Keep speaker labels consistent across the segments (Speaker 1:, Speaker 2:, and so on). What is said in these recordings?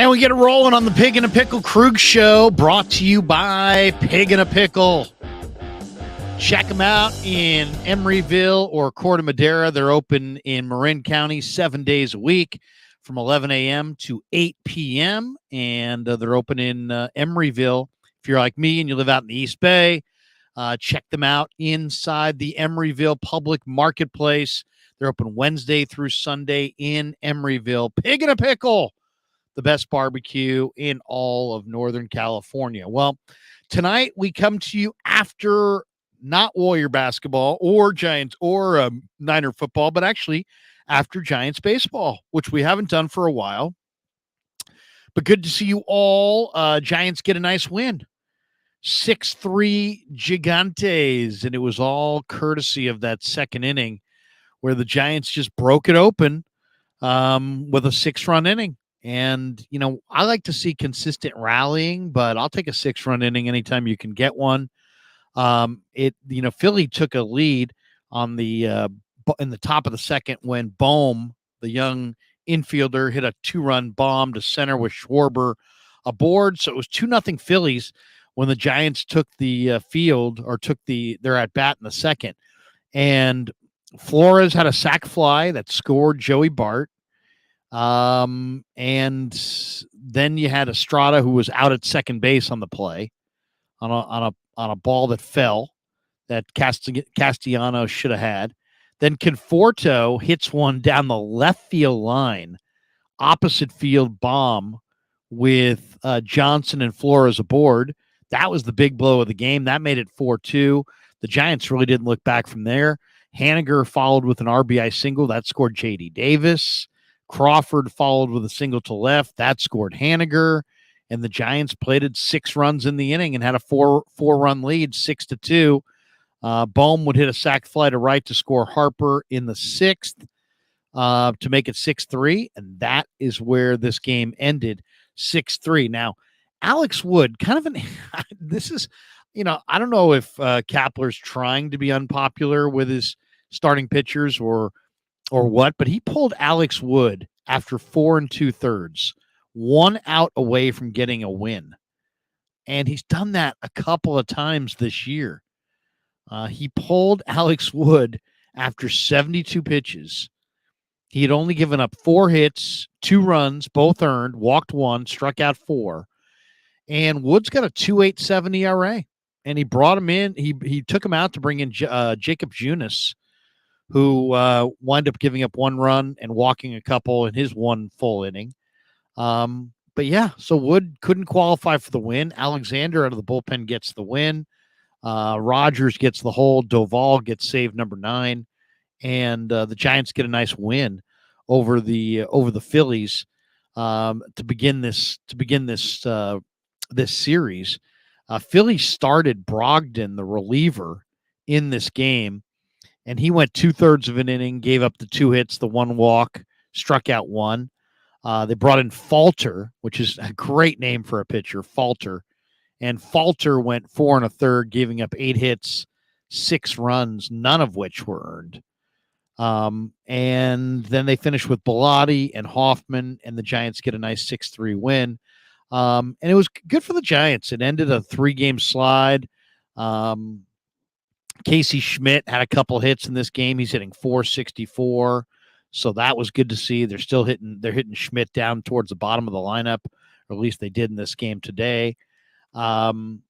Speaker 1: And we get it rolling on the Pig in a Pickle Krueg Show, brought to you by Pig in a Pickle. Check them out in Emeryville or Corte Madera. They're open in Marin County 7 days a week from 11 a.m. to 8 p.m. And they're open in Emeryville. If you're like me and you live out in the East Bay, check them out inside the Emeryville Public Marketplace. They're open Wednesday through Sunday in Emeryville. Pig in a Pickle, the best barbecue in all of Northern California. Well, tonight we come to you after not Warrior basketball or Giants or Niner football, but actually after Giants baseball, which we haven't done for a while. But good to see you all. Giants get a nice win. 6-3 Gigantes, and it was all courtesy of that second inning where the Giants just broke it open with a 6-run inning. And, you know, I like to see consistent rallying, but I'll take a 6-run inning anytime you can get one. Philly took a lead on in the top of the second when Bohm, the young infielder, hit a 2-run bomb to center with Schwarber aboard. So it was 2-0 Phillies when the Giants took the field or took their at bat in the second. And Flores had a sac fly that scored Joey Bart. And then you had Estrada, who was out at second base on the play on a ball that fell that Castellano should have had. Then Conforto hits one down the left field line, opposite field bomb with Johnson and Flores aboard. That was the big blow of the game. That made it 4-2. The Giants really didn't look back from there. Haniger followed with an RBI single. That scored J.D. Davis. Crawford followed with a single to left. That scored Haniger. And the Giants plated 6 runs in the inning and had a four-run lead, 6-2. Bohm would hit a sac fly to right to score Harper in the 6th to make it 6-3. And that is where this game ended, 6-3. Now, Alex Wood, kind of this is, I don't know if Kapler's trying to be unpopular with his starting pitchers or what, but he pulled Alex Wood after 4 2/3, 1 out away from getting a win. And he's done that a couple of times this year. He pulled Alex Wood after 72 pitches. He had only given up 4 hits, 2 runs, both earned, walked 1, struck out 4. And Wood's got a 2.87 ERA. And he brought him in. He took him out to bring in Jacob Junis, who wound up giving up 1 run and walking a couple in his 1 full inning. But yeah, so Wood couldn't qualify for the win. Alexander out of the bullpen gets the win. Rogers gets the hold. Doval gets save number 9. And the Giants get a nice win over the Phillies to begin this series. Philly started Brogdon, the reliever, in this game. And he went 2/3 of an inning, gave up the 2 hits, the 1 walk, struck out 1. They brought in Falter, which is a great name for a pitcher, Falter. And Falter went 4 1/3, giving up 8 hits, 6 runs, none of which were earned. And then they finished with Bellotti and Hoffman, and the Giants get a nice 6-3 win. And it was good for the Giants. It ended a 3-game slide. Casey Schmidt had a couple hits in this game. He's hitting .464, so that was good to see. They're hitting Schmidt down towards the bottom of the lineup, or at least they did in this game today. The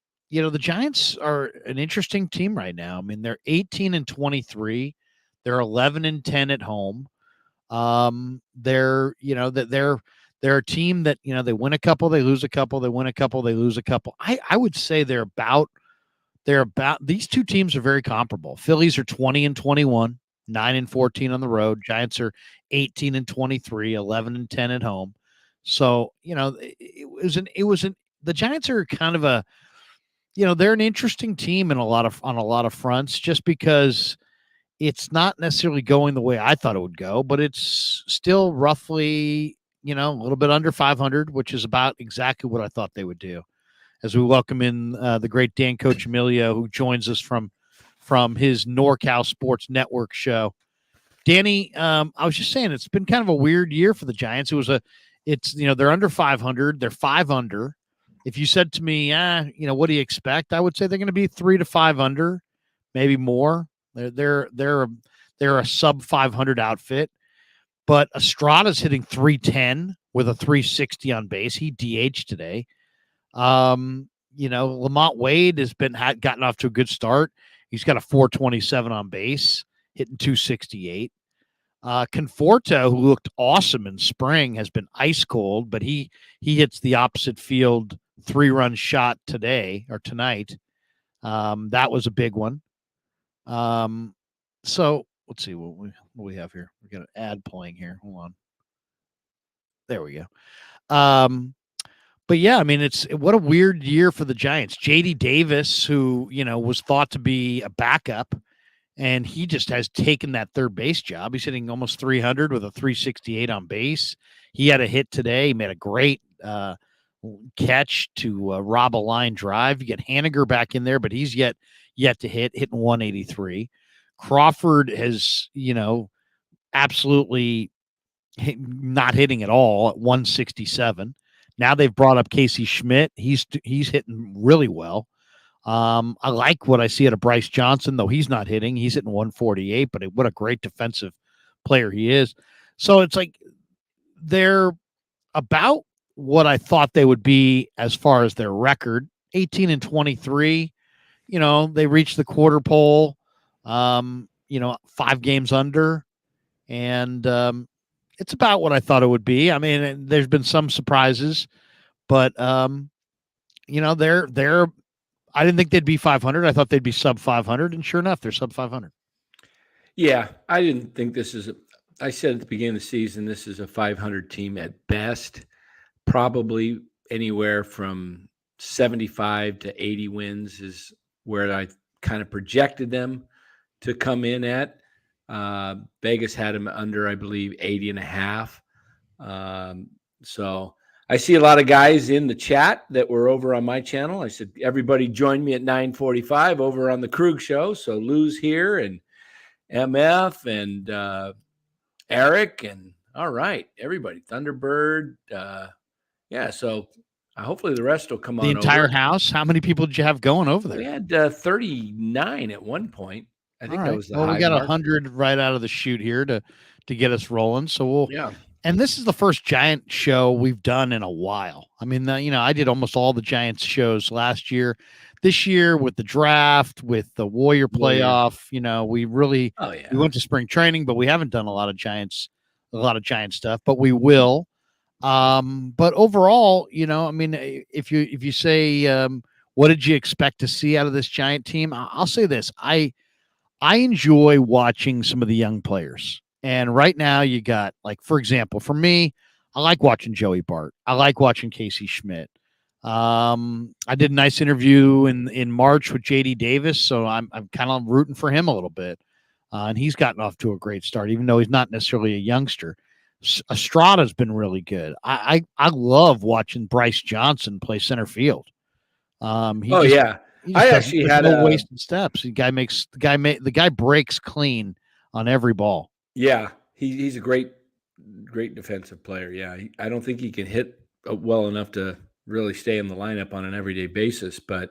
Speaker 1: Giants are an interesting team right now. I mean, they're 18-23. They're 11-10 at home. They're a team that, they win a couple, they lose a couple, they win a couple, they lose a couple. I would say they're about these two teams are very comparable. Phillies are 20-21, 9-14 on the road. Giants are 18-23, 11-10 at home. So, the Giants are kind of they're an interesting team on a lot of fronts, just because it's not necessarily going the way I thought it would go, but it's still roughly, a little bit under 500, which is about exactly what I thought they would do. As we welcome in the great Dan Coach Emilio, who joins us from his NorCal Sports Network show. Danny, I was just saying, it's been kind of a weird year for the Giants. It It's, they're under 500. They're 5 under. If you said to me, what do you expect? I would say they're going to be 3 to 5 under, maybe more. They're a sub 500 outfit. But Estrada's hitting 310 with a 360 on base. He DH today. Lamont Wade has gotten off to a good start. He's got a 427 on base, hitting 268. Conforto, who looked awesome in spring, has been ice cold, but he hits the opposite field 3-run shot today or tonight. That was a big one. So let's see what we have here. We got an ad playing here. Hold on. There we go. But yeah, I mean, what a weird year for the Giants. JD Davis, who, was thought to be a backup, and he just has taken that third base job. He's hitting almost 300 with a 368 on base. He had a hit today. He made a great catch to rob a line drive. You get Haniger back in there, but he's yet to hitting 183. Crawford has, absolutely not hitting at all at 167. Now they've brought up Casey Schmidt. He's hitting really well. I like what I see out of Bryce Johnson, though he's not hitting. He's hitting 148, but what a great defensive player he is. So it's like they're about what I thought they would be as far as their record, 18-23. They reached the quarter pole, 5 games under, and it's about what I thought it would be. I mean, there's been some surprises, but they're I didn't think they'd be 500. I thought they'd be sub 500, and sure enough, they're sub 500.
Speaker 2: Yeah, I didn't think this is I said at the beginning of the season, this is a 500 team at best, probably anywhere from 75 to 80 wins is where I kind of projected them to come in at. Vegas had them under, I believe, 80.5. So I see a lot of guys in the chat that were over on my channel. I said, everybody join me at 9:45 over on the Krueg show. So Lou's here and MF and Eric and all right, everybody, Thunderbird. Yeah, so hopefully the rest will come on.
Speaker 1: The entire
Speaker 2: over.
Speaker 1: House. How many people did you have going over there?
Speaker 2: We had 39 at one point. I think that was the high
Speaker 1: we got
Speaker 2: mark.
Speaker 1: 100 right out of the chute here to get us rolling. So and this is the first Giant show we've done in a while. I mean, I did almost all the Giants shows last year. This year with the draft, with the Warrior playoff, we really we went to spring training, but we haven't done a lot of Giant stuff, but we will. But overall, I mean, if you say what did you expect to see out of this Giant team? I'll say this. I enjoy watching some of the young players. And right now you got, like, for example, for me, I like watching Joey Bart. I like watching Casey Schmidt. I did a nice interview in March with JD Davis, so I'm kind of rooting for him a little bit. And he's gotten off to a great start, even though he's not necessarily a youngster. Estrada's been really good. I love watching Bryce Johnson play center field.
Speaker 2: I actually had
Speaker 1: no wasted steps. The guy breaks clean on every ball.
Speaker 2: Yeah, he's a great defensive player. Yeah, I don't think he can hit well enough to really stay in the lineup on an everyday basis, but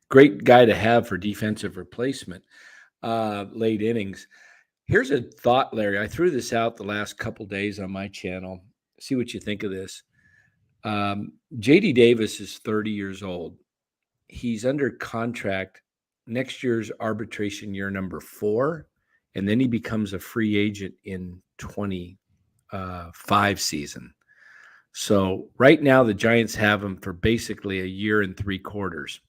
Speaker 2: great guy to have for defensive replacement, late innings. Here's a thought, Larry. I threw this out the last couple days on my channel. See what you think of this. JD Davis is 30 years old. He's under contract. Next year's arbitration year number 4, and then he becomes a free agent in 25 season. So right now the Giants have him for basically a year and 3 quarters.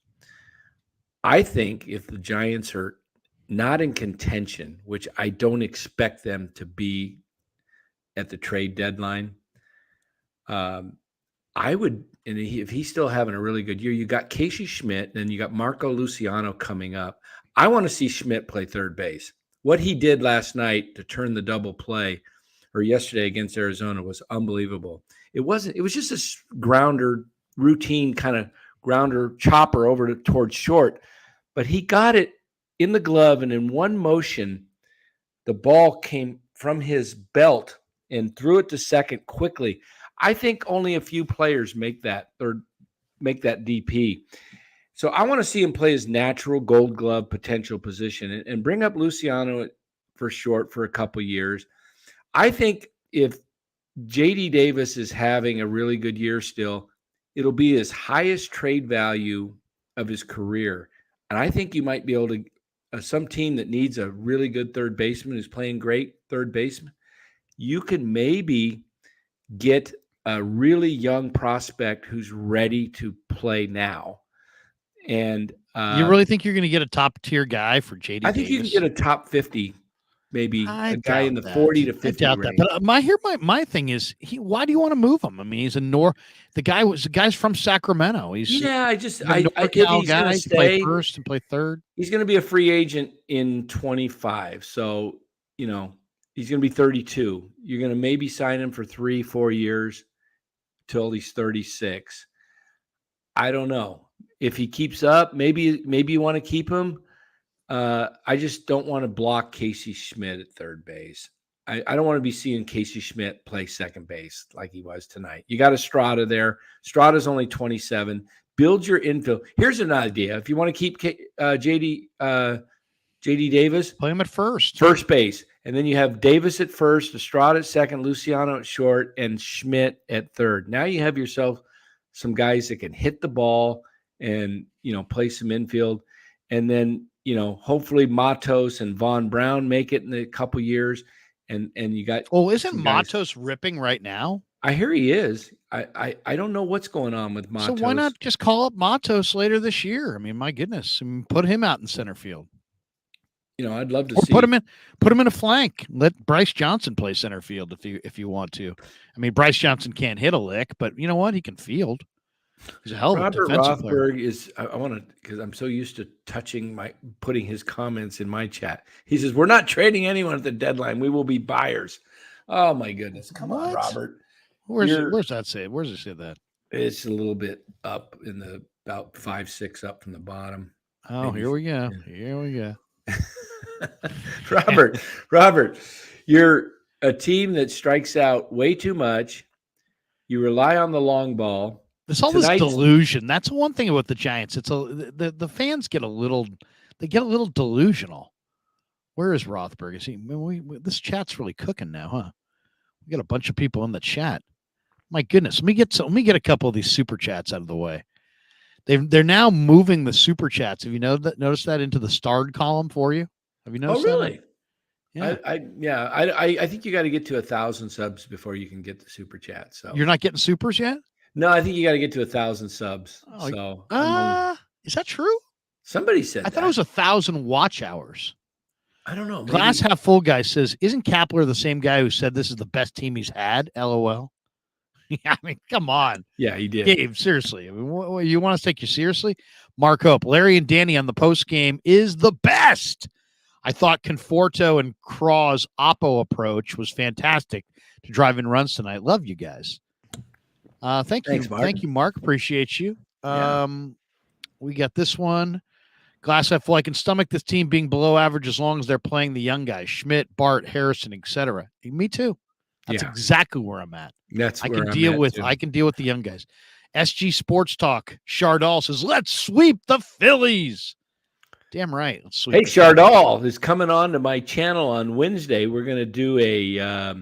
Speaker 2: I think if the Giants are not in contention, which I don't expect them to be at the trade deadline, I would, and if he's still having a really good year, you got Casey Schmidt, then you got Marco Luciano coming up. I want to see Schmidt play third base. What he did last night to turn the double play, or yesterday against Arizona, was unbelievable. It was just a grounder, routine kind of grounder chopper over towards short, but he got it in the glove, and in one motion, the ball came from his belt and threw it to second quickly. I think only a few players make that DP. So I want to see him play his natural Gold Glove potential position and bring up Luciano for short for a couple years. I think if JD Davis is having a really good year still, it'll be his highest trade value of his career. And I think you might be able to, some team that needs a really good third baseman who's playing great third baseman, you can maybe get a really young prospect who's ready to play now. And
Speaker 1: you really think you're going to get a top tier guy for JD Davis?
Speaker 2: I think you can get a top 50, maybe a guy in the
Speaker 1: that.
Speaker 2: 40 to 50
Speaker 1: I doubt
Speaker 2: range.
Speaker 1: that. But my thing is, why do you want to move him? I mean, he's the guy's from Sacramento. He's
Speaker 2: I
Speaker 1: NorCal
Speaker 2: he's
Speaker 1: guy.
Speaker 2: Gonna
Speaker 1: he play first and play third.
Speaker 2: He's going to be a free agent in 25. So, he's going to be 32. You're going to maybe sign him for 3-4 years till he's 36. I don't know. If he keeps up, maybe you want to keep him. I just don't want to block Casey Schmidt at third base. I don't want to be seeing Casey Schmidt play second base like he was tonight. You got Estrada there. Estrada's only 27. Build your infield. Here's an idea. If you want to keep JD Davis,
Speaker 1: play him at first
Speaker 2: base. And then you have Davis at first, Estrada at second, Luciano at short, and Schmidt at third. Now you have yourself some guys that can hit the ball and, play some infield. And then, hopefully Matos and Von Brown make it in a couple years. And you got.
Speaker 1: Oh, isn't Matos ripping right now?
Speaker 2: I hear he is. I don't know what's going on with Matos.
Speaker 1: So why not just call up Matos later this year? I mean, my goodness, put him out in center field.
Speaker 2: I'd love to see.
Speaker 1: Put him in a flank. Let Bryce Johnson play center field if you want to. I mean, Bryce Johnson can't hit a lick, but you know what? He can field. He's a hell of a defensive player.
Speaker 2: Rothberg is. I want to, because I'm so used to putting his comments in my chat. He says we're not trading anyone at the deadline. We will be buyers. Oh my goodness! Come on, Robert.
Speaker 1: Where's that say? Where's it say that?
Speaker 2: It's a little bit up in about 5-6 up from the bottom.
Speaker 1: Oh, maybe. Here we go. Here we go.
Speaker 2: Robert, you're a team that strikes out way too much. You rely on the long ball.
Speaker 1: There's all this delusion. That's one thing about the Giants. It's the fans get a little delusional. Where is Rothberg? Is he? This chat's really cooking now, huh? We got a bunch of people in the chat. My goodness, let me get a couple of these super chats out of the way. They're now moving the super chats. Have you noticed that into the starred column for you? Have you noticed?
Speaker 2: Oh, really?
Speaker 1: That?
Speaker 2: Yeah. I think you got to get to 1,000 subs before you can get the super chat. So
Speaker 1: you're not getting supers yet?
Speaker 2: No, I think you got to get to 1,000 subs.
Speaker 1: Is that true?
Speaker 2: Somebody said
Speaker 1: I thought it was 1,000 watch hours.
Speaker 2: I don't know.
Speaker 1: Glass half full guy says, "Isn't Kapler the same guy who said this is the best team he's had?" LOL. Yeah, I mean, come on.
Speaker 2: Yeah, he did.
Speaker 1: Gabe, seriously. I mean, you want us to take you seriously? Mark Hope, Larry and Danny on the post game is the best. I thought Conforto and Craw's Oppo approach was fantastic to drive in runs tonight. Love you guys. Thank you.
Speaker 2: Mark.
Speaker 1: Thank you, Mark. Appreciate you.
Speaker 2: Yeah.
Speaker 1: We got this one. Glass half full. I can stomach this team being below average as long as they're playing the young guys, Schmidt, Bart, Harrison, etc. Me too. That's exactly where I'm at. I can deal with the young guys. SG Sports Talk. Chardal says, "Let's sweep the Phillies." Damn right. Let's sweep.
Speaker 2: Hey, Chardal is coming on to my channel on Wednesday. We're going to do a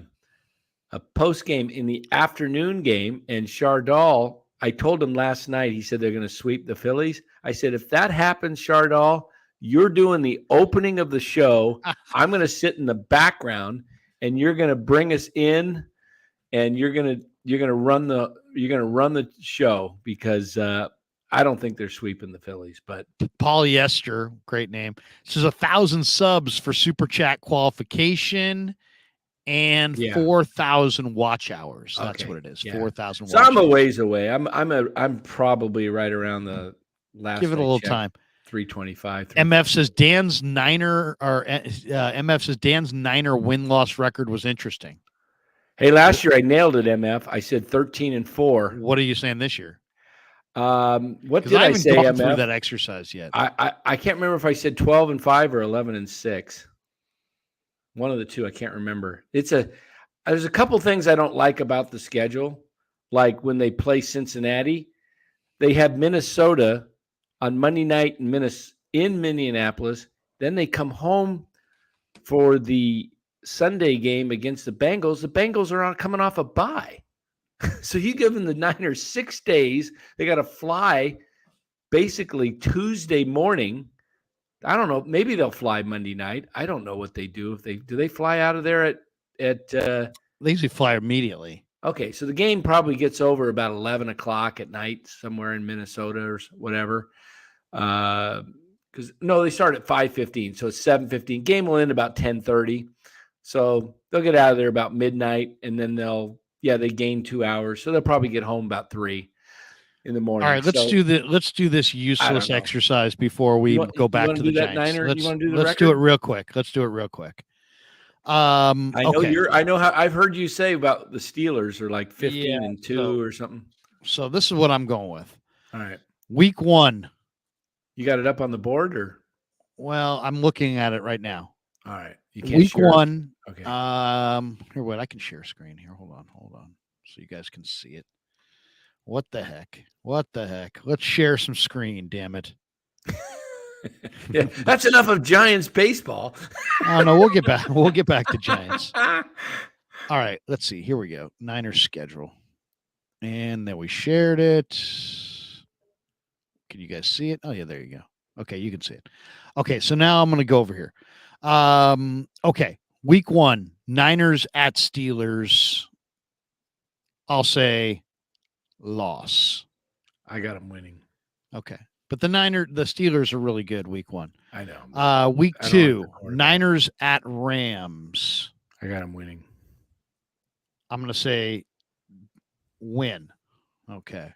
Speaker 2: post game in the afternoon game, and Chardal. I told him last night. He said they're going to sweep the Phillies. I said, if that happens, Chardal, you're doing the opening of the show. I'm going to sit in the background, and you're going to bring us in, and you're going to run the show, because I don't think they're sweeping the Phillies. But
Speaker 1: Polyester, great name. This is 1,000 subs for Super Chat qualification and 4,000 watch hours. That's what it is. 4,000.
Speaker 2: So I'm a ways away. I'm probably right around the last.
Speaker 1: Give it a little time.
Speaker 2: 325.
Speaker 1: MF says Dan's Niner win-loss record was interesting.
Speaker 2: Hey, last year I nailed it, MF. I said 13-4.
Speaker 1: What are you saying this year?
Speaker 2: What did I say, MF?
Speaker 1: I haven't gone through that exercise yet.
Speaker 2: I can't remember if I said 12-5 or 11-6. One of the two, I can't remember. There's a couple things I don't like about the schedule. like when they play Cincinnati, they have Minnesota on Monday night in Minneapolis. Then they come home for the Sunday game against the Bengals. The Bengals are coming off a bye. So you give them the Niners 6 days. They got to fly basically Tuesday morning. I don't know. Maybe they'll fly Monday night. I don't know what they do. If they fly out of there at
Speaker 1: They usually fly immediately.
Speaker 2: Okay, so the game probably gets over about 11 o'clock at night somewhere in Minnesota or whatever. Because they start at 5:15, so it's 7:15. Game will end about 10:30. So they'll get out of there about midnight, and then they gain 2 hours, so they'll probably get home about 3 in the morning.
Speaker 1: All right, let's do this useless exercise before we go back to the Giants.
Speaker 2: Niner?
Speaker 1: Let's,
Speaker 2: you want to do the
Speaker 1: let's
Speaker 2: record?
Speaker 1: do it real quick. Let's do it real quick.
Speaker 2: I know how I've heard you say about the Steelers are like 15-2 or something.
Speaker 1: So this is what I'm going with.
Speaker 2: All right.
Speaker 1: Week 1.
Speaker 2: You got it up on the board or?
Speaker 1: Well, I'm looking at it right now.
Speaker 2: All right. You can't
Speaker 1: Week
Speaker 2: share
Speaker 1: 1.
Speaker 2: Okay.
Speaker 1: Here, wait, I can share screen here. Hold on. So you guys can see it. What the heck? Let's share some screen, damn it.
Speaker 2: Yeah, that's enough of Giants baseball.
Speaker 1: Oh no, we'll get back. We'll get back to Giants. All right, let's see. Here we go. Niners schedule. And then we shared it. Can you guys see it? Oh yeah, there you go. Okay, you can see it. Okay, so now I'm going to go over here. Okay, week 1, Niners at Steelers. I'll say loss.
Speaker 2: I got them winning.
Speaker 1: Okay. But the Steelers are really good week 1.
Speaker 2: I know.
Speaker 1: Week 2, Niners at Rams.
Speaker 2: I got them winning.
Speaker 1: I'm going to say win. Okay.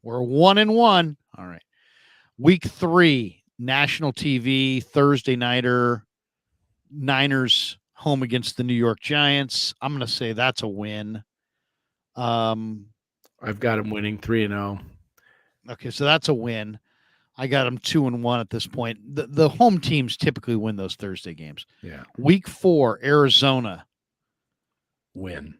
Speaker 1: We're 1-1. All right. Week 3, national TV, Thursday nighter, Niners home against the New York Giants. I'm going to say that's a win.
Speaker 2: I've got them winning 3-0.
Speaker 1: Okay, so that's a win. I got them 2-1 at this point. The home teams typically win those Thursday games.
Speaker 2: Yeah.
Speaker 1: Week 4, Arizona.
Speaker 2: Win.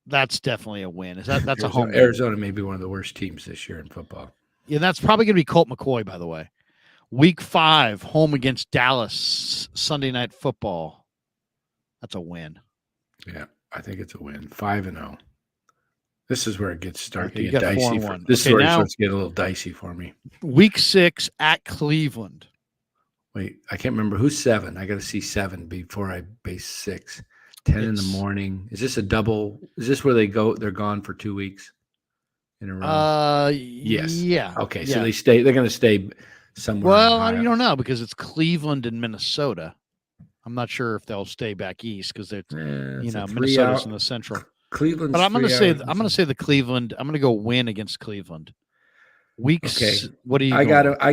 Speaker 1: That's definitely a win. That's a home
Speaker 2: Arizona may be one of the worst teams this year in football.
Speaker 1: Yeah, that's probably going to be Colt McCoy, by the way. Week 5, home against Dallas, Sunday Night Football. That's a win.
Speaker 2: Yeah, I think it's a win. 5-0. This is where it gets starting
Speaker 1: to
Speaker 2: get dicey. This is where it starts to get a little dicey for me.
Speaker 1: Week 6 at Cleveland.
Speaker 2: Wait, I can't remember who's 7. I got to see 7 before I base 6. 10 in the morning. Is this a double? Is this where they're gone for 2 weeks in a row? Yes.
Speaker 1: Yeah.
Speaker 2: Okay, so they're going to stay somewhere.
Speaker 1: Well, you don't know because it's Cleveland and Minnesota. I'm not sure if they'll stay back east because they're Minnesota's in the central.
Speaker 2: Cleveland.
Speaker 1: But I'm going to say the Cleveland. I'm going to go win against Cleveland. Weeks. Okay. What do you?
Speaker 2: I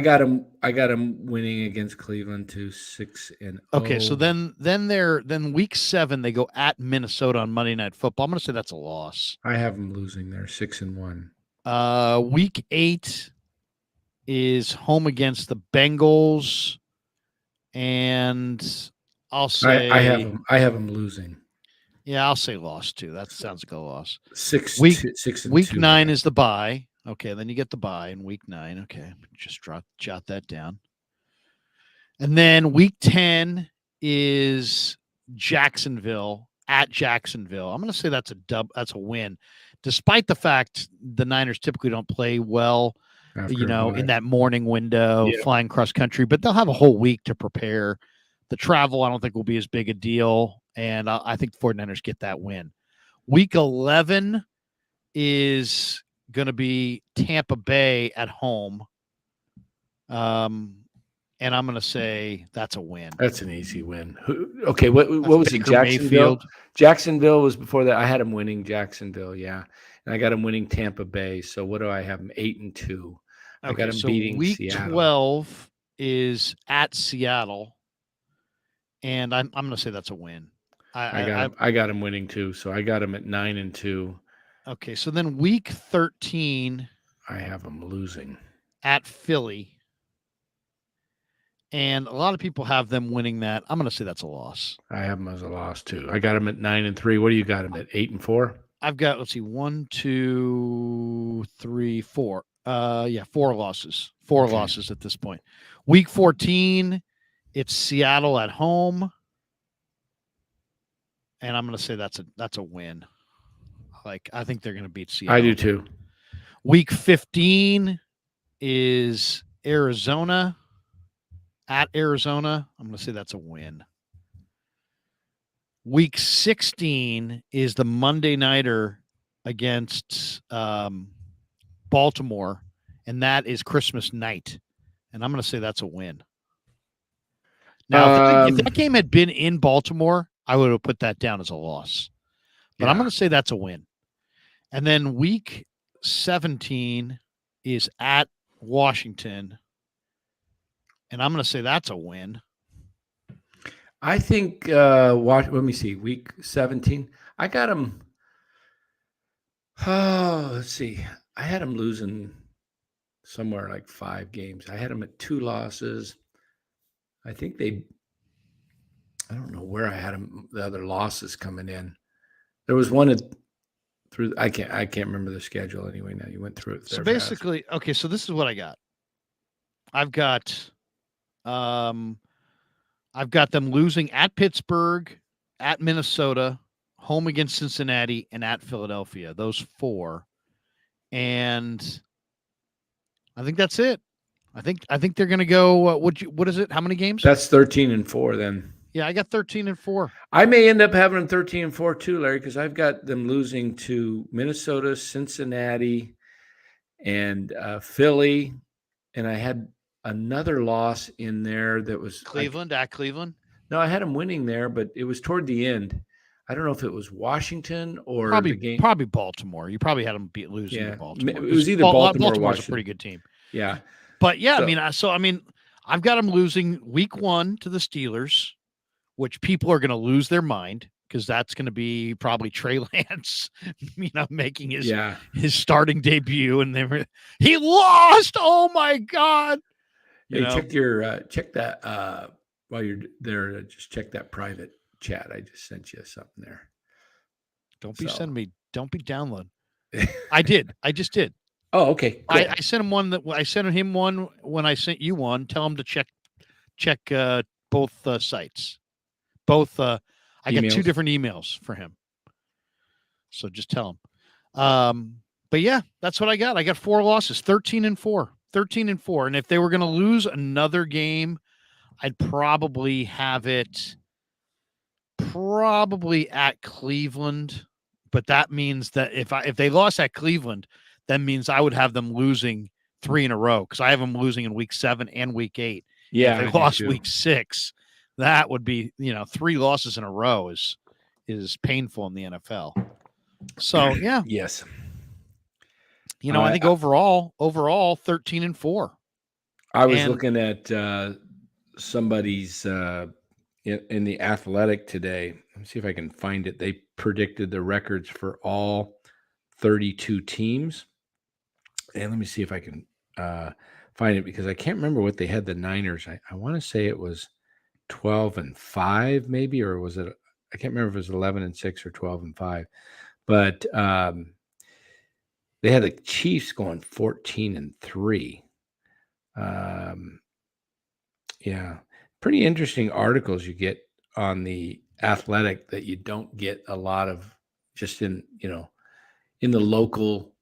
Speaker 2: got him winning against Cleveland to 6-0.
Speaker 1: Okay, so then week 7 they go at Minnesota on Monday Night Football. I'm going to say that's a loss.
Speaker 2: I have them losing there 6-1.
Speaker 1: Week 8 is home against the Bengals, and I'll say
Speaker 2: I have them losing.
Speaker 1: Yeah, I'll say loss too. That sounds like a loss.
Speaker 2: 6
Speaker 1: week 9 is the bye. Okay, then you get the bye in week 9. Okay, just jot that down. And then week 10 is Jacksonville at Jacksonville. I'm going to say that's a win, despite the fact the Niners typically don't play well, in that morning window, flying cross country. But they'll have a whole week to prepare. The travel, I don't think, will be as big a deal, and I think the 49ers get that win. Week 11 is going to be Tampa Bay at home. And I'm going to say that's a win.
Speaker 2: That's an easy win. Okay, what was it? Jacksonville? Mayfield. Jacksonville was before that. I had them winning Jacksonville, yeah. And I got them winning Tampa Bay. So what do I have them? 8-2. I got them beating
Speaker 1: week
Speaker 2: Seattle.
Speaker 1: 12 is at Seattle. And I'm going to say that's a win.
Speaker 2: I got them winning too. So I got them at 9-2.
Speaker 1: Okay, so then week 13,
Speaker 2: I have them losing
Speaker 1: at Philly, and a lot of people have them winning that. I'm going to say that's a loss.
Speaker 2: I have them as a loss too. I got them at 9-3. What do you got them at? 8-4.
Speaker 1: I've got, let's see, 1, 2, 3, 4. 4 losses. Four
Speaker 2: Okay.
Speaker 1: losses at this point. Week 14, it's Seattle at home. And I'm going to say that's a win. Like, I think they're going to beat Seattle.
Speaker 2: I do too.
Speaker 1: Week 15 is Arizona at Arizona. I'm going to say that's a win. Week 16 is the Monday nighter against Baltimore, and that is Christmas night. And I'm going to say that's a win. Now, if that game had been in Baltimore, I would have put that down as a loss. But I'm going to say that's a win. And then week 17 is at Washington, and I'm going to say that's a win.
Speaker 2: I think, let me see, week 17. I got them. Oh, let's see. I had them losing somewhere like 5 games. I had them at 2 losses. I think I don't know where I had them, the other losses coming in. There was one I can't remember the schedule anyway. Now you went through it.
Speaker 1: So basically, okay, so this is what I got. I've got them losing at Pittsburgh, at Minnesota, home against Cincinnati, and at Philadelphia. Those 4. And I think that's it. I think they're going to go. What is it? How many games?
Speaker 2: That's 13-4 then.
Speaker 1: Yeah, I got 13-4.
Speaker 2: I may end up having them 13-4 too, Larry, because I've got them losing to Minnesota, Cincinnati, and Philly, and I had another loss in there that was
Speaker 1: Cleveland at Cleveland.
Speaker 2: No, I had them winning there, but it was toward the end. I don't know if it was Washington or
Speaker 1: probably
Speaker 2: the game.
Speaker 1: Probably Baltimore. You probably had them losing to Baltimore.
Speaker 2: It was either Baltimore or
Speaker 1: Baltimore's a pretty good team.
Speaker 2: Yeah,
Speaker 1: but yeah, I mean, I've got them losing week 1 to the Steelers, which people are going to lose their mind because that's going to be probably Trey Lance, making his starting debut, and he lost. Oh my God!
Speaker 2: Check that while you're there. Just check that private chat. I just sent you something there.
Speaker 1: Don't be sending me. Don't be downloading. I did. I just did.
Speaker 2: Oh, okay.
Speaker 1: Cool. I sent him one I sent him one when I sent you one. Tell him to check both sites. Both. I got 2 different emails for him. So just tell him. But yeah, that's what I got. I got 4 losses, 13-4, 13-4. And if they were going to lose another game, I'd probably have it at Cleveland. But that means that if they lost at Cleveland, that means I would have them losing 3 in a row because I have them losing in week 7 and week 8.
Speaker 2: Yeah,
Speaker 1: if they lost week 6, that would be 3 losses in a row is painful in the NFL. So yeah,
Speaker 2: yes.
Speaker 1: I think overall 13-4.
Speaker 2: I was looking at somebody's in the Athletic today. Let me see if I can find it. They predicted the records for all 32 teams. And let me see if I can find it because I can't remember what they had the Niners. I want to say it was 12-5 maybe, or was it? I can't remember if it was 11-6 or 12-5. But they had the Chiefs going 14-3. Yeah, pretty interesting articles you get on the Athletic that you don't get a lot of just in the local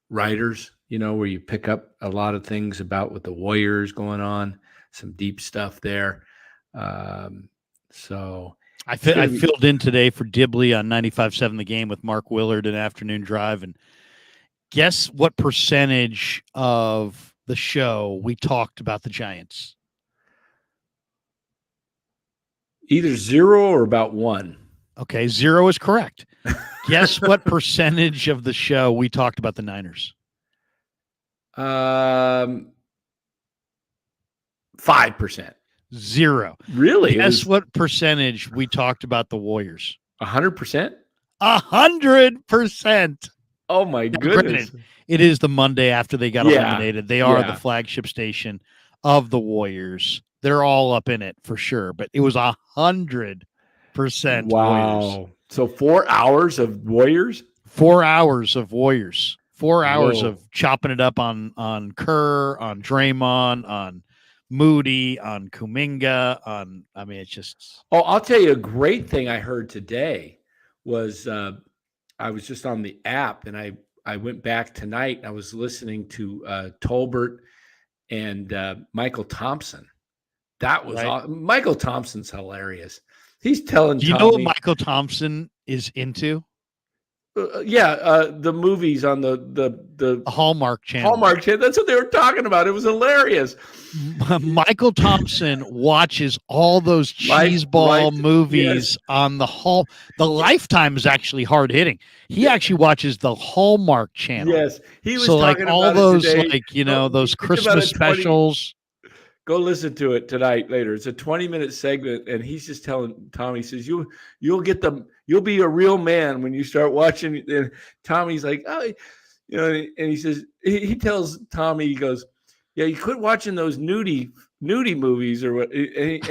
Speaker 2: writers, where you pick up a lot of things about what the Warriors going on, some deep stuff there. So
Speaker 1: I filled in today for Dibley on 95.7 The Game with Mark Willard in Afternoon Drive, and guess what percentage of the show we talked about the Giants?
Speaker 2: Either 0 or about 1.
Speaker 1: Okay, 0 is correct. Guess what percentage of the show we talked about the Niners?
Speaker 2: 5%.
Speaker 1: 0.
Speaker 2: Really?
Speaker 1: Guess what percentage we talked about the Warriors?
Speaker 2: 100%?
Speaker 1: 100%.
Speaker 2: Oh my goodness.
Speaker 1: Granted, it is the Monday after they got eliminated. They are the flagship station of the Warriors. They're all up in it for sure, but it was 100%
Speaker 2: wow.
Speaker 1: Warriors.
Speaker 2: So 4 hours of Warriors?
Speaker 1: 4 hours of Warriors. 4 hours
Speaker 2: Whoa.
Speaker 1: of chopping it up on Kerr, on Draymond, on Moody, on Kuminga, on I mean, it's just
Speaker 2: Oh, I'll tell you a great thing I heard today was I was just on the app and I went back tonight and I was listening to Tolbert and Michael Thompson. That was
Speaker 1: right.
Speaker 2: Michael Thompson's hilarious. He's telling
Speaker 1: Do you know what
Speaker 2: Tommy,
Speaker 1: Michael Thompson is into?
Speaker 2: the movies on the
Speaker 1: The Hallmark channel.
Speaker 2: Hallmark channel. That's what they were talking about. It was hilarious.
Speaker 1: Michael Thompson watches all those cheeseball movies on the Lifetime is actually hard hitting. He actually watches the Hallmark channel.
Speaker 2: Yes, he was
Speaker 1: so like
Speaker 2: talking
Speaker 1: all
Speaker 2: about
Speaker 1: those
Speaker 2: it today.
Speaker 1: like those
Speaker 2: Think about
Speaker 1: Christmas
Speaker 2: a 20
Speaker 1: specials.
Speaker 2: Go listen to it tonight later. It's a 20-minute segment, and he's just telling Tommy, he says, you'll be a real man when you start watching. And Tommy's like, oh, and he says, he tells Tommy, he goes, yeah, you quit watching those nudie movies or what? And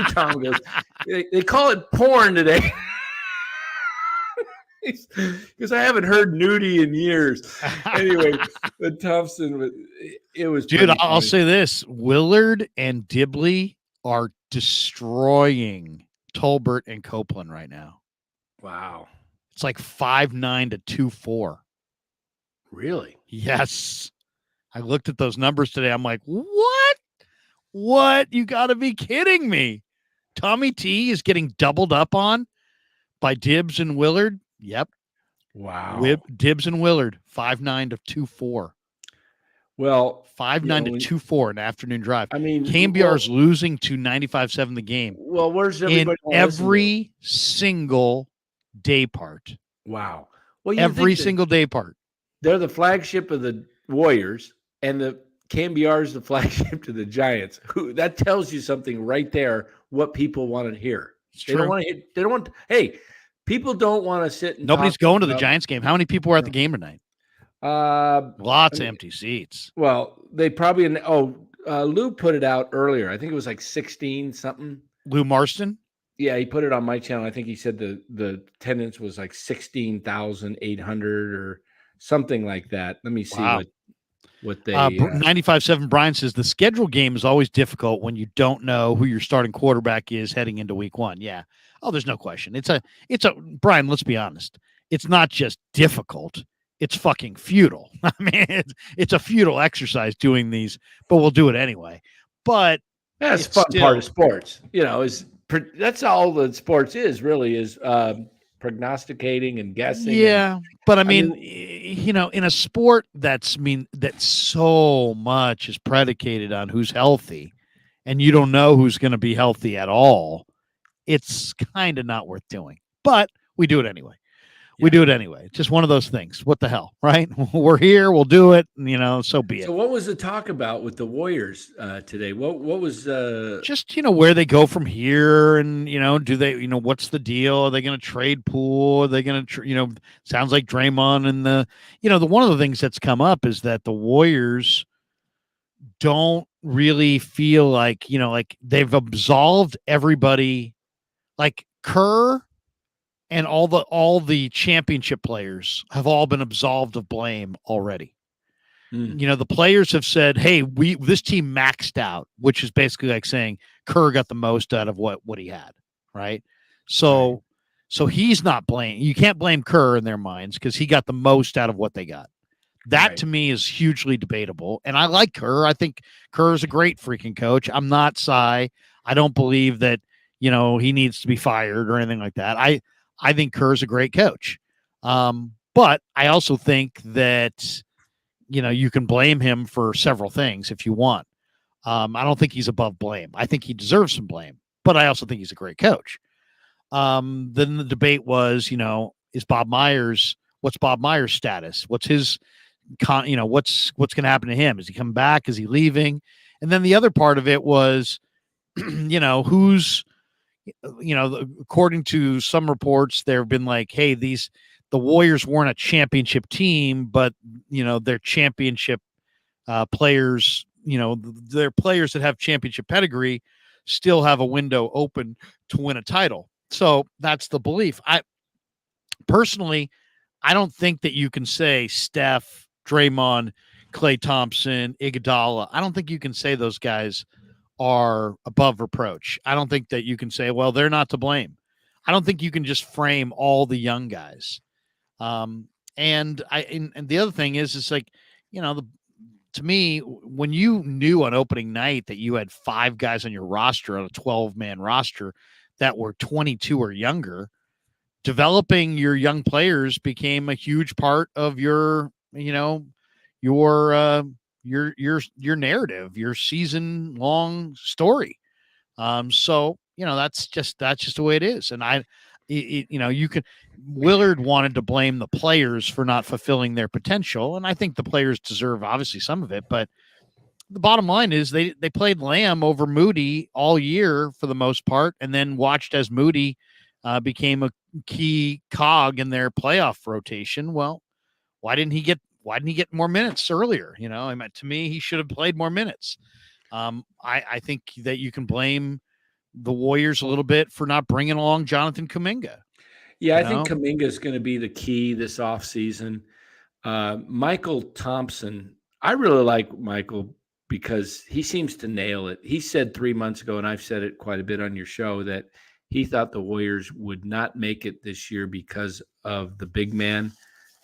Speaker 2: Tom goes, they call it porn today. Because I haven't heard nudie in years. Anyway, but Thompson, it was.
Speaker 1: Dude, I'll say this: Willard and Dibley are destroying Tolbert and Copeland right now.
Speaker 2: Wow,
Speaker 1: it's like 5-9 to 2-4.
Speaker 2: Really?
Speaker 1: Yes. I looked at those numbers today. I'm like, what? What? You got to be kidding me! Tommy T is getting doubled up on by Dibbs and Willard. Yep.
Speaker 2: Wow.
Speaker 1: Dibbs and Willard, 5-9 to 2-4.
Speaker 2: Well,
Speaker 1: 5-9 to 2-4 in afternoon drive.
Speaker 2: I mean,
Speaker 1: KBR's losing to 95-7 the game.
Speaker 2: Well, where's everybody
Speaker 1: in every single day part?
Speaker 2: Wow. Well,
Speaker 1: every single day part.
Speaker 2: They're the flagship of the Warriors, and the KBR is the flagship to the Giants. That tells you something right there. What people want to hear.
Speaker 1: It's
Speaker 2: they
Speaker 1: true.
Speaker 2: Don't want to. They don't want. Hey. People don't want to sit and
Speaker 1: nobody's going to the Giants game. How many people were at the game tonight? Lots of empty seats.
Speaker 2: Well, they probably Lou put it out earlier. I think it was like 16 something.
Speaker 1: Lou Marston?
Speaker 2: Yeah, he put it on my channel. I think he said the attendance was like 16,800 or something like that. Let me see what they
Speaker 1: 95.7 Brian says the schedule game is always difficult when you don't know who your starting quarterback is heading into week one. Yeah. Oh, there's no question. It's a Brian, let's be honest. It's not just difficult. It's fucking futile. I mean, it's a futile exercise doing these, but we'll do it anyway. But
Speaker 2: that's fun part of sports. That's all that sports is really is prognosticating and guessing.
Speaker 1: Yeah. But I mean, in a sport that so much is predicated on who's healthy and you don't know who's going to be healthy at all. It's kind of not worth doing, but we do it anyway. We do it anyway. It's just one of those things. What the hell, right? We're here. We'll do it. So be it.
Speaker 2: So what was the talk about with the Warriors today? What was
Speaker 1: just, where they go from here and, do they, what's the deal? Are they going to trade Poole? Are they going to, sounds like Draymond and the one of the things that's come up is that the Warriors don't really feel like, like they've absolved everybody. Like Kerr and all the championship players have all been absolved of blame already. The players have said, "Hey, this team maxed out," which is basically like saying Kerr got the most out of what he had, right? So he's not blamed. You can't blame Kerr in their minds because he got the most out of what they got. That to me is hugely debatable, and I like Kerr. I think Kerr is a great freaking coach. I'm not Cy. I don't believe that. He needs to be fired or anything like that. I think Kerr's a great coach. But I also think that, you can blame him for several things if you want. I don't think he's above blame. I think he deserves some blame, but I also think he's a great coach. Then the debate was, what's Bob Myers' status? What's his, what's going to happen to him? Is he coming back? Is he leaving? And then the other part of it was, who's, according to some reports, there have been like, hey, the Warriors weren't a championship team, but their championship players, their players that have championship pedigree still have a window open to win a title. So that's the belief. personally, I don't think that you can say Steph, Draymond, Klay Thompson, Iguodala. I don't think you can say those guys are above reproach. I don't think that you can say, well, they're not to blame. I don't think you can just frame all the young guys. And the other thing is, it's like, to me, when you knew on opening night that you had 5 guys on your roster on a 12-man roster that were 22 or younger, developing your young players became a huge part of your narrative, your season long story. So that's just the way it is. And you could Willard wanted to blame the players for not fulfilling their potential, and I think the players deserve obviously some of it, but the bottom line is they played Lamb over Moody all year for the most part, and then watched as Moody became a key cog in their playoff rotation. Well, why didn't he get more minutes earlier? To me, he should have played more minutes. I think that you can blame the Warriors a little bit for not bringing along Jonathan Kuminga.
Speaker 2: Yeah, I think Kuminga is going to be the key this offseason. Michael Thompson, I really like Michael because he seems to nail it. He said 3 months ago, and I've said it quite a bit on your show, that he thought the Warriors would not make it this year because of the big man,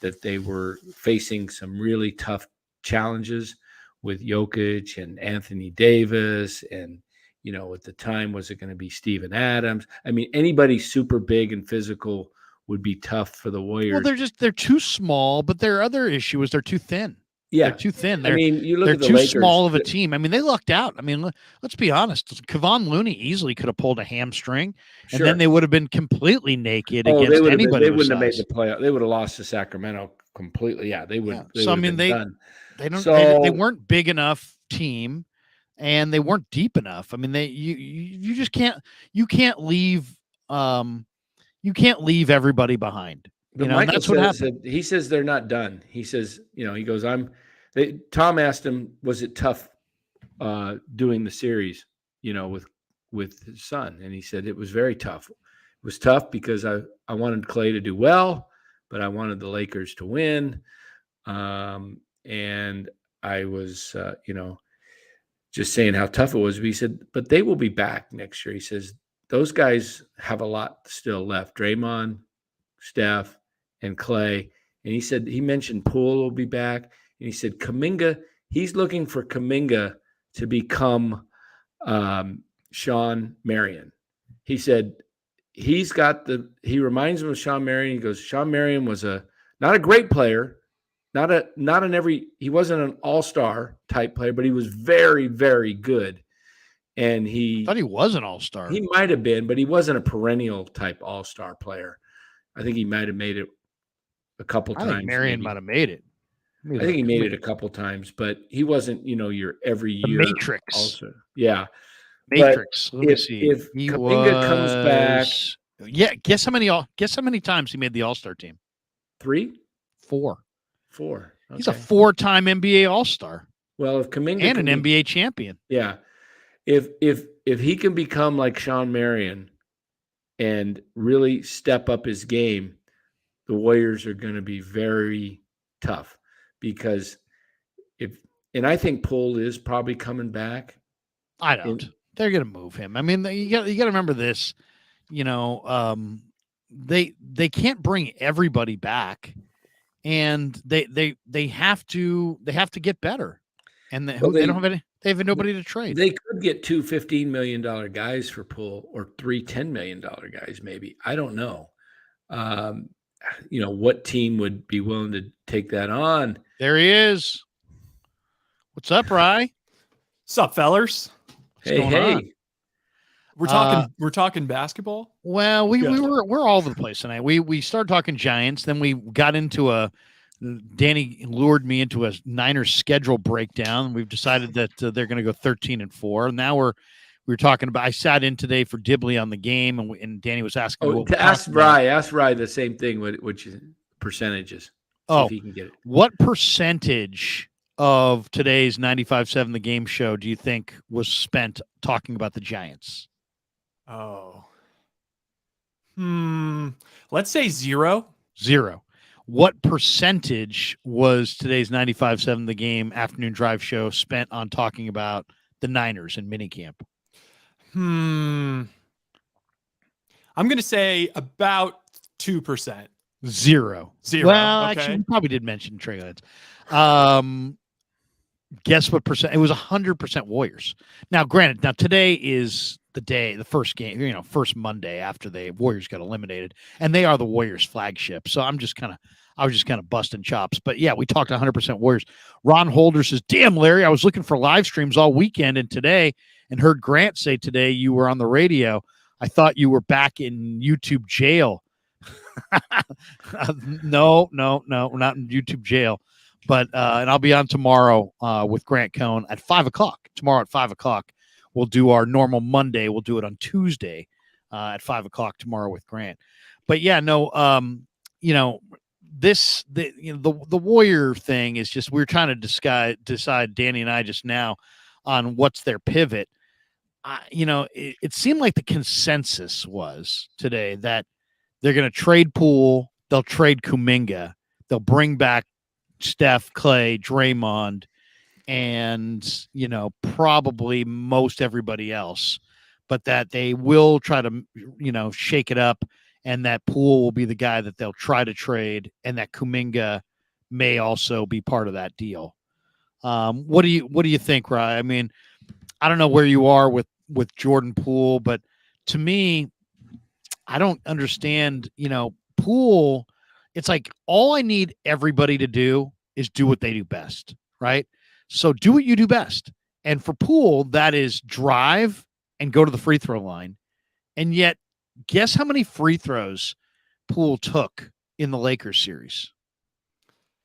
Speaker 2: that they were facing some really tough challenges with Jokic and Anthony Davis. And, at the time, was it going to be Steven Adams? I mean, anybody super big and physical would be tough for the Warriors.
Speaker 1: Well, they're too small, but their other issue is they're too thin.
Speaker 2: Yeah.
Speaker 1: They're too thin.
Speaker 2: You look
Speaker 1: they're
Speaker 2: at the
Speaker 1: too
Speaker 2: Lakers,
Speaker 1: small of a team. I mean, they lucked out. I mean, let's be honest. Kevon Looney easily could have pulled a hamstring, and then they would have been completely naked against anybody.
Speaker 2: They wouldn't have made the playoff. They would have lost to Sacramento completely. Yeah, they would. Yeah.
Speaker 1: So I mean, they weren't big enough team, and they weren't deep enough. I mean, you just can't leave everybody behind.
Speaker 2: But that's what happened. He says they're not done. He says, he goes, Tom asked him, was it tough doing the series, with his son? And he said it was very tough. It was tough because I wanted Klay to do well, but I wanted the Lakers to win. And I was, just saying how tough it was. But he said, but they will be back next year. He says, those guys have a lot still left. Draymond, Steph, and Klay. And he said, he mentioned Poole will be back. And he said, Kuminga, he's looking for Kuminga to become Sean Marion. He said, he reminds him of Sean Marion. He goes, Sean Marion was not a great player, he wasn't an all-star type player, but he was very, very good. And
Speaker 1: I thought he was an all-star.
Speaker 2: He might have been, but he wasn't a perennial type all-star player. I think he might have made it a couple times.
Speaker 1: I think Marion might have made it.
Speaker 2: I think he made it a couple times, but he wasn't, your every year.
Speaker 1: Matrix.
Speaker 2: Also. Yeah.
Speaker 1: Matrix. Let me see.
Speaker 2: If Kuminga comes back.
Speaker 1: Yeah. Guess how many times he made the All-Star team?
Speaker 2: 3?
Speaker 1: 4.
Speaker 2: 4. Okay.
Speaker 1: He's a 4-time NBA All-Star.
Speaker 2: Well, if Kuminga
Speaker 1: and an NBA champion.
Speaker 2: Yeah. If he can become like Sean Marion and really step up his game, the Warriors are going to be very tough because I think Poole is probably coming back.
Speaker 1: I don't. They're going to move him. I mean, you got to remember this. They can't bring everybody back, and they have to get better. And they have nobody to trade.
Speaker 2: They could get 2 $15 million guys for Poole, or 3 $10 million guys, maybe. I don't know. What team would be willing to take that on?
Speaker 1: There he is. What's up, Rye?
Speaker 3: What's up, fellers?
Speaker 2: Hey.
Speaker 3: We're talking basketball.
Speaker 1: Well, we're all over the place tonight. We started talking Giants, then we got into Danny lured me into a Niners schedule breakdown. We've decided that they're going to go 13-4. Now we were talking about. I sat in today for Dibley on the game, and Danny was asking me.
Speaker 2: Ask Rye the same thing. Which percentages?
Speaker 1: If
Speaker 2: he can get it.
Speaker 1: What percentage of today's 95.7 The Game Show do you think was spent talking about the Giants?
Speaker 3: Oh, let's say 0.
Speaker 1: 0. What percentage was today's 95.7 The Game afternoon drive show spent on talking about the Niners and minicamp?
Speaker 3: I'm going to say about 2%.
Speaker 1: 0. Well,
Speaker 3: Okay.
Speaker 1: actually, we probably did mention Trey Lance. Guess what percent? It was 100% Warriors. Now, granted, today is the first game, first Monday after the Warriors got eliminated, and they are the Warriors flagship. So I was just kind of busting chops. But yeah, we talked 100% Warriors. Ron Holder says, "Damn, Larry, I was looking for live streams all weekend and today, and heard Grant say today you were on the radio. I thought you were back in YouTube jail." No, we're not in YouTube jail. But and I'll be on tomorrow with Grant Cohn at 5:00. Tomorrow at 5:00, we'll do our normal Monday. We'll do it on Tuesday at 5:00 tomorrow with Grant. But yeah, no, the Warrior thing is just we're trying to decide Danny and I just now on what's their pivot. It seemed like the consensus was today that they're going to trade Poole, they'll trade Kuminga, they'll bring back Steph, Clay, Draymond, and probably most everybody else, but that they will try to shake it up, and that Poole will be the guy that they'll try to trade, and that Kuminga may also be part of that deal. What do you think, Rye? I mean, I don't know where you are with Jordan Poole, but to me, I don't understand. Poole. It's like all I need everybody to do is do what they do best, right? So do what you do best. And for Poole, that is drive and go to the free throw line. And yet, guess how many free throws Poole took in the Lakers series?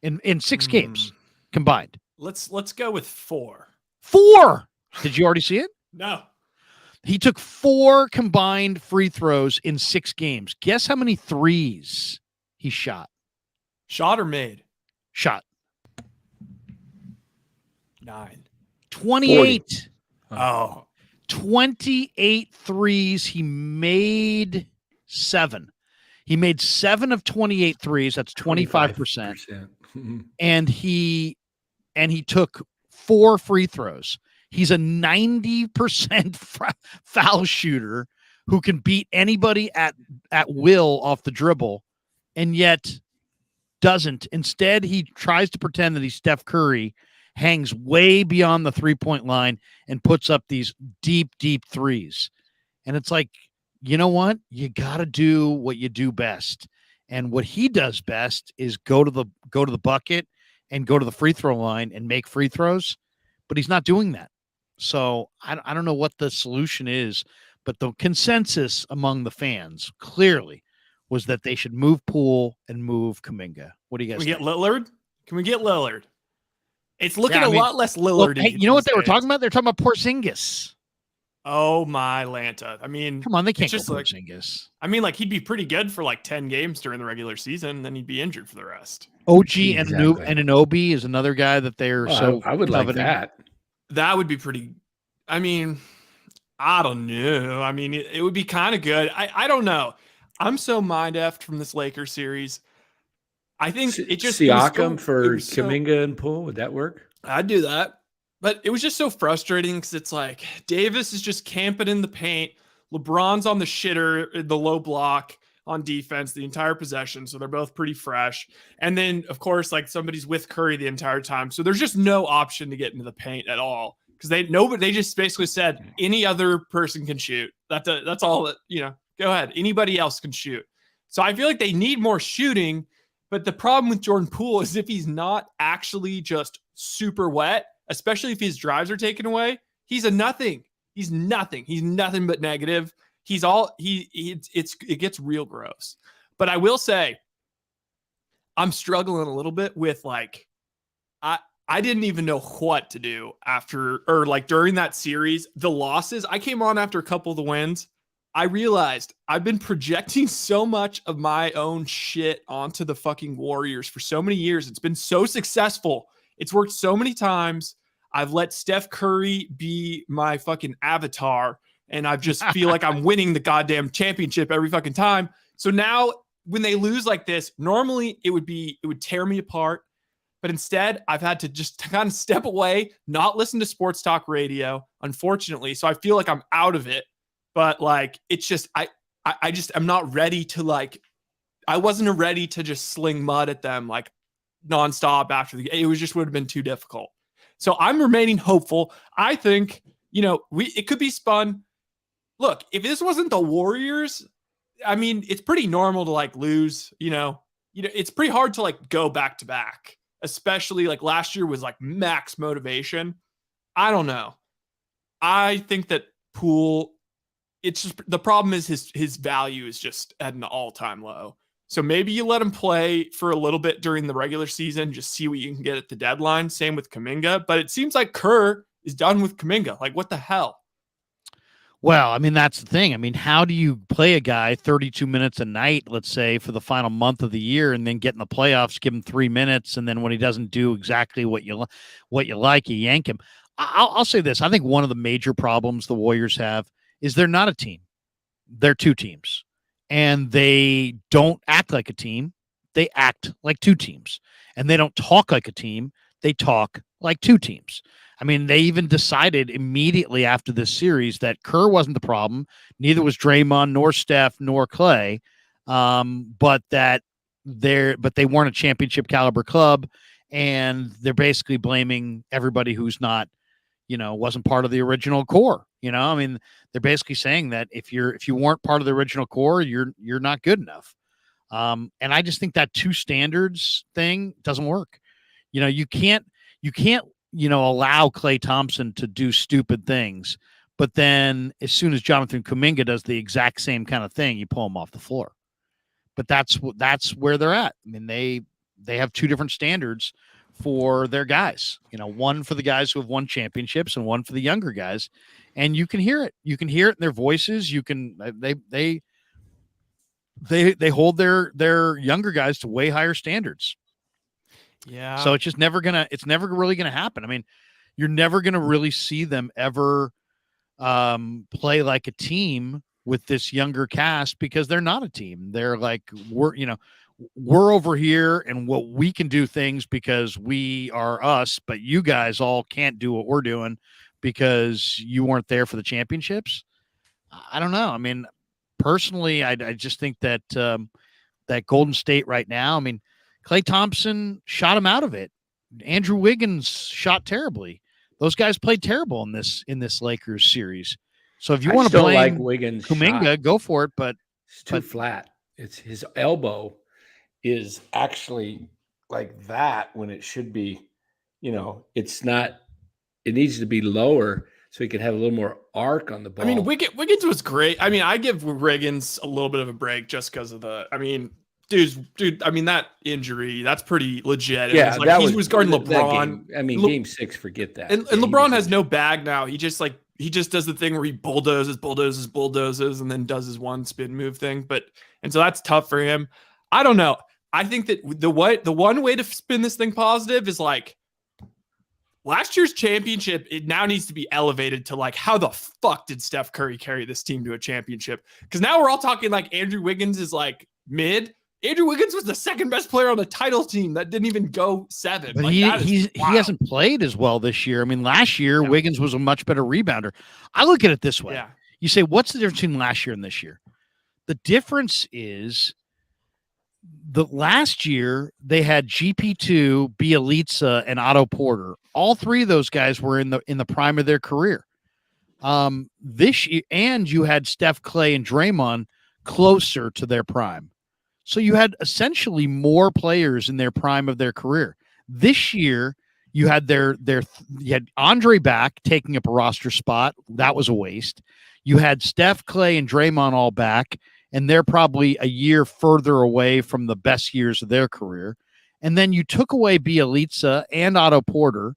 Speaker 1: In 6 games combined.
Speaker 3: Let's go with 4.
Speaker 1: 4! Did you already see it?
Speaker 3: No.
Speaker 1: He took 4 combined free throws in 6 games. Guess how many threes he shot?
Speaker 3: Shot or made?
Speaker 1: Shot.
Speaker 3: 9.
Speaker 1: 28.
Speaker 3: 40. Oh.
Speaker 1: 28 threes. He made 7. He made 7 of 28 threes. That's 25%. And he took 4 free throws. He's a 90% foul shooter who can beat anybody at will off the dribble, and yet doesn't. Instead, he tries to pretend that he's Steph Curry, hangs way beyond the 3-point line, and puts up these deep, deep threes. And it's like, you know what? You got to do what you do best. And what he does best is go to the bucket and go to the free throw line and make free throws, but he's not doing that. So I don't know what the solution is, but the consensus among the fans clearly was that they should move Poole and move Kuminga. What do you guys think?
Speaker 3: Can we get Lillard? It's looking a lot less Lillard.
Speaker 1: Well, hey, you know what they were talking about? They're talking about Porzingis.
Speaker 3: Oh my Lanta. I mean,
Speaker 1: come on, they can't
Speaker 3: just
Speaker 1: go Porzingis.
Speaker 3: I mean, he'd be pretty good for 10 games during the regular season, then he'd be injured for the rest.
Speaker 1: OG and Anunoby is another guy that they're
Speaker 2: I would like that.
Speaker 3: That would be pretty. I mean, I don't know. I mean, it would be kind of good. I don't know. I'm so mind-effed from this Lakers series. I think it just
Speaker 2: Siakam for Kuminga and Poole. Would that work?
Speaker 3: I'd do that. But it was just so frustrating because it's like Davis is just camping in the paint. LeBron's on the shitter, the low block on defense the entire possession. So they're both pretty fresh. And then, of course, somebody's with Curry the entire time. So there's just no option to get into the paint at all. Because they just basically said any other person can shoot. That's all that, go ahead. Anybody else can shoot. So I feel like they need more shooting. But the problem with Jordan Poole is if he's not actually just super wet, especially if his drives are taken away, he's a nothing. He's nothing. He's nothing but negative. It gets real gross. But I will say, I'm struggling a little bit with I didn't even know what to do during that series. The losses, I came on after a couple of the wins. I realized I've been projecting so much of my own shit onto the fucking Warriors for so many years. It's been so successful. It's worked so many times. I've let Steph Curry be my fucking avatar, and I just feel like I'm winning the goddamn championship every fucking time. So now when they lose like this, normally it would tear me apart. But instead, I've had to just kind of step away, not listen to sports talk radio, unfortunately. So I feel like I'm out of it. But like, it's just, I'm not ready to like, I wasn't ready to just sling mud at them like nonstop after the game. It was just would have been too difficult. So I'm remaining hopeful. I think, it could be spun. Look, if this wasn't the Warriors, I mean, it's pretty normal to like lose, it's pretty hard to like go back to back, especially like last year was like max motivation. I don't know. I think that Poole, it's just the problem is his value is just at an all-time low. So maybe you let him play for a little bit during the regular season, just see what you can get at the deadline. Same with Kuminga, but it seems like Kerr is done with Kuminga. Like, what the hell?
Speaker 1: Well, I mean, that's the thing. I mean, how do you play a guy 32 minutes a night, let's say, for the final month of the year, and then get in the playoffs, give him 3 minutes, and then when he doesn't do exactly what you like, you yank him? I'll say this. I think one of the major problems the Warriors have is they're not a team. They're two teams. And they don't act like a team. They act like two teams. And they don't talk like a team. They talk like two teams. I mean, they even decided immediately after this series that Kerr wasn't the problem. Neither was Draymond, nor Steph, nor Clay. But they weren't a championship caliber club. And they're basically blaming everybody who's not, wasn't part of the original core. I mean, they're basically saying that if you weren't part of the original core, you're not good enough. And I just think that two standards thing doesn't work. You can't allow Klay Thompson to do stupid things, but then as soon as Jonathan Kuminga does the exact same kind of thing, you pull him off the floor. But that's where they're at. I mean, they have two different standards for their guys, one for the guys who have won championships and one for the younger guys. And you can hear it. You can hear it in their voices. They hold their younger guys to way higher standards.
Speaker 3: Yeah.
Speaker 1: So it's never really gonna happen. I mean, you're never gonna really see them ever play like a team with this younger cast because they're not a team. They're like, we're over here and what we can do things because we are us, but you guys all can't do what we're doing because you weren't there for the championships. I don't know. I mean, personally, I just think that that Golden State right now, I mean, Klay Thompson shot him out of it. Andrew Wiggins shot terribly. Those guys played terrible in this Lakers series. So if you want to blame
Speaker 2: like Wiggins
Speaker 1: Kuminga,
Speaker 2: shot.
Speaker 1: Go for it. But
Speaker 2: it's too flat. It's his elbow is actually like that when it should be, it's not. It needs to be lower so he can have a little more arc on the ball.
Speaker 3: I mean, Wiggins was great. I mean, I give Wiggins a little bit of a break just because of dude, I mean, that injury, that's pretty legit.
Speaker 2: Yeah,
Speaker 3: he was guarding LeBron.
Speaker 2: I mean, game 6, forget that.
Speaker 3: And LeBron has no bag now. He just does the thing where he bulldozes, and then does his one spin move thing. And so that's tough for him. I don't know. I think that the one way to spin this thing positive is like last year's championship. It now needs to be elevated to like, how the fuck did Steph Curry carry this team to a championship? Because now we're all talking like Andrew Wiggins is like mid. Andrew Wiggins was the second best player on the title team that didn't even go 7.
Speaker 1: But
Speaker 3: like,
Speaker 1: he hasn't played as well this year. I mean, last year, Wiggins was a much better rebounder. I look at it this way.
Speaker 3: Yeah.
Speaker 1: You say, what's the difference between last year and this year? The difference is the last year they had GP2, Bielitsa, and Otto Porter. All three of those guys were in the prime of their career. This year, and you had Steph, Clay, and Draymond closer to their prime. So you had essentially more players in their prime of their career. This year, you had you had Andre back taking up a roster spot. That was a waste. You had Steph, Clay, and Draymond all back, and they're probably a year further away from the best years of their career. And then you took away Bielitsa and Otto Porter,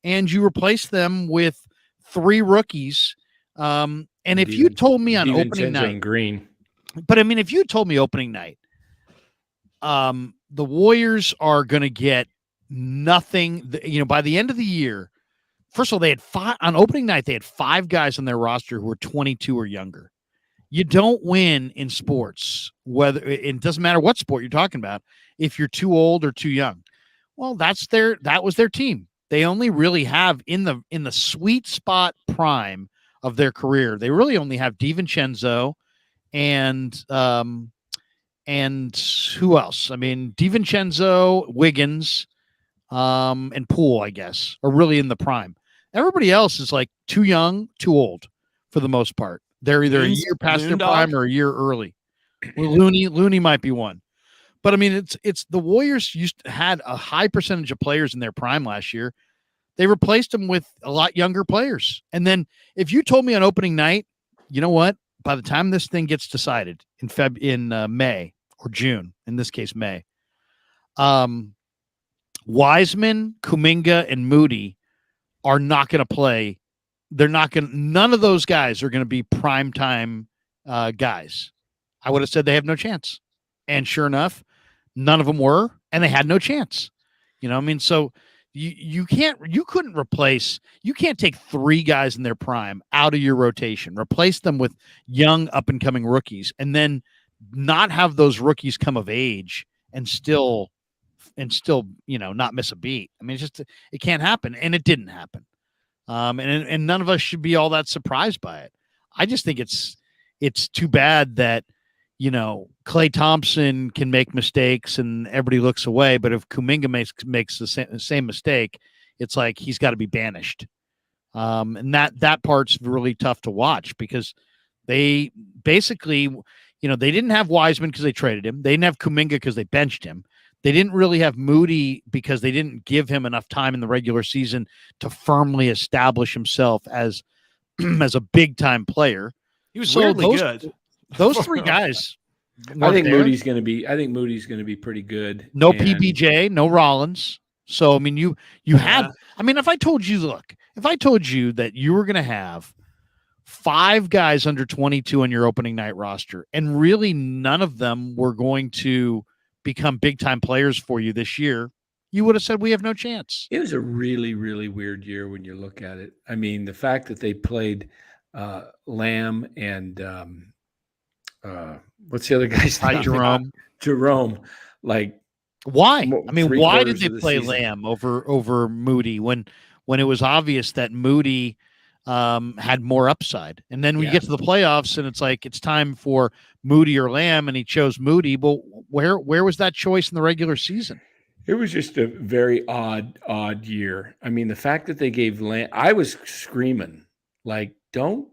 Speaker 1: and you replaced them with 3 rookies. And if you told me on opening night,
Speaker 2: Green.
Speaker 1: But I mean, if you told me opening night, the Warriors are going to get nothing, by the end of the year. First of all, they had 5 on opening night. They had 5 guys on their roster who were 22 or younger. You don't win in sports, whether it doesn't matter what sport you're talking about, if you're too old or too young. Well, that was their team. They only really have in the sweet spot prime of their career. They really only have DiVincenzo and who else? I mean, DiVincenzo, Wiggins, and Poole, I guess, are really in the prime. Everybody else is like too young, too old for the most part. They're either a year past their prime or a year early. Well, Looney might be one. But I mean, it's the Warriors had a high percentage of players in their prime last year. They replaced them with a lot younger players. And then if you told me on opening night, you know what? By the time this thing gets decided in May or June, in this case May, Wiseman, Kuminga, and Moody are not going to play. None of those guys are going to be primetime guys. I would have said they have no chance. And sure enough, none of them were, and they had no chance. You know, I mean, so you can't take 3 guys in their prime out of your rotation, replace them with young up and coming rookies, and then not have those rookies come of age and still, not miss a beat. I mean, it can't happen. And it didn't happen. And none of us should be all that surprised by it. I just think it's too bad that, Klay Thompson can make mistakes and everybody looks away. But if Kuminga makes the same mistake, it's like he's got to be banished. And that part's really tough to watch because they basically, they didn't have Wiseman because they traded him. They didn't have Kuminga because they benched him. They didn't really have Moody because they didn't give him enough time in the regular season to firmly establish himself as a big time player.
Speaker 3: He was weirdly good.
Speaker 1: Those 3 guys.
Speaker 2: I think Moody's going to be pretty good.
Speaker 1: No PBJ, no Rollins. So I mean, you had. I mean, if I told you that you were going to have 5 guys under 22 on your opening night roster, and really none of them were going to become big time players for you this year, you would have said we have no chance.
Speaker 2: It was a really, really weird year when you look at it. I mean, the fact that they played Lamb and what's the other guy's name? Jerome. Like,
Speaker 1: why? I mean, why did they play Lamb over Moody when it was obvious that Moody had more upside? And then we get to the playoffs and it's like it's time for Moody or Lamb, and he chose Moody. But where was that choice in the regular season?
Speaker 2: It was just a very odd year. I mean, the fact that they gave Lamb, I was screaming, like, don't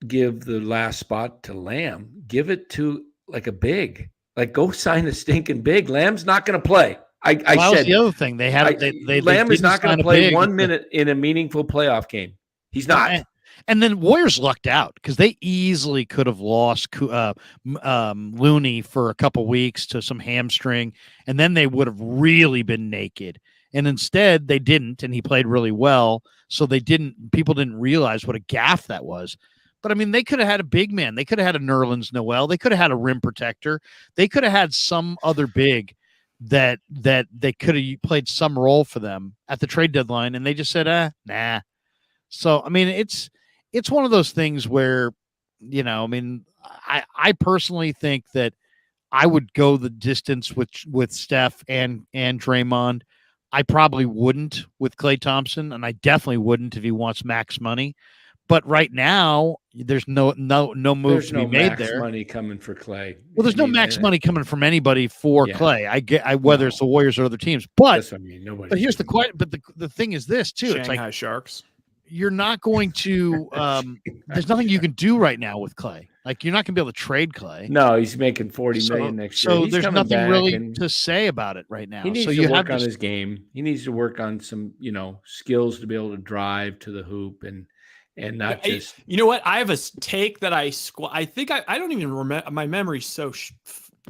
Speaker 2: give the last spot to Lamb. Give it to like a big. Like, go sign a stinking big. Lamb's not going to play. I said
Speaker 1: that was the other thing.
Speaker 2: Lamb is not going to play 1 minute in a meaningful playoff game. He's not.
Speaker 1: And then Warriors lucked out because they easily could have lost Looney for a couple weeks to some hamstring, and then they would have really been naked. And instead, they didn't, and he played really well. So people didn't realize what a gaffe that was. But I mean, they could have had a big man. They could have had a Nerlens Noel. They could have had a rim protector. They could have had some other big that they could have played some role for them at the trade deadline, and they just said, nah. So I mean, it's one of those things where, I mean, I personally think that I would go the distance with Steph and Draymond. I probably wouldn't with Klay Thompson, and I definitely wouldn't if he wants max money. But right now, there's no moves to be made there.
Speaker 2: Money coming for Klay.
Speaker 1: Well, there's no max money coming from anybody for Klay. Whether it's the Warriors or other teams. But
Speaker 2: that's what I mean. Nobody.
Speaker 1: But here's the question. But the thing is this too.
Speaker 3: Shanghai
Speaker 1: it's like
Speaker 3: Sharks.
Speaker 1: You're not going to. There's nothing you can do right now with Klay. Like, you're not going to be able to trade Klay.
Speaker 2: No, he's making $40 million next year.
Speaker 1: So there's nothing really to say about it right now.
Speaker 2: He needs to work on his game. He needs to work on some, skills to be able to drive to the hoop and not just.
Speaker 3: You know what? I have a take that I think I don't even remember. My memory's so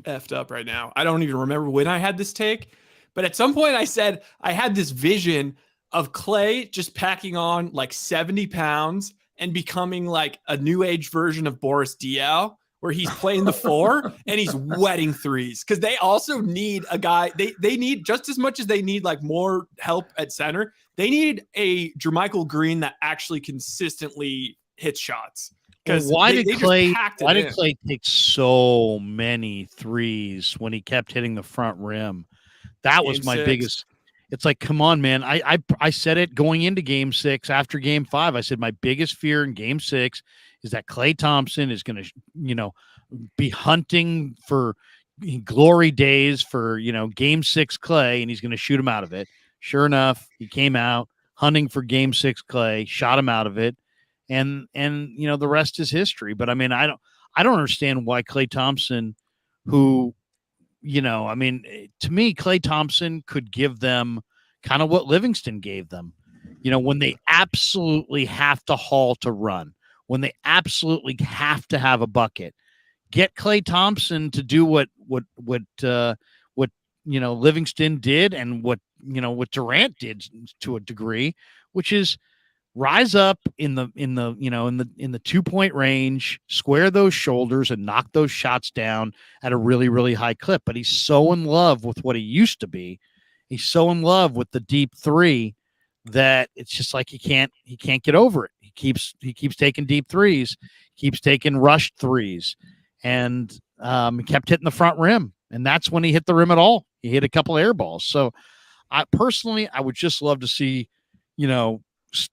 Speaker 3: effed up right now. I don't even remember when I had this take. But at some point I said I had this vision of Klay just packing on like 70 pounds and becoming like a new age version of Boris Diaw, where he's playing the 4 and he's wetting threes. Because they also need a guy. They need just as much as they need like more help at center. They need a Jermichael Green that actually consistently hits shots. because
Speaker 1: why
Speaker 3: they
Speaker 1: did
Speaker 3: just
Speaker 1: Clay?
Speaker 3: packed
Speaker 1: Why
Speaker 3: it
Speaker 1: did
Speaker 3: in.
Speaker 1: Clay take so many threes when he kept hitting the front rim? That
Speaker 3: Game
Speaker 1: was my
Speaker 3: 6.
Speaker 1: biggest. It's like, come on, man. I said it going into Game 6 after Game 5. I said my biggest fear in Game 6 is that Klay Thompson is going to, be hunting for glory days for Game 6 Clay, and he's going to shoot him out of it. Sure enough, he came out hunting for Game 6 Clay, shot him out of it, and the rest is history. But I mean, I don't understand why Klay Thompson, who to me, Klay Thompson could give them kind of what Livingston gave them. When they absolutely have to haul to run, when they absolutely have to have a bucket, get Klay Thompson to do what Livingston did, and what Durant did to a degree, which is rise up in the 2-point range, square those shoulders, and knock those shots down at a really, really high clip. But he's so in love with what he used to be. He's so in love with the deep three that it's just like he can't get over it. He keeps taking deep threes, keeps taking rushed threes, and he kept hitting the front rim. And that's when he hit the rim at all. He hit a couple air balls. So I would just love to see,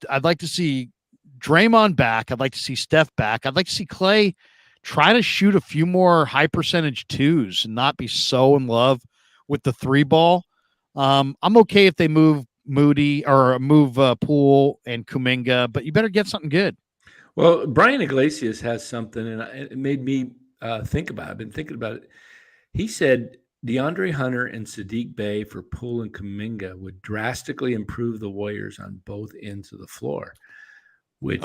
Speaker 1: I'd like to see Draymond back. I'd like to see Steph back. I'd like to see Klay try to shoot a few more high percentage twos and not be so in love with the three ball. I'm okay if they move Moody or move Poole and Kuminga, but you better get something good.
Speaker 2: Well, Brian Iglesias has something, and it made me think about it. I've been thinking about it. He said DeAndre Hunter and Sadiq Bey for Poole and Kuminga would drastically improve the Warriors on both ends of the floor. Which,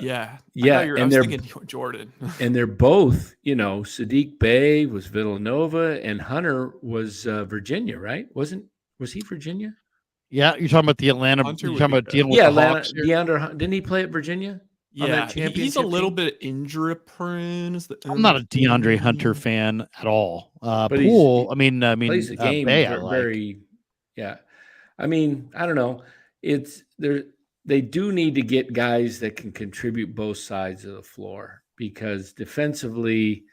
Speaker 3: yeah,
Speaker 2: I
Speaker 3: was thinking Jordan,
Speaker 2: and they're both, Sadiq Bey was Villanova and Hunter was Virginia, right? Was he Virginia?
Speaker 1: Yeah, you're talking about the Atlanta. You're talking about dealing with the Hawks here?
Speaker 2: DeAndre, didn't he play at Virginia?
Speaker 3: Yeah, he's a little bit injury prone.
Speaker 1: I'm not a DeAndre Hunter fan at all.
Speaker 2: But
Speaker 1: Poole,
Speaker 2: plays the game
Speaker 1: Bey,
Speaker 2: very, yeah. I mean, I don't know. They do need to get guys that can contribute both sides of the floor, because defensively,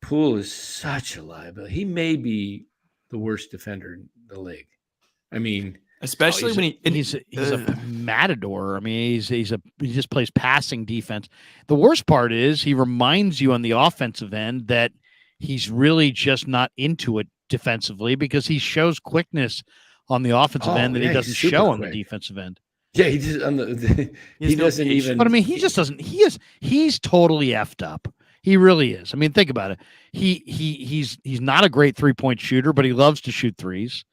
Speaker 2: Poole is such a liability. He may be the worst defender in the league. I mean,
Speaker 3: especially when
Speaker 1: he's a matador. I mean, he just plays passing defense. The worst part is he reminds you on the offensive end that he's really just not into it defensively, because he shows quickness on the offensive end that he doesn't show on the defensive end.
Speaker 2: Yeah, he just he doesn't even.
Speaker 1: But I mean, he just doesn't. He's totally effed up. He really is. I mean, think about it. He's not a great 3-point shooter, but he loves to shoot threes.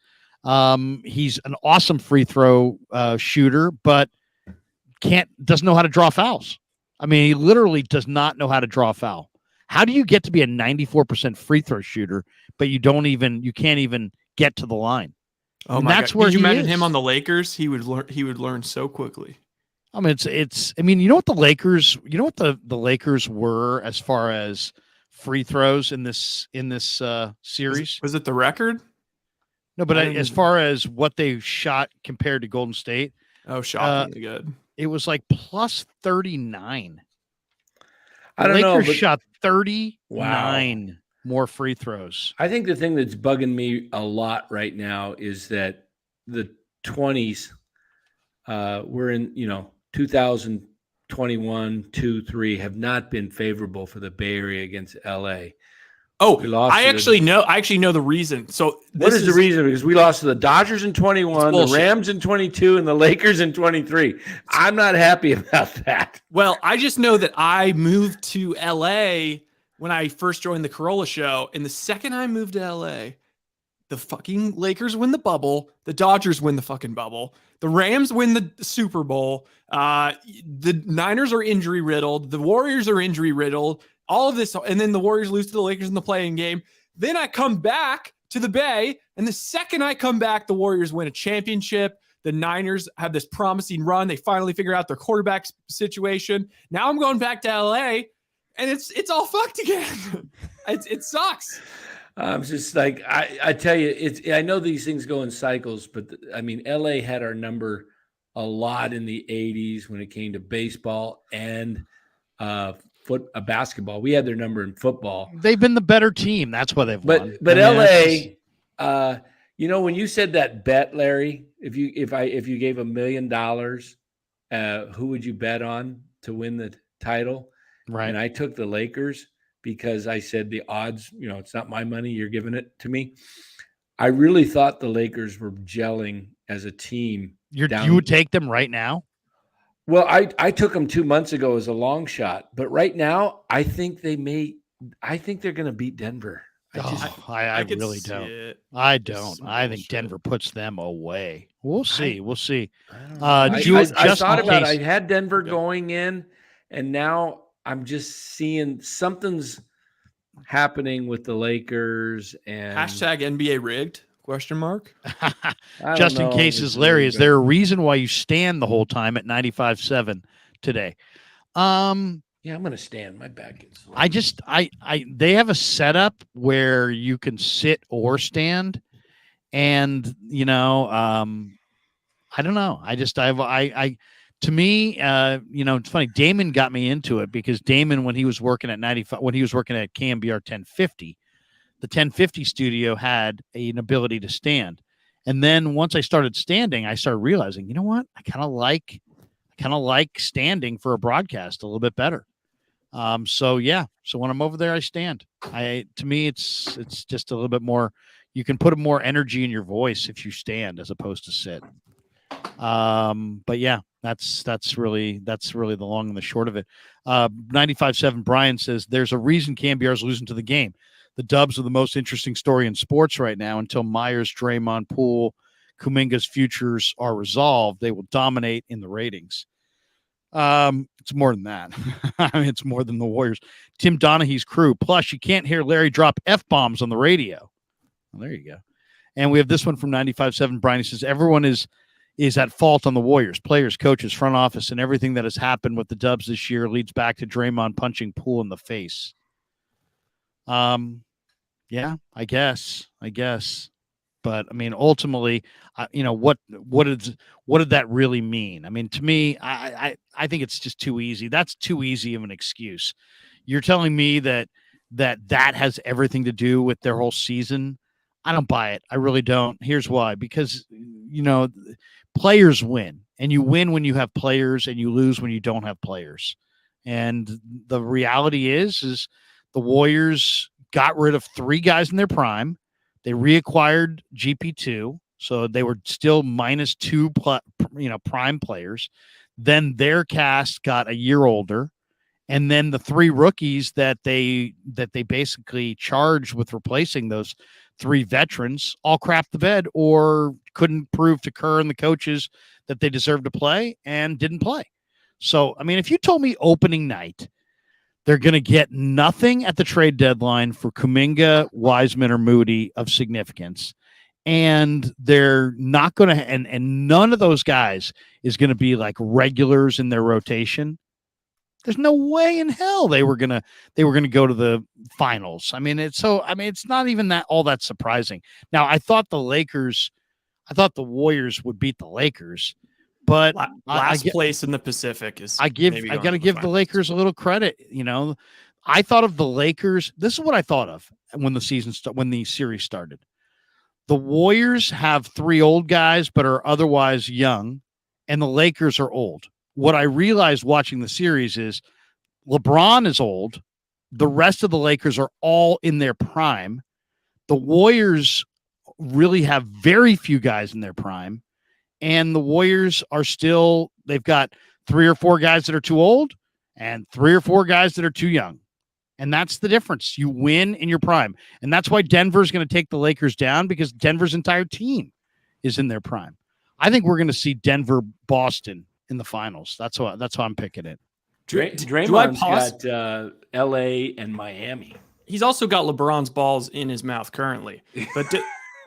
Speaker 1: He's an awesome free throw shooter, but doesn't know how to draw fouls. I mean, he literally does not know how to draw a foul. How do you get to be a 94% free throw shooter, but you can't even get to the line?
Speaker 3: Oh my God. Where Did you imagine him on the Lakers? He would learn so quickly.
Speaker 1: I mean, you know what the Lakers were as far as free throws in this series?
Speaker 3: Was it the record?
Speaker 1: No, but as far as what they shot compared to Golden State,
Speaker 3: shockingly good.
Speaker 1: It was like plus 39.
Speaker 2: I don't know.
Speaker 1: Lakers shot 39 more free throws.
Speaker 2: I think the thing that's bugging me a lot right now is that the 20s we're in, 2021, 2, 3 have not been favorable for the Bay Area against LA.
Speaker 3: Oh, I actually know the reason. So
Speaker 2: what is the reason? Because we lost to the Dodgers in 21, the Rams in 22, and the Lakers in 23. I'm not happy about that.
Speaker 3: Well, I just know that I moved to LA when I first joined the Corolla show. And the second I moved to LA, the fucking Lakers win the bubble. The Dodgers win the fucking bubble. The Rams win the Super Bowl. The Niners are injury riddled. The Warriors are injury riddled. All of this, and then the Warriors lose to the Lakers in the playing game. Then I come back to the Bay, and the second I come back, the Warriors win a championship. The Niners have this promising run. They finally figure out their quarterback situation. Now I'm going back to LA, and it's all fucked again. It sucks.
Speaker 2: I'm just like, I tell you, I know these things go in cycles, but I mean, LA had our number a lot in the 80s when it came to baseball and basketball. We had their number in football.
Speaker 1: They've been the better team. That's why they've won.
Speaker 2: But
Speaker 1: I mean,
Speaker 2: LA, when you said that bet, Larry, if you gave $1 million, who would you bet on to win the title?
Speaker 1: right.
Speaker 2: And I took the Lakers because I said the odds, it's not my money. You're giving it to me. I really thought the Lakers were gelling as a team.
Speaker 1: You would take them right now?
Speaker 2: Well, I took them 2 months ago as a long shot, but right now I think they're going to beat Denver.
Speaker 1: I really don't. I don't. I think Denver puts them away. We'll see. We'll see.
Speaker 2: I thought about it. I had Denver going in, and now I'm just seeing something's happening with the Lakers and
Speaker 3: hashtag NBA rigged ?
Speaker 1: Just in case is Larry, is there a reason why you stand the whole time at 95.7 today?
Speaker 2: Yeah, I'm gonna stand. My back is.
Speaker 1: They have a setup where you can sit or stand, and I don't know. To me, it's funny. Damon got me into it because Damon, when he was working at 95, when he was working at KMBR 1050, the 1050 studio had an ability to stand. And then once I started standing, I started realizing, you know what? I kind of like standing for a broadcast a little bit better. So when I'm over there, I stand. To me, it's just a little bit more. You can put more energy in your voice if you stand as opposed to sit. But yeah, that's really the long and the short of it. 95.7 Brian says there's a reason KMBR is losing to the game. The Dubs are the most interesting story in sports right now. Until Myers, Draymond, Poole, Kuminga's futures are resolved, they will dominate in the ratings. It's more than that. I mean, it's more than the Warriors. Tim Donaghy's crew. Plus, you can't hear Larry drop F-bombs on the radio. Well, there you go. And we have this one from 95.7 Brian. He says everyone is at fault on the Warriors, players, coaches, front office, and everything that has happened with the Dubs this year leads back to Draymond punching Poole in the face. Yeah, I guess. But I mean, ultimately, what did that really mean? I mean, to me, I think it's just too easy. That's too easy of an excuse. You're telling me that has everything to do with their whole season. I don't buy it. I really don't. Here's why. Because, players win, and you win when you have players, and you lose when you don't have players. And the reality is the Warriors got rid of 3 guys in their prime. They reacquired GP2, so they were still -2 prime players. Then their cast got a year older, and then the 3 rookies that they basically charged with replacing those 3 veterans all crapped the bed or couldn't prove to Kerr and the coaches that they deserved to play and didn't play. So, I mean, if you told me opening night they're going to get nothing at the trade deadline for Kuminga, Wiseman, or Moody of significance, and they're not going to, and none of those guys is going to be like regulars in their rotation, there's no way in hell they were going to go to the finals. I mean, it's not even all that surprising. Now, I thought the Warriors would beat the Lakers. But
Speaker 3: last place in the Pacific is.
Speaker 1: I got to give the Lakers a little credit. I thought of the Lakers. This is what I thought of when the series started. The Warriors have 3 old guys, but are otherwise young, and the Lakers are old. What I realized watching the series is LeBron is old. The rest of the Lakers are all in their prime. The Warriors really have very few guys in their prime. And the Warriors they've got 3 or 4 guys that are too old and 3 or 4 guys that are too young. And that's the difference. You win in your prime. And that's why Denver's going to take the Lakers down, because Denver's entire team is in their prime. I think we're going to see Denver-Boston in the finals. That's how I'm picking it.
Speaker 2: Draymond's got L.A. and Miami.
Speaker 3: He's also got LeBron's balls in his mouth currently. But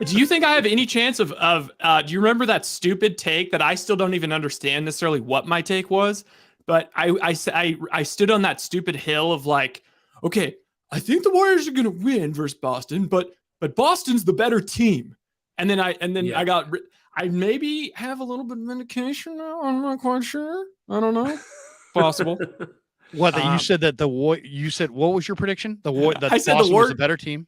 Speaker 3: do you think I have any chance of do you remember that stupid take that I still don't even understand necessarily what my take was? But I stood on that stupid hill of like, okay, I think the Warriors are going to win versus Boston, but Boston's the better team. And then I maybe have a little bit of vindication now. I'm not quite sure. I don't know. Possible.
Speaker 1: What that you said that you said what was your prediction? That
Speaker 3: I said
Speaker 1: Boston was the better team.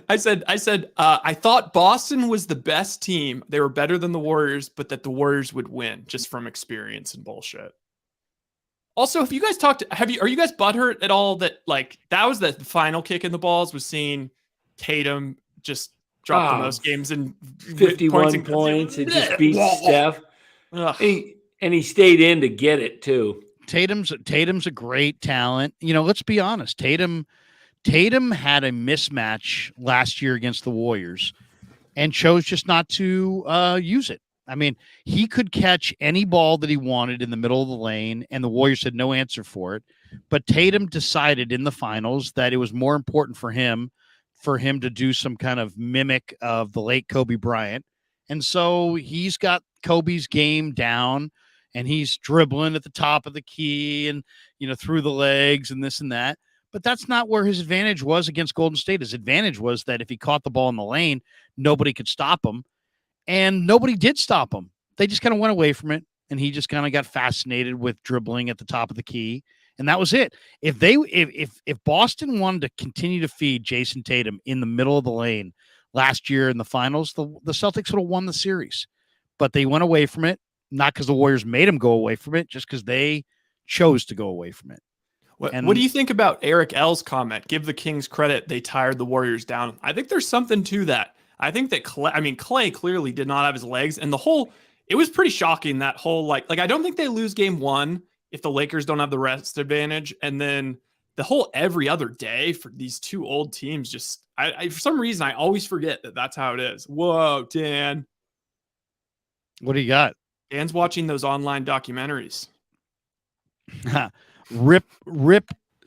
Speaker 3: I said I thought Boston was the best team. They were better than the Warriors, but that the Warriors would win just from experience and bullshit. Also, have you guys are you guys butthurt at all that like that was the final kick in the balls was seeing Tatum just drop the most games in
Speaker 2: 51 points. It just beats Steph. And he stayed in to get it too.
Speaker 1: Tatum's a great talent. Let's be honest. Tatum had a mismatch last year against the Warriors and chose just not to use it. I mean, he could catch any ball that he wanted in the middle of the lane, and the Warriors had no answer for it. But Tatum decided in the finals that it was more important for him to do some kind of mimic of the late Kobe Bryant. And so he's got Kobe's game down, and he's dribbling at the top of the key and, through the legs and this and that. But that's not where his advantage was against Golden State. His advantage was that if he caught the ball in the lane, nobody could stop him. And nobody did stop him. They just kind of went away from it, and he just kind of got fascinated with dribbling at the top of the key, and that was it. If Boston wanted to continue to feed Jason Tatum in the middle of the lane last year in the finals, the Celtics would have won the series. But they went away from it, not because the Warriors made them go away from it, just because they chose to go away from it.
Speaker 3: What do you think about Eric L's comment? Give the Kings credit; they tired the Warriors down. I think there's something to that. I think that Clay clearly did not have his legs, and it was pretty shocking that whole like I don't think they lose game one if the Lakers don't have the rest advantage, and then the whole every other day for these two old teams just I for some reason I always forget that that's how it is. Whoa, Dan,
Speaker 1: what do you got?
Speaker 3: Dan's watching those online documentaries.
Speaker 1: Rip.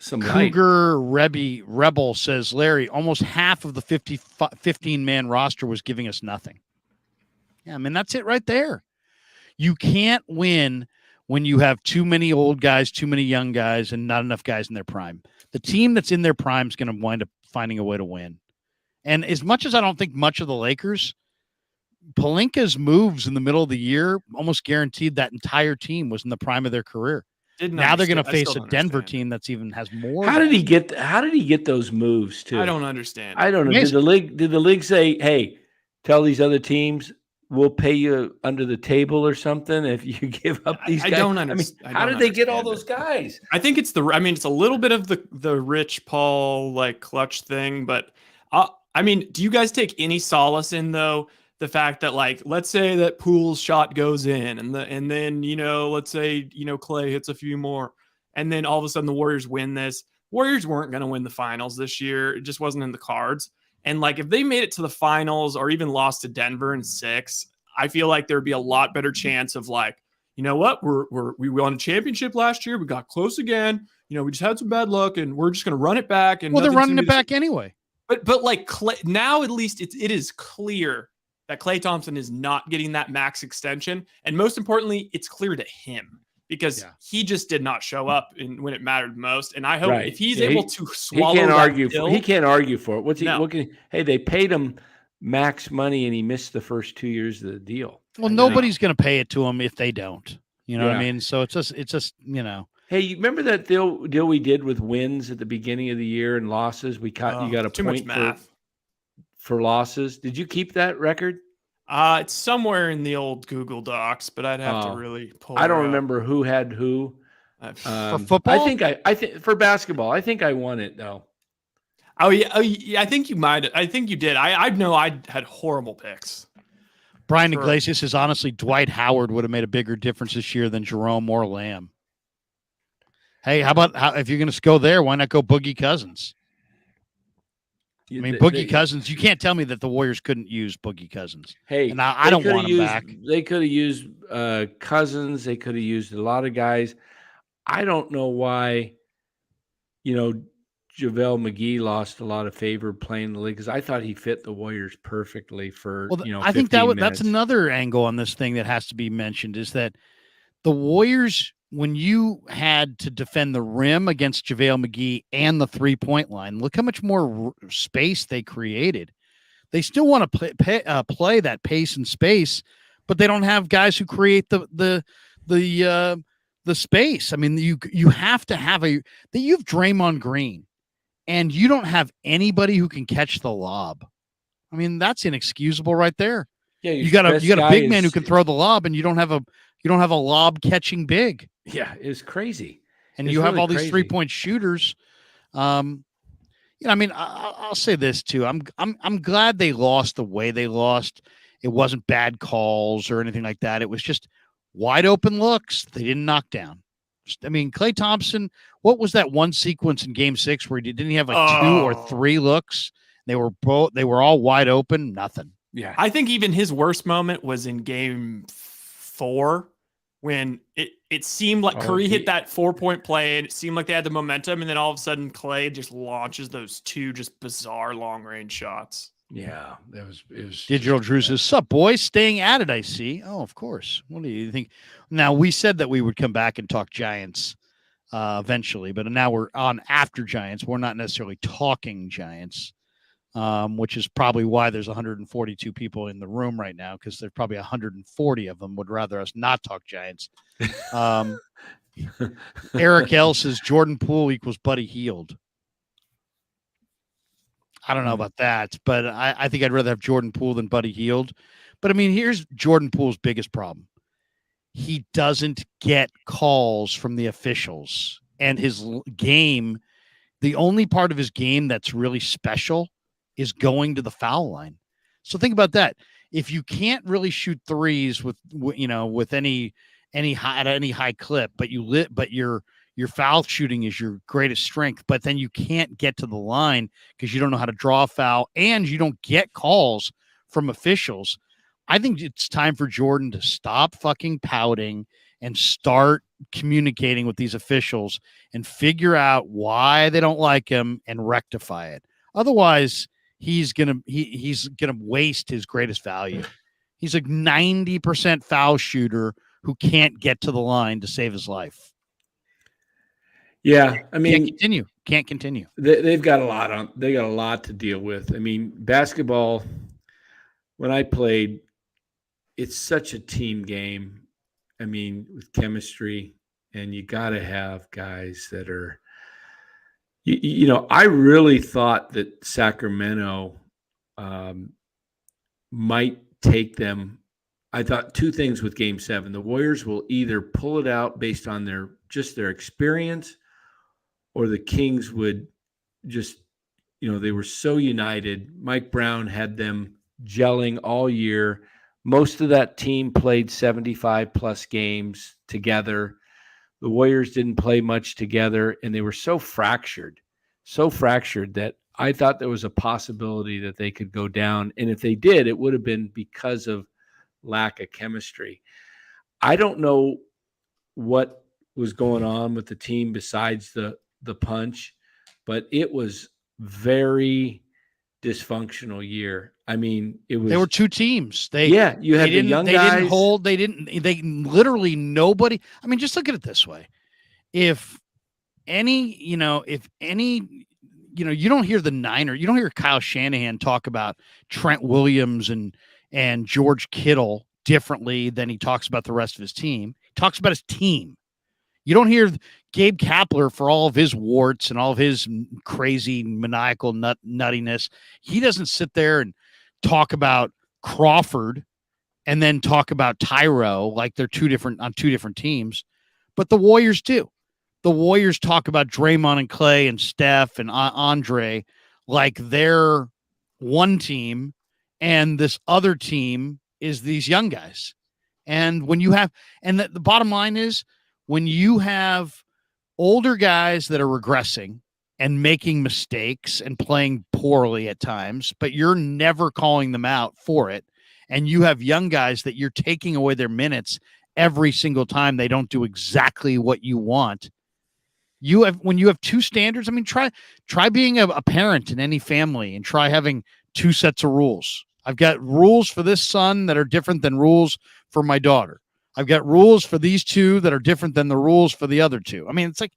Speaker 2: Some
Speaker 1: Cougar Rebel says, Larry, almost half of the 15-man roster was giving us nothing. Yeah, I mean, that's it right there. You can't win when you have too many old guys, too many young guys, and not enough guys in their prime. The team that's in their prime is going to wind up finding a way to win. And as much as I don't think much of the Lakers, Pelinka's moves in the middle of the year almost guaranteed that entire team was in the prime of their career. Now they're going to face a Denver team that's even has more.
Speaker 2: How did he get those moves too?
Speaker 3: I don't understand.
Speaker 2: I don't know. Did the league say, "Hey, tell these other teams we'll pay you under the table or something if you give up these guys"?
Speaker 3: I don't understand.
Speaker 2: How did they get all those guys?
Speaker 3: I think it's it's a little bit of the Rich Paul like clutch thing, but do you guys take any solace in though the fact that like let's say that Poole's shot goes in and then let's say Clay hits a few more and then all of a sudden the Warriors win this. Warriors weren't going to win the finals this year. It just wasn't in the cards. And like if they made it to the finals or even lost to Denver in 6, I feel like there'd be a lot better chance of like, you know what, we won a championship last year. We got close again. We just had some bad luck and we're just going to run it back. And
Speaker 1: they're running it back anyway.
Speaker 3: But like Clay, now at least it is clear that Klay Thompson is not getting that max extension. And most importantly, it's clear to him because he just did not show up when it mattered most. And I hope if he's able to swallow
Speaker 2: he can't argue for it. Hey, they paid him max money and he missed the first 2 years of the deal.
Speaker 1: Well, nobody's going to pay it to him if they don't. You know what I mean? So it's just.
Speaker 2: Hey, you remember that deal we did with wins at the beginning of the year and losses? You got a point for losses. Did you keep that record?
Speaker 3: It's somewhere in the old Google Docs, but I'd have to really pull.
Speaker 2: I don't remember who had who.
Speaker 1: For football,
Speaker 2: I think for basketball, I think I won it though.
Speaker 3: Oh yeah, I think you might. I think you did. I know I had horrible picks.
Speaker 1: Brian Iglesias says honestly, Dwight Howard would have made a bigger difference this year than Jerome or Lamb. Hey, how about if you're going to go there, why not go Boogie Cousins? I mean, Boogie Cousins, you can't tell me that the Warriors couldn't use Boogie Cousins.
Speaker 2: Hey,
Speaker 1: and I don't want him back.
Speaker 2: They could have used Cousins. They could have used a lot of guys. I don't know why, JaVale McGee lost a lot of favor playing the league because I thought he fit the Warriors perfectly for,
Speaker 1: I think
Speaker 2: that's
Speaker 1: that's another angle on this thing that has to be mentioned is that the Warriors, when you had to defend the rim against JaVale McGee and the 3-point line, look how much more space they created. They still want to play that pace and space, but they don't have guys who create the the space. I mean, you have to have that you've Draymond Green and you don't have anybody who can catch the lob. I mean, that's inexcusable right there.
Speaker 2: Yeah,
Speaker 1: you got a big man who can throw the lob, and you don't have a lob catching big.
Speaker 2: Yeah, it's crazy.
Speaker 1: And you have all these 3-point shooters. I mean, I'll say this too. I'm glad they lost the way they lost. It wasn't bad calls or anything like that. It was just wide open looks. They didn't knock down. I mean, Klay Thompson, what was that one sequence in game 6 where didn't he have like 2 or 3 looks? They were all wide open. Nothing.
Speaker 3: Yeah. I think even his worst moment was in game 4 when it seemed like Curry hit that 4-point play and it seemed like they had the momentum. And then all of a sudden Klay just launches those 2 just bizarre long range shots.
Speaker 2: Yeah, it was
Speaker 1: Digital Drew says, "Sup, boys? Staying at it, I see." Oh, of course. What do you think? Now, we said that we would come back and talk Giants eventually, but now we're on after Giants. We're not necessarily talking Giants, which is probably why there's 142 people in the room right now, because there's probably 140 of them would rather us not talk Giants. Eric L says Jordan Poole equals Buddy Hield. I don't know about that, but I think I'd rather have Jordan Poole than Buddy Hield. But, I mean, here's Jordan Poole's biggest problem. He doesn't get calls from the officials. And his game, the only part of his game that's really special is going to the foul line. So think about that. If you can't really shoot threes with any high clip, but your foul shooting is your greatest strength, but then you can't get to the line because you don't know how to draw a foul and you don't get calls from officials. I think it's time for Jordan to stop fucking pouting and start communicating with these officials and figure out why they don't like him and rectify it. Otherwise, he's gonna waste his greatest value. He's a 90% foul shooter who can't get to the line to save his life.
Speaker 2: Yeah, I mean,
Speaker 1: can't continue.
Speaker 2: They've got a lot they got a lot to deal with. I mean, basketball, when I played, it's such a team game. I mean, with chemistry, and you got to have guys that are, I really thought that Sacramento might take them. I thought 2 things with game 7. The Warriors will either pull it out based on their experience, or the Kings would just, they were so united. Mike Brown had them gelling all year. Most of that team played 75-plus games together. The Warriors didn't play much together, and they were so fractured that I thought there was a possibility that they could go down. And if they did, it would have been because of lack of chemistry. I don't know what was going on with the team besides the punch, but it was very dysfunctional year. I mean, there
Speaker 1: were 2 teams.
Speaker 2: You had the young guys.
Speaker 1: They literally nobody. I mean, just look at it this way. If any, you don't hear the Niner, you don't hear Kyle Shanahan talk about Trent Williams and George Kittle differently than he talks about the rest of his team. He talks about his team. You don't hear Gabe Kapler for all of his warts and all of his crazy maniacal nuttiness. He doesn't sit there and talk about Crawford and then talk about Tyro like they're on 2 different teams. But the Warriors do. The Warriors talk about Draymond and Klay and Steph and Andre like they're one team, and this other team is these young guys. And when you have, and the bottom line is, when you have older guys that are regressing and making mistakes and playing poorly at times, but you're never calling them out for it, and you have young guys that you're taking away their minutes every single time they don't do exactly what you want. When you have 2 standards, I mean, try being a parent in any family and try having 2 sets of rules. I've got rules for this son that are different than rules for my daughter. I've got rules for these 2 that are different than the rules for the other 2. I mean, it's like,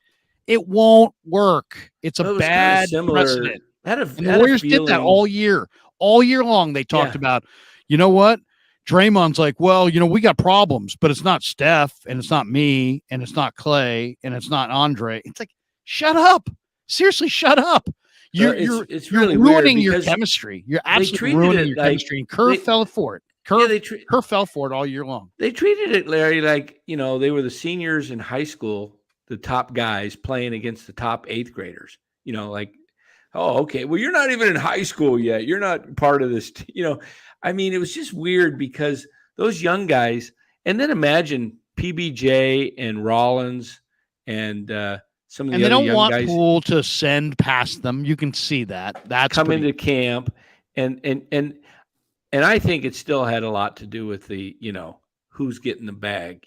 Speaker 1: it won't work. It's a bad precedent. And the Warriors did that all year long. They talked about, you know what? Draymond's like, well, we got problems, but it's not Steph, and it's not me, and it's not Clay, and it's not Andre. It's like, shut up. Seriously, shut up. You're
Speaker 2: really
Speaker 1: ruining
Speaker 2: weird
Speaker 1: your chemistry. You're absolutely
Speaker 2: treated
Speaker 1: ruining
Speaker 2: it
Speaker 1: your
Speaker 2: like-
Speaker 1: chemistry. And Kerr fell for it. Kerr fell for it all year long.
Speaker 2: They treated it, Larry, like, they were the seniors in high school, the top guys playing against the top 8th graders, like, oh, okay, well, you're not even in high school yet. You're not part of this, I mean, it was just weird because those young guys, and then imagine PBJ and Rollins and some of the
Speaker 1: And they
Speaker 2: other
Speaker 1: don't
Speaker 2: young
Speaker 1: want
Speaker 2: guys
Speaker 1: Poole to send past them. You can see that. That's
Speaker 2: come
Speaker 1: pretty-
Speaker 2: into camp, and I think it still had a lot to do with the, who's getting the bag.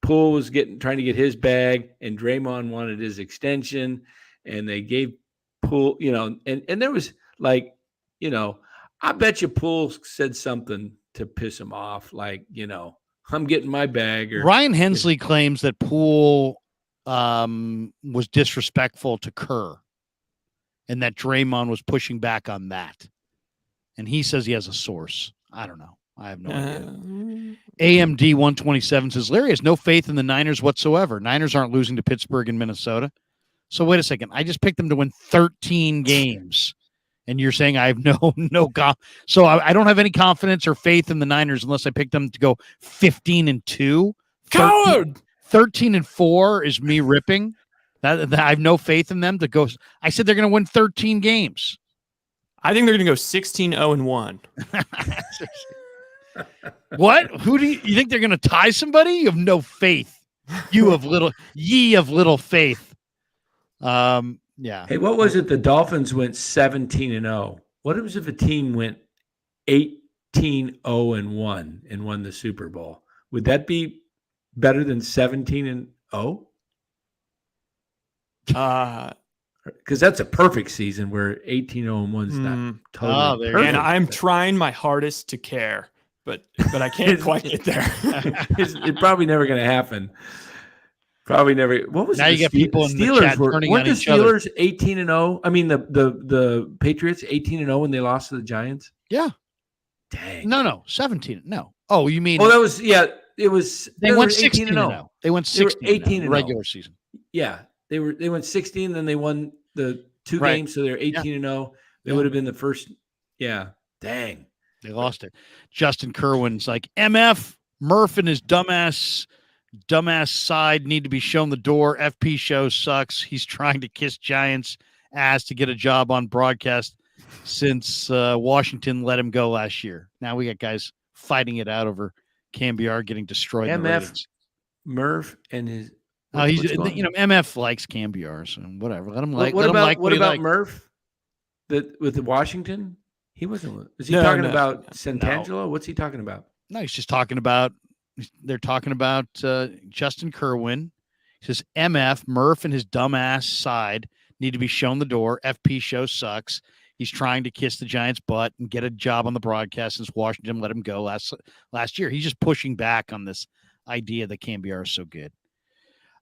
Speaker 2: Poole was trying to get his bag, and Draymond wanted his extension, and they gave Poole, and there was like, I bet you Poole said something to piss him off, like, I'm getting my bag. Or
Speaker 1: Ryan Hensley claims that Poole was disrespectful to Kerr, and that Draymond was pushing back on that. And he says he has a source. I don't know. I have no idea. AMD 127 says, Larry has no faith in the Niners whatsoever. Niners aren't losing to Pittsburgh and Minnesota. So wait a second. I just picked them to win 13 games. And you're saying I have so I don't have any confidence or faith in the Niners unless I pick them to go 15-2.
Speaker 3: Coward!
Speaker 1: 13-4 is me ripping. That I have no faith in them to go. I said they're going to win 13 games.
Speaker 3: I think they're going to go 16-0-1.
Speaker 1: What? Who do you think they're going to tie somebody? You have no faith. Ye of little faith. Yeah.
Speaker 2: Hey, what was it? The Dolphins went 17-0. What was if a team went 18-0-1 and won the Super Bowl? Would that be better than 17-0? Because that's a perfect season where 18-0-1 is not totally perfect.
Speaker 3: And I'm trying my hardest to care, but I can't quite get there.
Speaker 2: It's probably never going to happen. Probably never. What was
Speaker 1: now? You get people in
Speaker 2: Steelers
Speaker 1: the chat turning on each other.
Speaker 2: Weren't the Steelers 18-0? I mean, the Patriots 18-0 when they lost to the Giants.
Speaker 1: Yeah.
Speaker 2: Dang.
Speaker 1: No, 17. No. Oh, you mean?
Speaker 2: Oh, that was It was.
Speaker 1: They went 16-0. They went
Speaker 2: 16
Speaker 1: regular season.
Speaker 2: Yeah, they went 16, then they won the 2
Speaker 1: Right.
Speaker 2: games, so they're 18-0. They would have been the first. Yeah. Dang.
Speaker 1: They lost it. Justin Kerwin's like, MF Murph and his dumbass side need to be shown the door. FP show sucks. He's trying to kiss Giants ass to get a job on broadcast since Washington let him go last year. Now we got guys fighting it out over Cambiar getting destroyed.
Speaker 2: MF Murph and his.
Speaker 1: MF likes Cambiar, so whatever. Let him like.
Speaker 2: What about
Speaker 1: like.
Speaker 2: Murph? With the Washington, he wasn't. Is he talking about Santangelo? No. What's he talking about?
Speaker 1: No, he's just talking about. They're talking about Justin Kerwin. He says MF Murph and his dumbass side need to be shown the door. FP show sucks. He's trying to kiss the Giants' butt and get a job on the broadcast since Washington let him go last year. He's just pushing back on this idea that Cambiar is so good.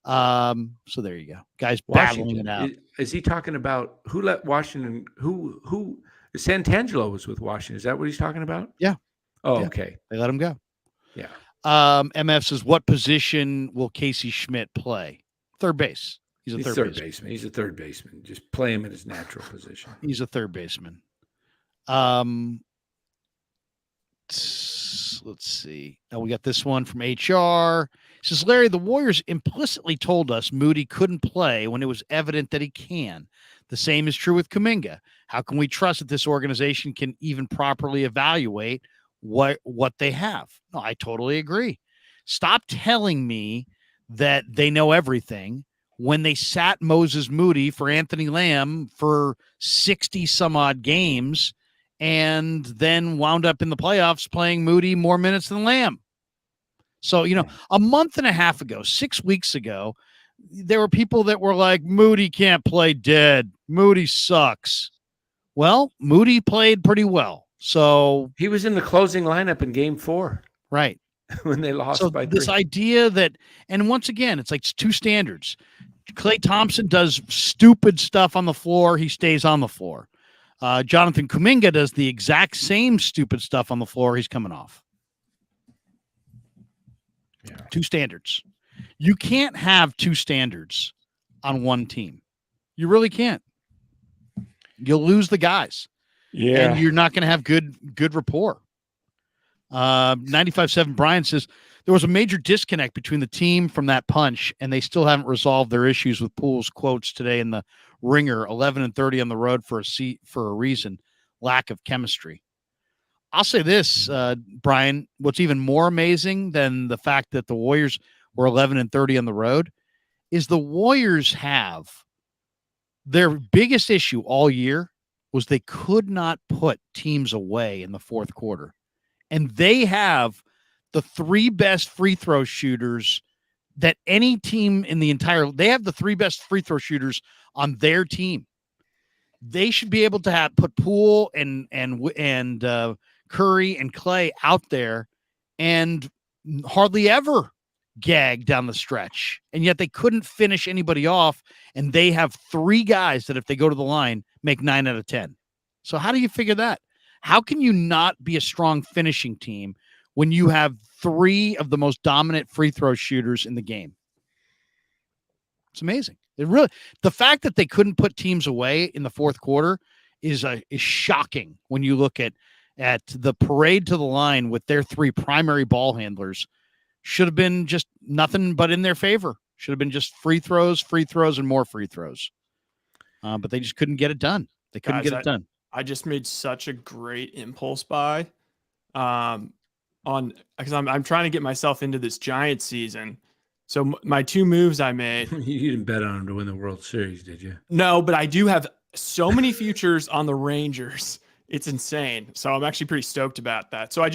Speaker 1: So there you go, guys. Battling it out.
Speaker 2: Is he talking about who let Washington? Who Santangelo was with Washington? Is that what he's talking about?
Speaker 1: Yeah.
Speaker 2: Oh,
Speaker 1: yeah.
Speaker 2: Okay.
Speaker 1: They let him go.
Speaker 2: Yeah.
Speaker 1: MF says, what position will Casey Schmidt play? Third base. He's a third baseman.
Speaker 2: He's a third baseman. Just play him in his natural position.
Speaker 1: He's a third baseman. Let's see. We got this one from HR. He says, Larry, the Warriors implicitly told us Moody couldn't play when it was evident that he can. The same is true with Kuminga. How can we trust that this organization can even properly evaluate what they have? No, I totally agree. Stop telling me that they know everything when they sat Moses Moody for Anthony Lamb for 60 some odd games and then wound up in the playoffs playing Moody more minutes than Lamb. So, a month and a half ago, 6 weeks ago, there were people that were like, Moody can't play dead. Moody sucks. Well, Moody played pretty well. So
Speaker 2: he was in the closing lineup in Game 4.
Speaker 1: Right.
Speaker 2: When they lost by 3.
Speaker 1: This idea that, and once again, it's like 2 standards. Klay Thompson does stupid stuff on the floor. He stays on the floor. Jonathan Kuminga does the exact same stupid stuff on the floor. He's coming off. two standards. You can't have two standards on one team. You really can't. You'll lose the guys.
Speaker 2: Yeah.
Speaker 1: And you're not going to have good rapport. 95.7 Brian says there was a major disconnect between the team from that punch, and they still haven't resolved their issues with Poole's quotes today in the Ringer. 11-30 on the road for a reason: lack of chemistry. I'll say this, Brian. What's even more amazing than the fact that the Warriors were 11-30 on the road is the Warriors have their biggest issue all year was they could not put teams away in the fourth quarter. And they have the three best free throw shooters that any team in the they have the three best free throw shooters on their team. They should be able to put Poole and Curry and Clay out there and hardly ever gag down the stretch. And yet they couldn't finish anybody off. And they have three guys that if they go to the line, make 9 out of 10. So how do you figure that? How can you not be a strong finishing team when you have three of the most dominant free throw shooters in the game? It's amazing. The fact that they couldn't put teams away in the fourth quarter is shocking when you look at the parade to the line with their three primary ball handlers. Should have been just nothing but in their favor. Should have been just free throws, and more free throws. But they just couldn't get it done. They couldn't get it done.
Speaker 3: I just made such a great impulse buy because I'm trying to get myself into this Giants season. So my two moves I made.
Speaker 2: You didn't bet on them to win the World Series, did you?
Speaker 3: No, but I do have so many futures on the Rangers. It's insane. So I'm actually pretty stoked about that. So I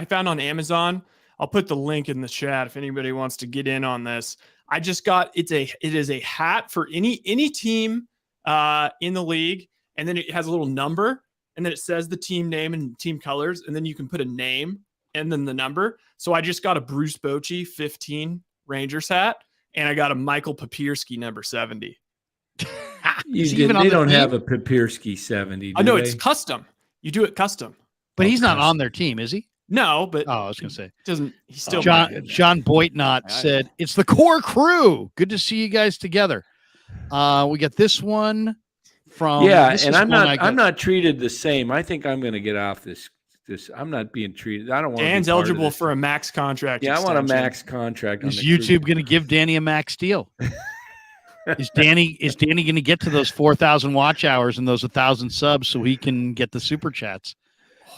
Speaker 3: found on Amazon. I'll put the link in the chat if anybody wants to get in on this. I just got it is a hat for any team in the league. And then it has a little number, and then it says the team name and team colors, and then you can put a name and then the number. So I just got a Bruce Bochy 15 Rangers hat, and I got a Michael Papierski number 70.
Speaker 2: They don't have a Papierski 70.
Speaker 3: I know it's custom. You do it custom.
Speaker 1: But he's not on their team, is he?
Speaker 3: No, but
Speaker 1: I was going to say
Speaker 3: he's still
Speaker 1: John Boitnott said it's the core crew. Good to see you guys together. We got this one.
Speaker 2: And I'm not treated the same. I think I'm going to get off this. I'm not being treated. I don't want.
Speaker 3: Dan's eligible for a max contract.
Speaker 2: Yeah, extension. I want a max contract.
Speaker 1: Is YouTube going to give Danny a max deal? Is Danny going to get to those 4,000 watch hours and those 1,000 subs so he can get the super chats?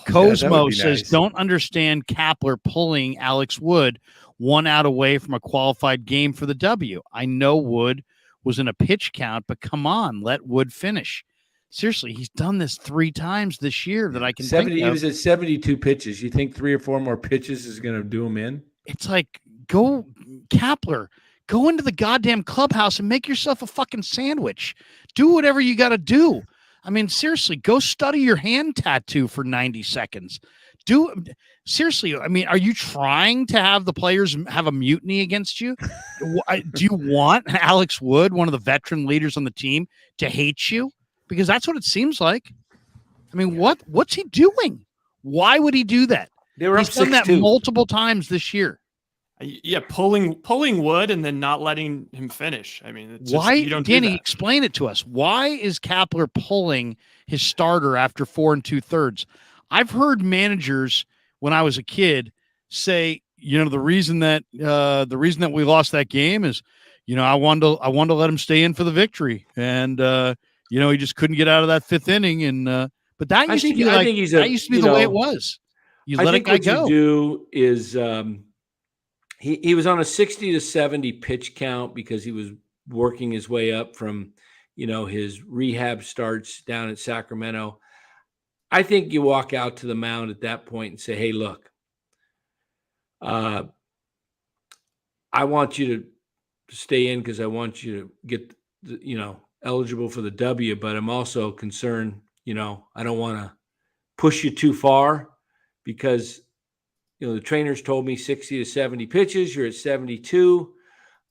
Speaker 1: Cosmo says, "Don't understand Kapler pulling Alex Wood 1 out away from a qualified game for the W. I know Wood was in a pitch count, but come on, let Wood finish." Seriously, he's done this 3 times this year that I can think of.
Speaker 2: He was at 72 pitches. You think 3 or 4 more pitches is going to do him in?
Speaker 1: It's like, go Kapler, go into the goddamn clubhouse and make yourself a fucking sandwich. Do whatever you got to do. I mean, seriously, go study your hand tattoo for 90 seconds. Seriously, I mean, are you trying to have the players have a mutiny against you? Do you want Alex Wood, one of the veteran leaders on the team, to hate you? Because that's what it seems like. I mean, what's he doing? Why would he do that?
Speaker 2: He's
Speaker 1: done that multiple times this year.
Speaker 3: Yeah, pulling Wood and then not letting him finish. I mean, it's
Speaker 1: why?
Speaker 3: You don't
Speaker 1: Danny, explain it to us. Why is Kapler pulling his starter after 4 2/3? I've heard managers when I was a kid say, the reason that we lost that game is, I wanted to let him stay in for the victory, and he just couldn't get out of that 5th inning, and but that used to be the way it was. You let a guy go.
Speaker 2: What you do is he was on a 60 to 70 pitch count because he was working his way up from his rehab starts down at Sacramento. I think you walk out to the mound at that point and say, "Hey, look, I want you to stay in because I want you to get, eligible for the W, but I'm also concerned, I don't want to push you too far because, the trainers told me 60 to 70 pitches. You're at 72.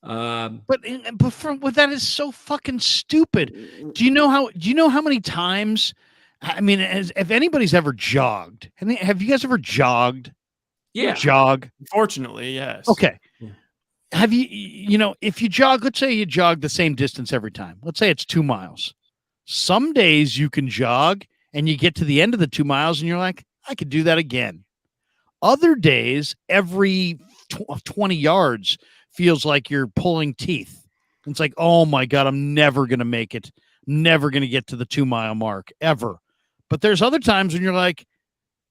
Speaker 1: But that is so fucking stupid. Do you know how many times? I mean, if anybody's ever jogged, have you guys ever jogged?
Speaker 2: Yeah.
Speaker 1: Jog.
Speaker 3: Unfortunately, yes.
Speaker 1: Okay.
Speaker 2: Yeah.
Speaker 1: Have if you jog, let's say you jog the same distance every time. Let's say it's 2 miles. Some days you can jog and you get to the end of the 2 miles and you're like, I could do that again. Other days, every 20 yards feels like you're pulling teeth. It's like, oh my God, I'm never going to make it. Never going to get to the 2 mile mark ever. But there's other times when you're like,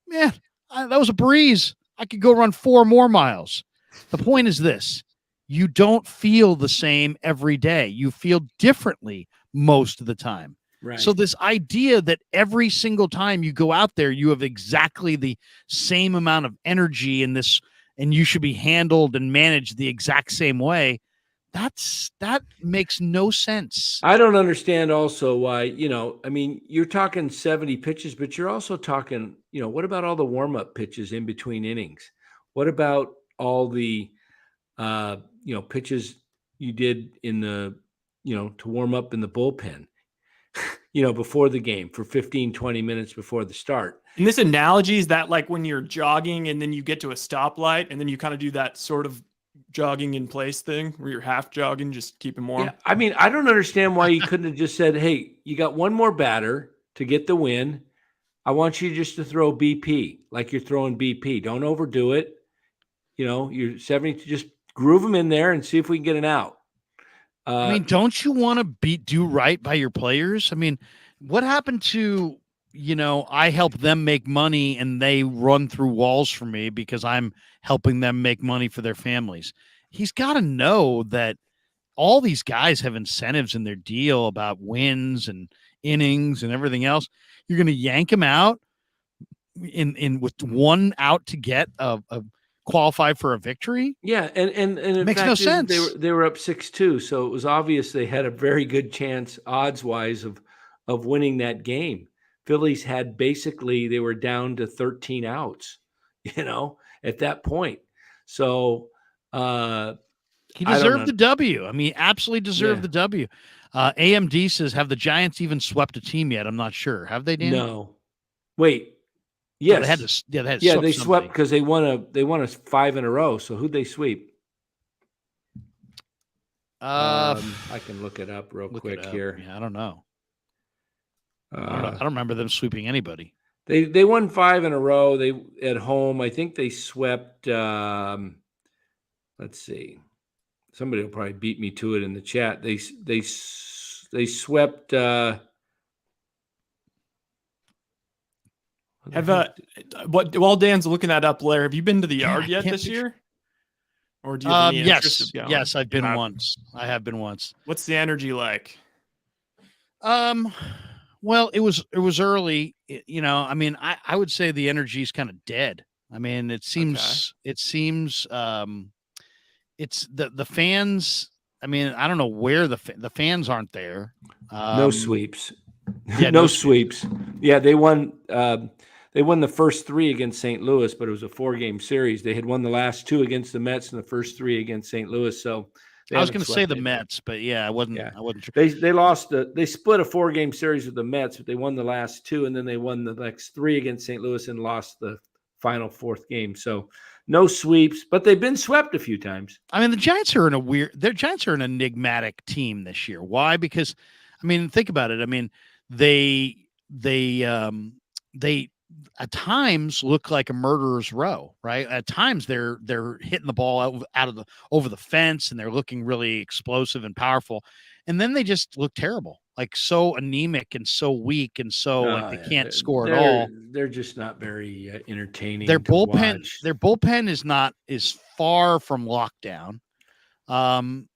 Speaker 1: man, that was a breeze. I could go run 4 more miles. The point is this: you don't feel the same every day. You feel differently most of the time.
Speaker 2: Right.
Speaker 1: So this idea that every single time you go out there, you have exactly the same amount of energy in this, and you should be handled and managed the exact same way. That makes no sense.
Speaker 2: I don't understand also why, I mean, you're talking 70 pitches, but you're also talking, what about all the warm-up pitches in between innings? What about all the, pitches you did in the, to warm up in the bullpen, before the game for 15, 20 minutes before the start?
Speaker 3: And this analogy is that like when you're jogging and then you get to a stoplight and then you kind of do that sort of jogging in place thing where you're half jogging, just keeping warm.
Speaker 2: Yeah, I mean, I don't understand why you couldn't have just said, hey, you got one more batter to get the win. I want you just to throw BP like you're throwing BP. Don't overdo it. You're 70, just groove them in there and see if we can get an out.
Speaker 1: I mean, don't you want to do right by your players? I mean, what happened to, I help them make money and they run through walls for me because I'm helping them make money for their families. He's got to know that all these guys have incentives in their deal about wins and innings and everything else. You're going to yank them out in with one out to get a qualify for a victory.
Speaker 2: Yeah, and it
Speaker 1: makes no sense.
Speaker 2: They were up 6-2, so it was obvious they had a very good chance odds wise of winning that game. Phillies had basically, they were down to 13 outs, at that point. So
Speaker 1: he deserved the W. I mean, absolutely deserved the W. AMD says, have the Giants even swept a team yet? I'm not sure. Have they, Dan?
Speaker 2: No. Wait. Yes.
Speaker 1: They
Speaker 2: swept because they won a 5 in a row. So who'd they sweep? I can look it up real quick here.
Speaker 1: Yeah, I don't know. I don't remember them sweeping anybody.
Speaker 2: They won 5 in a row. They at home. I think they swept. Let's see. Somebody will probably beat me to it in the chat. They swept.
Speaker 3: While Dan's looking that up, Blair, have you been to the yard yet this year? Or do you have any interest of going?
Speaker 1: Yes, I've been once. I have been once.
Speaker 3: What's the energy like?
Speaker 1: Well, it was early. I mean, I would say the energy is kind of dead. I mean, it seems it's the fans. I mean, I don't know where the fans aren't there.
Speaker 2: No sweeps.
Speaker 1: Yeah,
Speaker 2: no sweeps. Yeah, they won. They won the first 3 against St. Louis, but it was a 4-game series. They had won the last 2 against the Mets and the first 3 against St. Louis. So
Speaker 1: I was going to say the Mets, but I wasn't sure.
Speaker 2: They lost. They split a 4-game series with the Mets, but they won the last 2, and then they won the next 3 against St. Louis and lost the final 4th game. So no sweeps, but they've been swept a few times.
Speaker 1: I mean, the Giants are an enigmatic team this year. Why? Because, I mean, think about it. I mean, they at times look like a murderer's row, right? At times they're hitting the ball over the fence and they're looking really explosive and powerful. And then they just look terrible, like so anemic and so weak and so they can't score at all.
Speaker 2: They're just not very entertaining.
Speaker 1: Their bullpen is far from lockdown.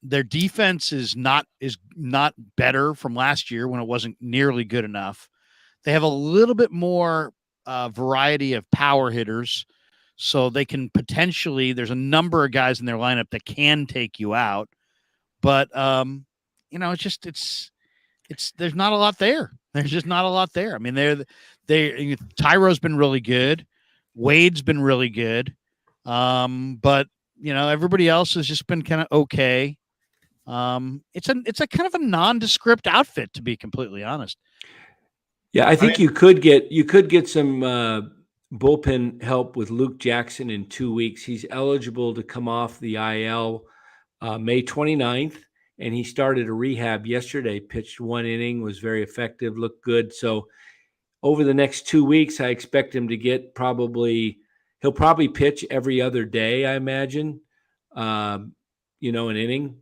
Speaker 1: Their defense is not better from last year when it wasn't nearly good enough. They have a little bit more variety of power hitters, so they can potentially. There's a number of guys in their lineup that can take you out, but it's there's not a lot there. There's just not a lot there. I mean, Tyro's been really good, Wade's been really good, but everybody else has just been kind of okay. It's a kind of a nondescript outfit, to be completely honest.
Speaker 2: Yeah, I think you could get some bullpen help with Luke Jackson in 2 weeks. He's eligible to come off the IL May 29th, and he started a rehab yesterday, pitched 1 inning, was very effective, looked good. So over the next 2 weeks, I expect him to get he'll probably pitch every other day, I imagine, an inning.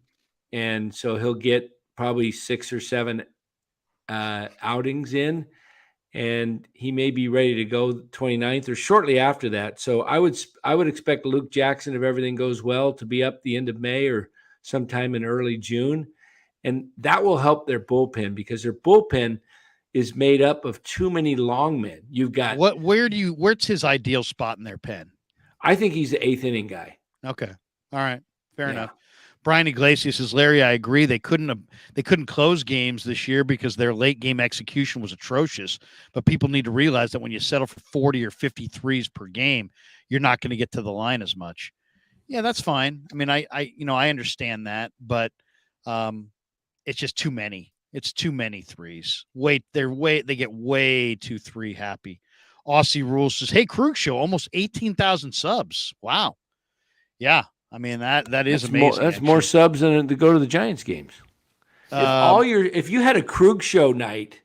Speaker 2: And so he'll get probably 6 or 7 outings in, and he may be ready to go 29th or shortly after that. So I would expect Luke Jackson, if everything goes well, to be up the end of May or sometime in early June. And that will help their bullpen, because their bullpen is made up of too many long men. You've got
Speaker 1: where's his ideal spot in their pen?
Speaker 2: I think he's the 8th inning guy.
Speaker 1: Okay. All right. Fair enough. Brian Iglesias says, Larry, I agree. They couldn't close games this year because their late game execution was atrocious. But people need to realize that when you settle for 40 or 53s per game, you're not going to get to the line as much. Yeah, that's fine. I mean, I understand that, but it's just too many. It's too many threes. They get way too 3 happy. Aussie Rules says, hey, Krueg Show, almost 18,000 subs. Wow. Yeah. I mean, that's amazing.
Speaker 2: That's more subs than to go to the Giants games. If you had a Krueg Show night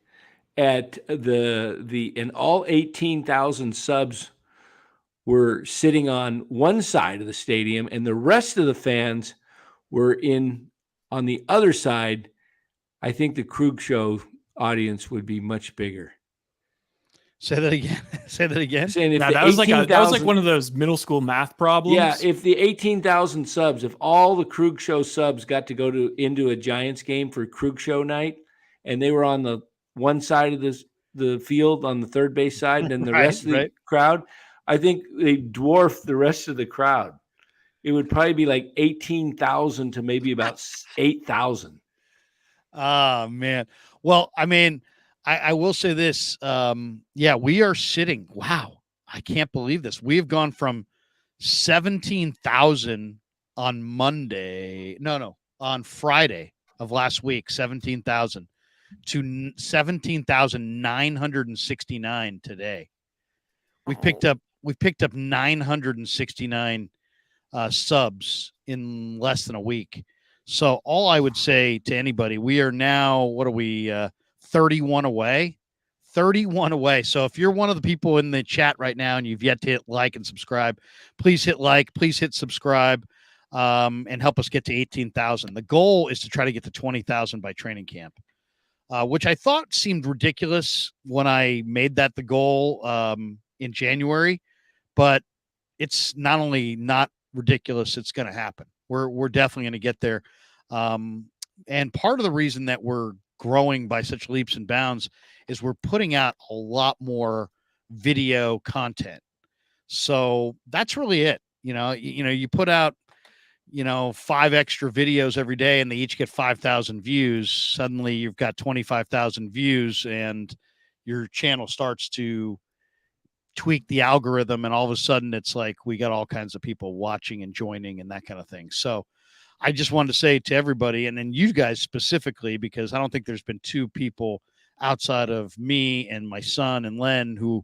Speaker 2: at and all 18,000 subs were sitting on one side of the stadium and the rest of the fans were on the other side, I think the Krueg Show audience would be much bigger.
Speaker 1: Say that again. Say that again.
Speaker 3: That was like one of those middle school math problems.
Speaker 2: Yeah, if the 18,000 subs, if all the Krueg Show subs got to go into a Giants game for Krueg Show night, and they were on the one side of the field on the third base side, and the rest of the crowd, I think they dwarf the rest of the crowd. It would probably be like 18,000 to maybe about 8,000.
Speaker 1: Oh, man. Well, I mean, I will say this. We are sitting. Wow. I can't believe this. We have gone from 17,000 on Monday. On Friday of last week, 17,000 to 17,969 today. We've picked up 969 subs in less than a week. So all I would say to anybody, we are now, 31 away. 31 away. So if you're one of the people in the chat right now and you've yet to hit like and subscribe, please hit like, please hit subscribe, and help us get to 18,000. The goal is to try to get to 20,000 by training camp, which I thought seemed ridiculous when I made that the goal in January, but it's not only not ridiculous, it's going to happen. We're definitely going to get there. And part of the reason that we're growing by such leaps and bounds is we're putting out a lot more video content. So that's really it. You put out, 5 extra videos every day and they each get 5,000 views. Suddenly you've got 25,000 views and your channel starts to tweak the algorithm. And all of a sudden it's like, we got all kinds of people watching and joining and that kind of thing. So I just wanted to say to everybody, and then you guys specifically, because I don't think there's been 2 people outside of me and my son and Len who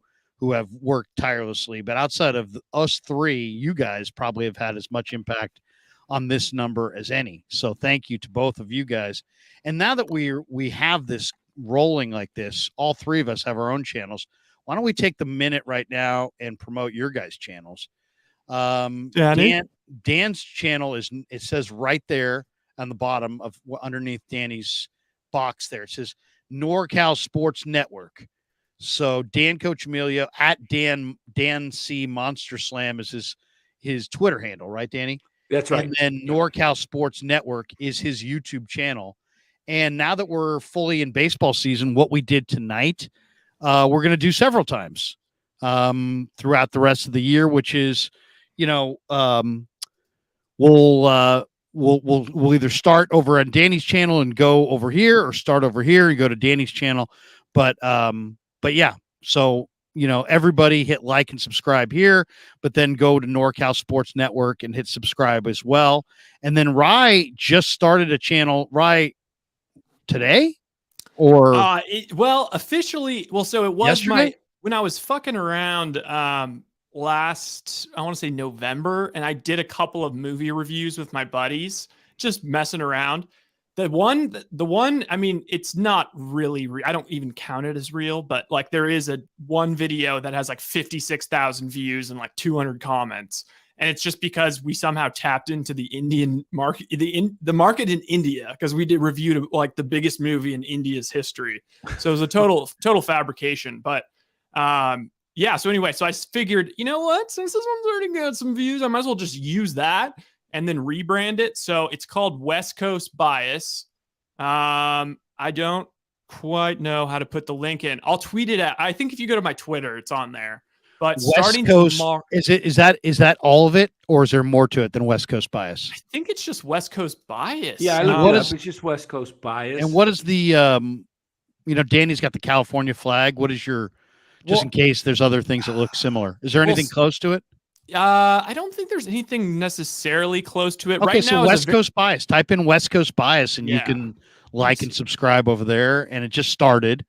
Speaker 1: have worked tirelessly, but outside of us 3, you guys probably have had as much impact on this number as any. So thank you to both of you guys. And now that we have this rolling like this, all 3 of us have our own channels. Why don't we take the minute right now and promote your guys' channels? Dan's channel it says right there on the bottom of underneath Danny's box there. It says NorCal Sports Network. So Dan Coachemilio at Dan C Monster Slam is his Twitter handle, right, Danny?
Speaker 2: That's right.
Speaker 1: And then NorCal Sports Network is his YouTube channel. And now that we're fully in baseball season, what we did tonight, we're going to do several times throughout the rest of the year, which is, we'll either start over on Danny's channel and go over here, or start over here and go to Danny's channel. But yeah, so, everybody hit like and subscribe here, but then go to NorCal Sports Network and hit subscribe as well. And then Rye just started a channel, Rye, today, or
Speaker 3: officially. Well, so it was
Speaker 1: yesterday?
Speaker 3: when I was fucking around last, I want to say November, and I did a couple of movie reviews with my buddies, just messing around. The one, I mean, it's not really, I don't even count it as real, but like there is one video that has like 56,000 views and like 200 comments. And it's just because we somehow tapped into the Indian market, the market in India, because we did review to like the biggest movie in India's history. So it was a total fabrication. But yeah. So anyway, so I figured, you know what? Since this one's already got some views, I might as well just use that and then rebrand it. So it's called West Coast Bias. I don't quite know how to put the link in. I'll tweet it out. I think if you go to my Twitter, it's on there. But
Speaker 1: West
Speaker 3: starting
Speaker 1: Coast,
Speaker 3: tomorrow,
Speaker 1: is that all of it, or is there more to it than West Coast Bias?
Speaker 3: I think it's just West Coast Bias.
Speaker 2: Yeah, I looked it up. It's just West Coast Bias.
Speaker 1: And what is the Danny's got the California flag. What is your, in case there's other things that look similar? Is there anything close to it?
Speaker 3: I don't think there's anything necessarily close to it.
Speaker 1: Okay,
Speaker 3: right
Speaker 1: so
Speaker 3: now
Speaker 1: West Coast Bias. Type in West Coast Bias, and you can like and subscribe over there. And it just started.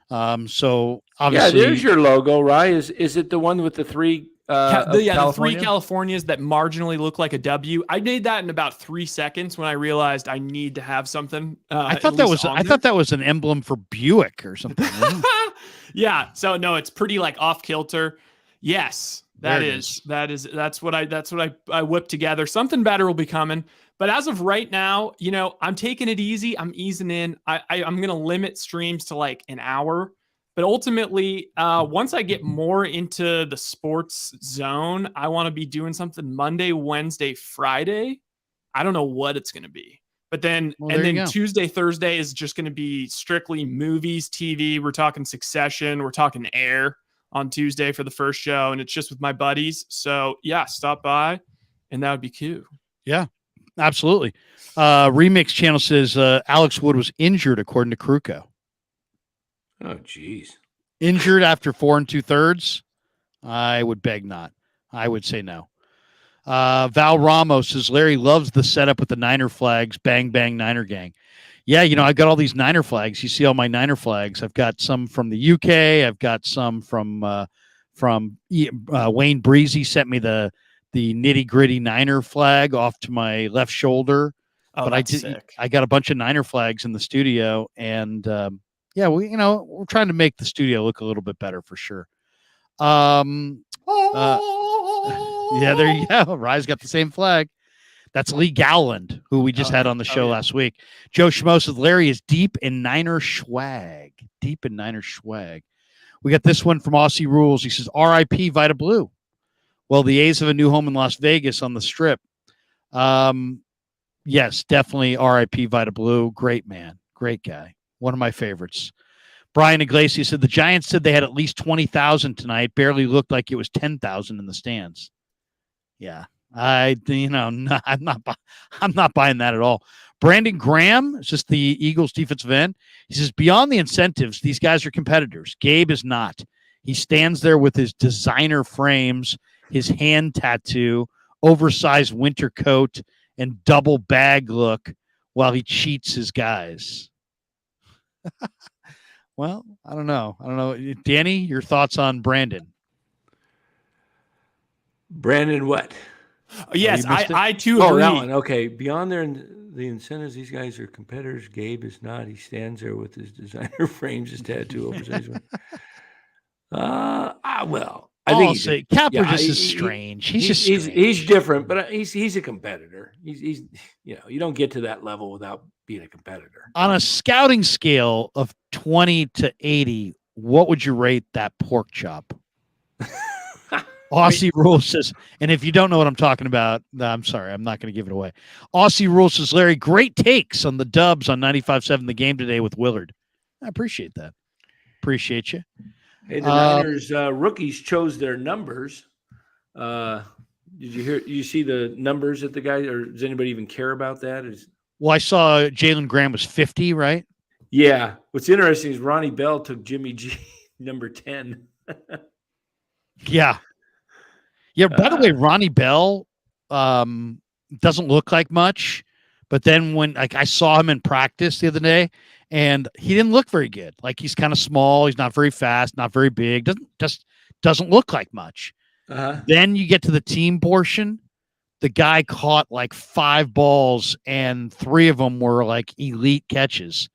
Speaker 1: So obviously,
Speaker 2: there's your logo, right? Is it the one with the three?
Speaker 3: The three Californias that marginally look like a W. I made that in about 3 seconds when I realized I need to have something.
Speaker 1: I thought that was an emblem for Buick or something.
Speaker 3: Yeah. So no, it's pretty like off kilter. Yes. That's what I whipped together. Something better will be coming. But as of right now, I'm taking it easy. I'm easing in. I'm going to limit streams to like an hour. But ultimately, once I get more into the sports zone, I want to be doing something Monday, Wednesday, Friday. I don't know what it's going to be. But then, Tuesday, Thursday is just going to be strictly movies, TV. We're talking Succession. We're talking Air on Tuesday for the first show, and it's just with my buddies. So yeah, stop by, and that would be cool.
Speaker 1: Yeah, absolutely. Remix channel says Alex Wood was injured according to Krueg.
Speaker 2: Oh, geez.
Speaker 1: Injured after 4 2/3. I would beg not. I would say no. Val Ramos says Larry loves the setup with the Niner flags. Bang, bang, Niner gang. Yeah, I've got all these Niner flags. You see all my Niner flags. I've got some from the UK. I've got some from Wayne Breezy sent me the nitty gritty Niner flag off to my left shoulder.
Speaker 3: Oh,
Speaker 1: but I got a bunch of Niner flags in the studio, and we're trying to make the studio look a little bit better for sure. Yeah, there you go. Rye's got the same flag. That's Lee Gowland, who we just had on the show last week. Joe Schmo says Larry is deep in Niner swag. Deep in Niner swag. We got this one from Aussie Rules. He says, R.I.P. Vita Blue. Well, the A's have a new home in Las Vegas on the Strip. Yes, definitely R.I.P. Vita Blue. Great man. Great guy. One of my favorites. Brian Iglesias said the Giants said they had at least 20,000 tonight. Barely looked like it was 10,000 in the stands. Yeah. I'm not buying that at all. Brandon Graham is just the Eagles defensive end. He says, beyond the incentives, these guys are competitors. Gabe is not. He stands there with his designer frames, his hand tattoo, oversized winter coat, and double bag look while he cheats his guys. Well, I don't know. Danny, your thoughts on Brandon?
Speaker 2: Brandon what?
Speaker 3: Yes, I too agree.
Speaker 2: Oh, that one. Okay. Beyond the incentives, these guys are competitors. Gabe is not. He stands there with his designer frames, his tattoo over his well, I think
Speaker 1: Kapler is strange.
Speaker 2: He's different, but he's a competitor. He's you don't get to that level without being a competitor.
Speaker 1: On a scouting scale of 20 to 80, what would you rate that pork chop? Aussie Rules says, and if you don't know what I'm talking about, I'm sorry, I'm not going to give it away. Aussie Rules says, Larry, great takes on the Dubs on 95.7 The Game today with Willard. I appreciate that. Appreciate you.
Speaker 2: Hey, the Niners rookies chose their numbers. Did you see the numbers that the guy, or does anybody even care about that?
Speaker 1: Well, I saw Jalen Graham was 50, right?
Speaker 2: Yeah. What's interesting is Ronnie Bell took Jimmy G number 10.
Speaker 1: Yeah. Yeah. By the way, Ronnie Bell doesn't look like much, But then when I saw him in practice the other day, and he didn't look very good. Like he's kind of small, he's not very fast, not very big, doesn't look like much. Then you get to the team portion. The guy caught like 5 balls, and 3 of them were like elite catches.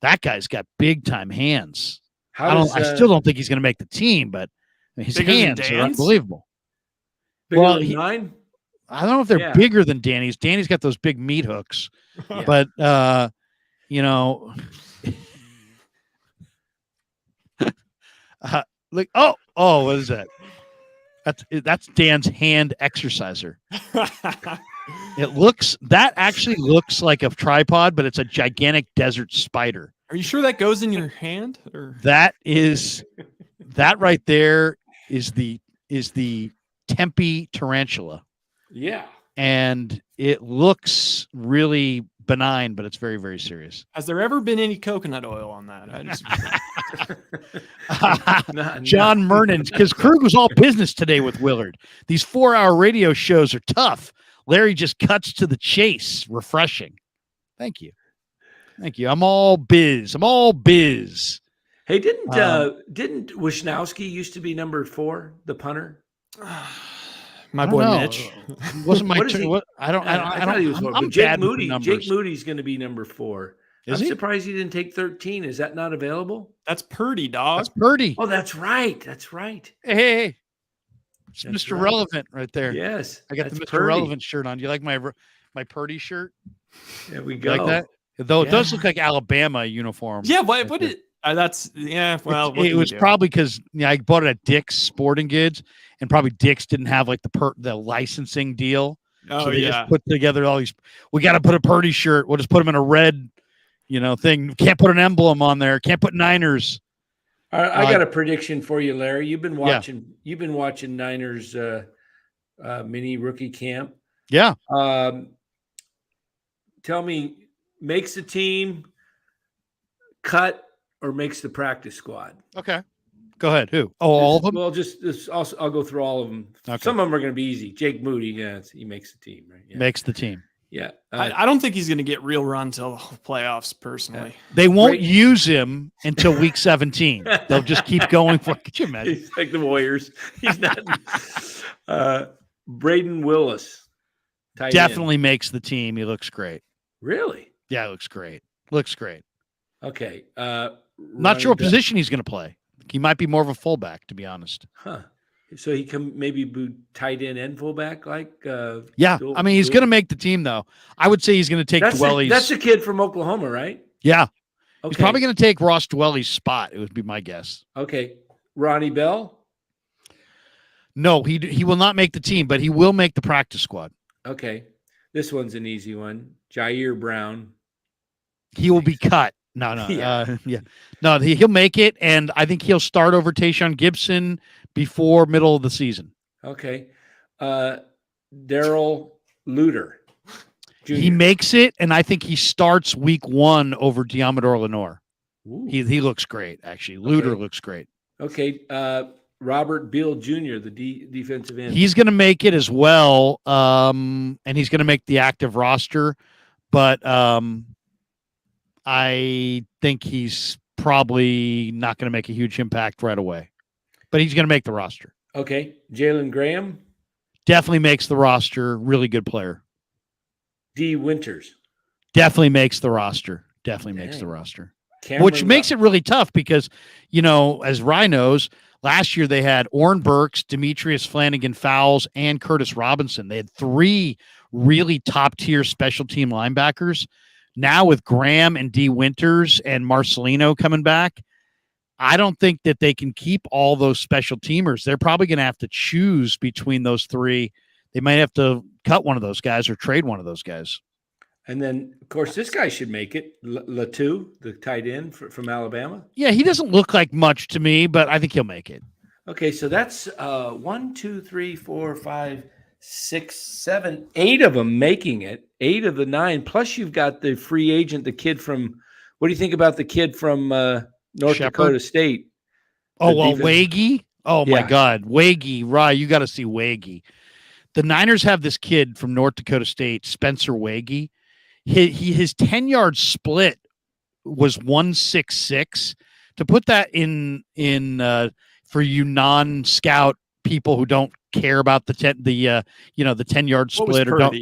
Speaker 1: That guy's got big time hands. I still don't think he's going to make the team, but his hands are unbelievable.
Speaker 2: Bigger than 9?
Speaker 1: I don't know if they're bigger than Danny's. Danny's got those big meat hooks, but like what is that? That's Dan's hand exerciser. That actually looks like a tripod, but it's a gigantic desert spider.
Speaker 3: Are you sure that goes in your hand? Or
Speaker 1: that right there is the Tempe tarantula.
Speaker 2: Yeah.
Speaker 1: And it looks really benign, but it's very, very serious.
Speaker 3: Has there ever been any coconut oil on that?
Speaker 1: John Mernon, because Krueg was all business today with Willard. These 4-hour radio shows are tough. Larry just cuts to the chase. Refreshing. Thank you. I'm all biz.
Speaker 2: Hey, didn't Wisnowski used to be number 4, the punter?
Speaker 3: My boy Mitch.
Speaker 1: Wasn't my turn. I thought he was 4. But Jake
Speaker 2: Moody's going to be number 4. I'm surprised he didn't take 13. Is that not available?
Speaker 3: That's Purdy, dog.
Speaker 1: That's Purdy.
Speaker 2: Oh, that's right.
Speaker 1: Hey. It's Mr. Relevant right there.
Speaker 2: Yes.
Speaker 1: I got the Mr. Relevant shirt on. Do you like my Purdy shirt?
Speaker 2: There we go.
Speaker 1: Like that? Though it does look like Alabama uniform.
Speaker 3: Yeah, what it? That's well.
Speaker 1: It was probably because I bought it at Dick's Sporting Goods, and probably Dick's didn't have like the licensing deal. So they just put together all these. We got to put a Purdy shirt. We'll just put them in a red, thing. Can't put an emblem on there. Can't put Niners.
Speaker 2: I got a prediction for you, Larry. You've been watching. Yeah. You've been watching Niners mini rookie camp.
Speaker 1: Yeah.
Speaker 2: Tell me, makes the team, cut, or makes the practice squad?
Speaker 1: Okay. Go ahead. Who? Oh, all of them?
Speaker 2: Well, I'll go through all of them. Okay. Some of them are going to be easy. Jake Moody, he makes the team, right? Yeah.
Speaker 1: Makes the team.
Speaker 2: Yeah.
Speaker 3: I don't think he's going to get real run till the playoffs, personally.
Speaker 1: They won't use him until week 17. They'll just keep going for. Could you imagine?
Speaker 2: He's like the Warriors. He's not. Braden Willis.
Speaker 1: Definitely makes the team. He looks great.
Speaker 2: Really?
Speaker 1: Yeah, it looks great.
Speaker 2: Okay.
Speaker 1: Not sure what position he's going to play. He might be more of a fullback, to be honest.
Speaker 2: Huh. So he can maybe be tight end and fullback, like.
Speaker 1: Yeah, he's going to make the team, though. I would say he's going to take Dwelly's.
Speaker 2: That's a kid from Oklahoma, right?
Speaker 1: Yeah. Okay. He's probably going to take Ross Dwelly's spot. It would be my guess.
Speaker 2: Okay. Ronnie Bell?
Speaker 1: No, he will not make the team, but he will make the practice squad.
Speaker 2: Okay. This one's an easy one. Jair Brown.
Speaker 1: He will be cut. No.
Speaker 2: Yeah.
Speaker 1: No, he'll make it, and I think he'll start over Tayshaun Gibson before middle of the season.
Speaker 2: Okay. Daryl Luter. Jr.
Speaker 1: He makes it, and I think he starts week 1 over Diamador Lenore. He looks great, actually. Luter looks great.
Speaker 2: Okay. Robert Beal Jr., the defensive end.
Speaker 1: He's going to make it as well, and he's going to make the active roster, but I think he's probably not going to make a huge impact right away. But he's going to make the roster.
Speaker 2: Okay. Jalen Graham?
Speaker 1: Definitely makes the roster. Really good player.
Speaker 2: D. Winters?
Speaker 1: Definitely makes the roster. Makes the roster. Which makes it really tough because, as Rye knows, last year they had Orrin Burks, Demetrius Flanagan Fowles, and Curtis Robinson. They had 3 really top-tier special team linebackers. Now with Graham and D. Winters and Marcelino coming back, I don't think that they can keep all those special teamers. They're probably going to have to choose between those 3. They might have to cut one of those guys or trade one of those guys.
Speaker 2: And then, of course, this guy should make it. Latu, the tight end from Alabama.
Speaker 1: Yeah, he doesn't look like much to me, but I think he'll make it.
Speaker 2: Okay, so that's 1, 2, 3, 4, 5, 6, 7, 8 of them making it. 8 of the 9. Plus, you've got the free agent, the kid from. What do you think about the kid from North Dakota State?
Speaker 1: Oh, well, Wagee. Oh my God, Wagee, Rye, you got to see Wagee. The Niners have this kid from North Dakota State, Spencer Wagee. his 10-yard split was 166. To put that in for you non-scout people who don't care about the 10-yard split or don't.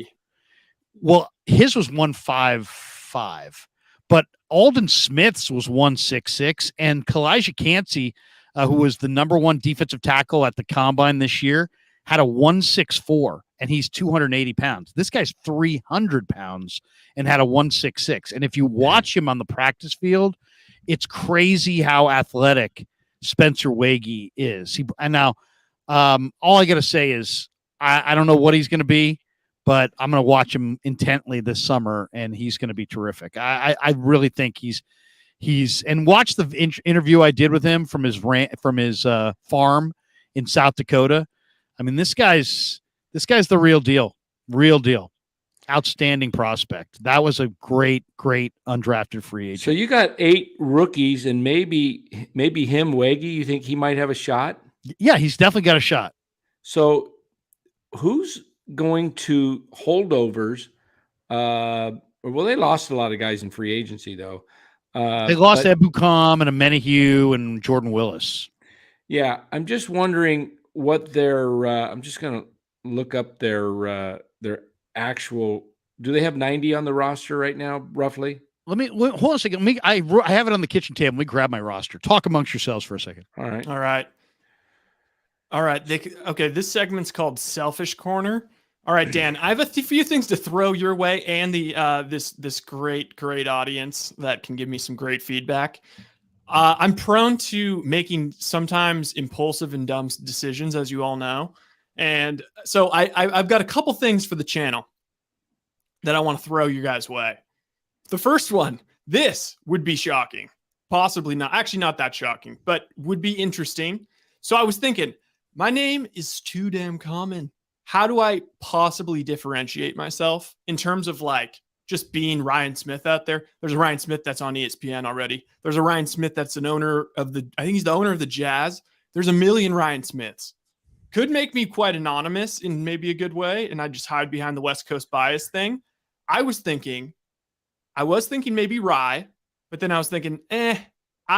Speaker 1: Well, his was 155, but Alden Smith's was 166, and Kalijah Cansey, who was the number one defensive tackle at the combine this year, had a 164, and he's 280 pounds. This guy's 300 pounds and had a 166. And if you watch him on the practice field, it's crazy how athletic Spencer Wege is. All I got to say is I don't know what he's going to be, but I'm going to watch him intently this summer, and he's going to be terrific. I really think he's and watch the interview I did with him from his farm in South Dakota. I mean, this guy's the real deal. Outstanding prospect. That was a great undrafted free agent.
Speaker 2: So you got 8 rookies, and maybe him, Wege, you think he might have a shot?
Speaker 1: Yeah, he's definitely got a shot.
Speaker 2: So who's going to holdovers? Well, they lost a lot of guys in free agency, though.
Speaker 1: They lost Ebukam and Amenahue and Jordan Willis.
Speaker 2: Yeah, I'm just wondering what their I'm just going to look up their actual. Do they have 90 on the roster right now, roughly?
Speaker 1: Hold on a second. I have it on the kitchen table. Let me grab my roster. Talk amongst yourselves for a second.
Speaker 2: All right.
Speaker 3: Okay, this segment's called Selfish Corner. All right, Dan, I have a few things to throw your way and the this great audience that can give me some great feedback. I'm prone to making sometimes impulsive and dumb decisions, as you all know. And so I've got a couple things for the channel that I want to throw you guys' way. The first one, this would be shocking. Possibly not. Actually, not that shocking, but would be interesting. So I was thinking, my name is too damn common. How do I possibly differentiate myself in terms of like just being Ryan Smith out there? There's a Ryan Smith that's on ESPN already. There's a Ryan Smith that's an owner of I think he's the owner of the Jazz. There's a million Ryan Smiths. Could make me quite anonymous in maybe a good way, and I just hide behind the West Coast bias thing. I was thinking maybe Rye, but then I was thinking, I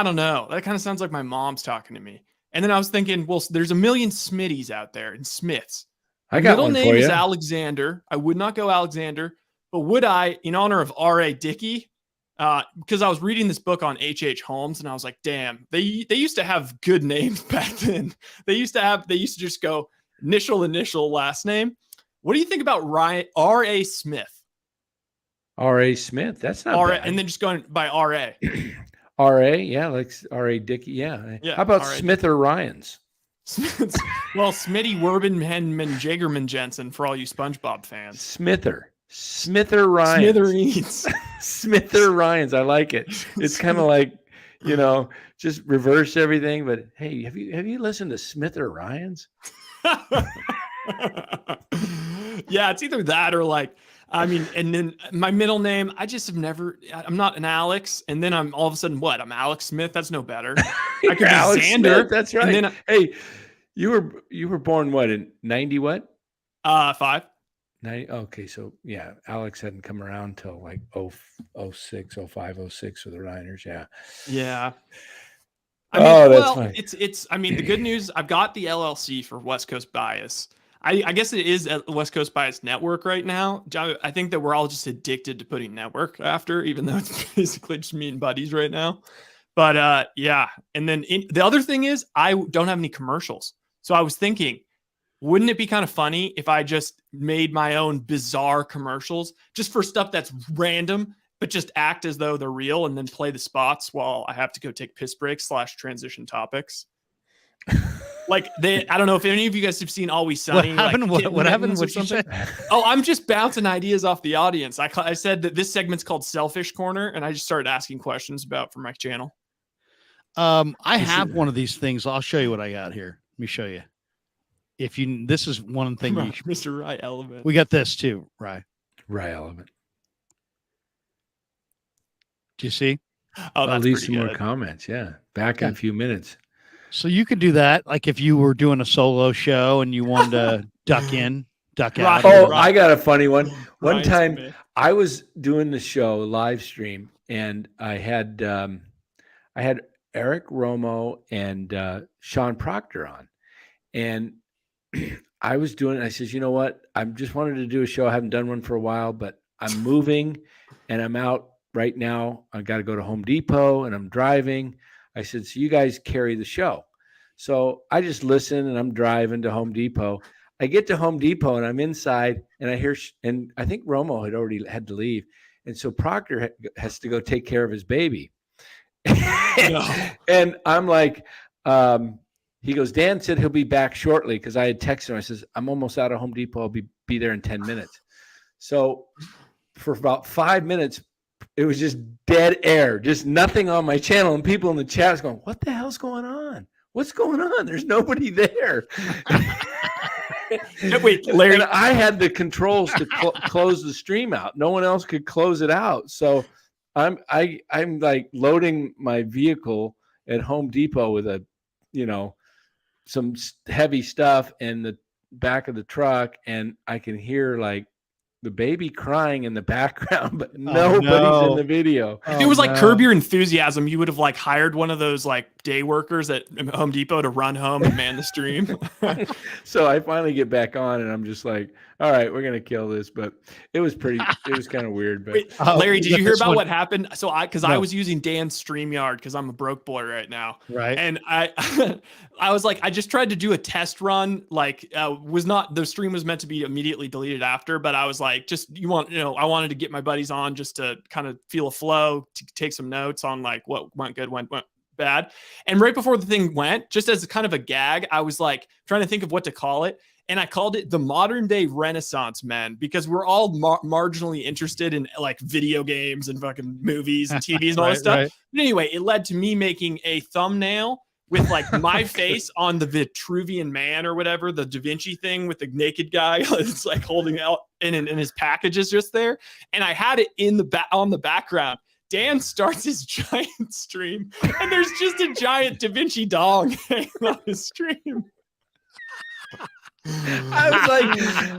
Speaker 3: don't know. That kind of sounds like my mom's talking to me. And then I was thinking, well, there's a million Smitties out there and Smiths.
Speaker 2: I got one for you.
Speaker 3: Middle name is Alexander. I would not go Alexander, but would I, in honor of R.A. Dickey, because I was reading this book on H.H. Holmes, and I was like, damn, they used to have good names back then. They used to just go initial last name. What do you think about R.A. Smith?
Speaker 2: R.A. Smith, that's not
Speaker 3: R.A.
Speaker 2: bad.
Speaker 3: And then just going by R.A.
Speaker 2: R.A., yeah, like R.A. Dickey, yeah. How about
Speaker 3: R.A.
Speaker 2: Smith or Ryans?
Speaker 3: Well, Smitty, Werben, Henman, Jagerman, Jensen for all you SpongeBob fans.
Speaker 2: Smither Ryans.
Speaker 3: Smithereens.
Speaker 2: Smither Ryans, I like it. It's kind of like, just reverse everything. But hey, have you listened to Smither Ryans?
Speaker 3: Yeah, it's either that or like, and then my middle name, I just have never, I'm not an Alex. And then I'm all of a sudden, I'm Alex Smith. That's no better. I could be
Speaker 2: Alex
Speaker 3: Xander.
Speaker 2: Smith, that's right.
Speaker 3: And then
Speaker 2: hey, you were born what, in 90 what?
Speaker 3: 5.
Speaker 2: 90, okay, so yeah, Alex hadn't come around till like 06, 05, 06 for the Niners, yeah.
Speaker 3: Yeah.
Speaker 2: That's fine.
Speaker 3: It's the good news, I've got the LLC for West Coast Bias. I guess it is at West Coast Bias Network right now. I think that we're all just addicted to putting network after, even though it's basically just me and buddies right now. But yeah. And then the other thing is I don't have any commercials. So I was thinking, wouldn't it be kind of funny if I just made my own bizarre commercials just for stuff that's random, but just act as though they're real and then play the spots while I have to go take piss breaks / transition topics? Like I don't know if any of you guys have seen Always Sunny.
Speaker 1: What happened?
Speaker 3: Like
Speaker 1: what happened? What you said?
Speaker 3: Oh, I'm just bouncing ideas off the audience. I said that this segment's called Selfish Corner, and I just started asking questions for my channel.
Speaker 1: I have one of these things. I'll show you what I got here. Let me show you. This is one thing.
Speaker 3: Mr. Rye Element.
Speaker 1: We got this too, Rye
Speaker 2: Element.
Speaker 1: Do you see?
Speaker 3: Oh, that's
Speaker 2: leave
Speaker 3: pretty
Speaker 2: some
Speaker 3: good.
Speaker 2: more comments. Yeah, back in a few minutes.
Speaker 1: So you could do that, like if you were doing a solo show and you wanted to duck in duck
Speaker 3: Right.
Speaker 1: out.
Speaker 2: Oh, I got a funny one. One
Speaker 3: Ryan's
Speaker 2: time
Speaker 3: man.
Speaker 2: I was doing the show live stream, and I had Eric Romo and Sean Proctor on, and I was doing. I says, you know what? I just wanted to do a show. I haven't done one for a while, but I'm moving, and I'm out right now. I got to go to Home Depot, and I'm driving. I said, so you guys carry the show. So I just listen, and I'm driving to Home Depot. I get to Home Depot, and I'm inside, and I hear, and I think Romo had already had to leave, and so Proctor has to go take care of his baby. And I'm like, he goes, Dan said he'll be back shortly, because I had texted him. I says, I'm almost out of Home Depot. I'll be there in 10 minutes. So for about 5 minutes, it was just dead air, just nothing on my channel. And people in the chat was going, what the hell's going on? What's going on? There's nobody there.
Speaker 3: Wait, Larry.
Speaker 2: And I had the controls to close the stream out. No one else could close it out. So I'm like loading my vehicle at Home Depot with some heavy stuff in the back of the truck, and I can hear like the baby crying in the background, but nobody's in the video.
Speaker 3: If it was like Curb Your Enthusiasm, you would have like hired one of those like day workers at Home Depot to run home and man the stream.
Speaker 2: So I finally get back on, and I'm just like, all right, we're gonna kill this. But it was kind of weird. But
Speaker 3: wait, Larry, did you hear about what happened? So I was using Dan's StreamYard because I'm a broke boy right now.
Speaker 1: Right.
Speaker 3: And I was like, I just tried to do a test run. Like, the stream was meant to be immediately deleted after, but I was like, I wanted to get my buddies on just to kind of feel a flow, to take some notes on like what went good, went bad. And right before the thing went, just as kind of a gag, I was like trying to think of what to call it. And I called it the modern day Renaissance men, because we're all marginally interested in like video games and fucking movies and TVs and all this stuff. Right. But anyway, it led to me making a thumbnail with like my face on the Vitruvian Man or whatever, the Da Vinci thing with the naked guy. It's like holding out and his package is just there. And I had it on the background. Dan starts his giant stream, and there's just a giant Da Vinci dog hanging on his stream.
Speaker 2: I was like,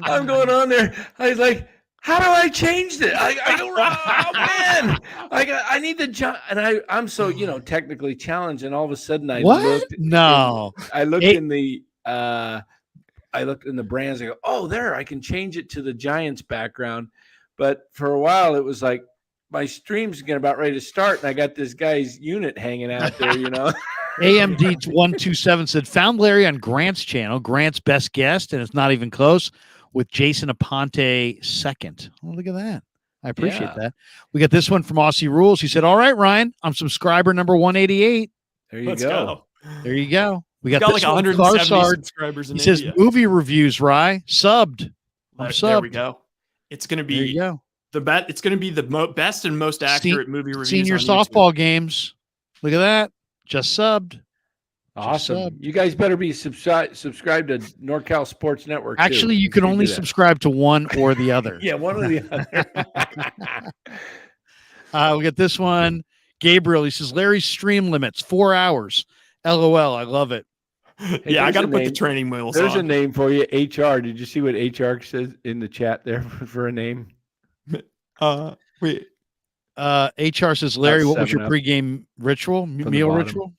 Speaker 2: I'm going on there. I was like, how do I change it? I don't know. Oh man, I need the giant, and I'm so technically challenged, and all of a sudden I looked in the brands. I go, oh, there, I can change it to the Giants background. But for a while, it was like my stream's getting about ready to start, and I got this guy's unit hanging out there,
Speaker 1: AMD 127 said, found Larry on Grant's channel, Grant's best guest, and it's not even close, with Jason Aponte second. Oh, look at that. I appreciate that. We got this one from Aussie Rules. He said, all right, Ryan, I'm subscriber number 188.
Speaker 2: There you go.
Speaker 1: There you go. We got
Speaker 3: like 170 subscribers in
Speaker 1: He says, movie reviews, Rye, subbed. I'm subbed.
Speaker 3: There we go. It's going to be
Speaker 1: there you go.
Speaker 3: It's going to be the best and most accurate movie reviews.
Speaker 1: Senior softball games. Look at that. Just subbed.
Speaker 2: Awesome. You guys better be subscribed to NorCal Sports Network.
Speaker 1: Actually, you can only subscribe to one or the other.
Speaker 2: Yeah, one or the
Speaker 1: other. We got this one. Gabriel, he says, Larry's stream limits 4 hours. LOL. I love it.
Speaker 3: Hey, I got to put the training wheels on.
Speaker 2: There's a name for you, HR. Did you see what HR says in the chat there for a name?
Speaker 3: Wait.
Speaker 1: HR says, Larry, what was your pregame ritual? Meal ritual?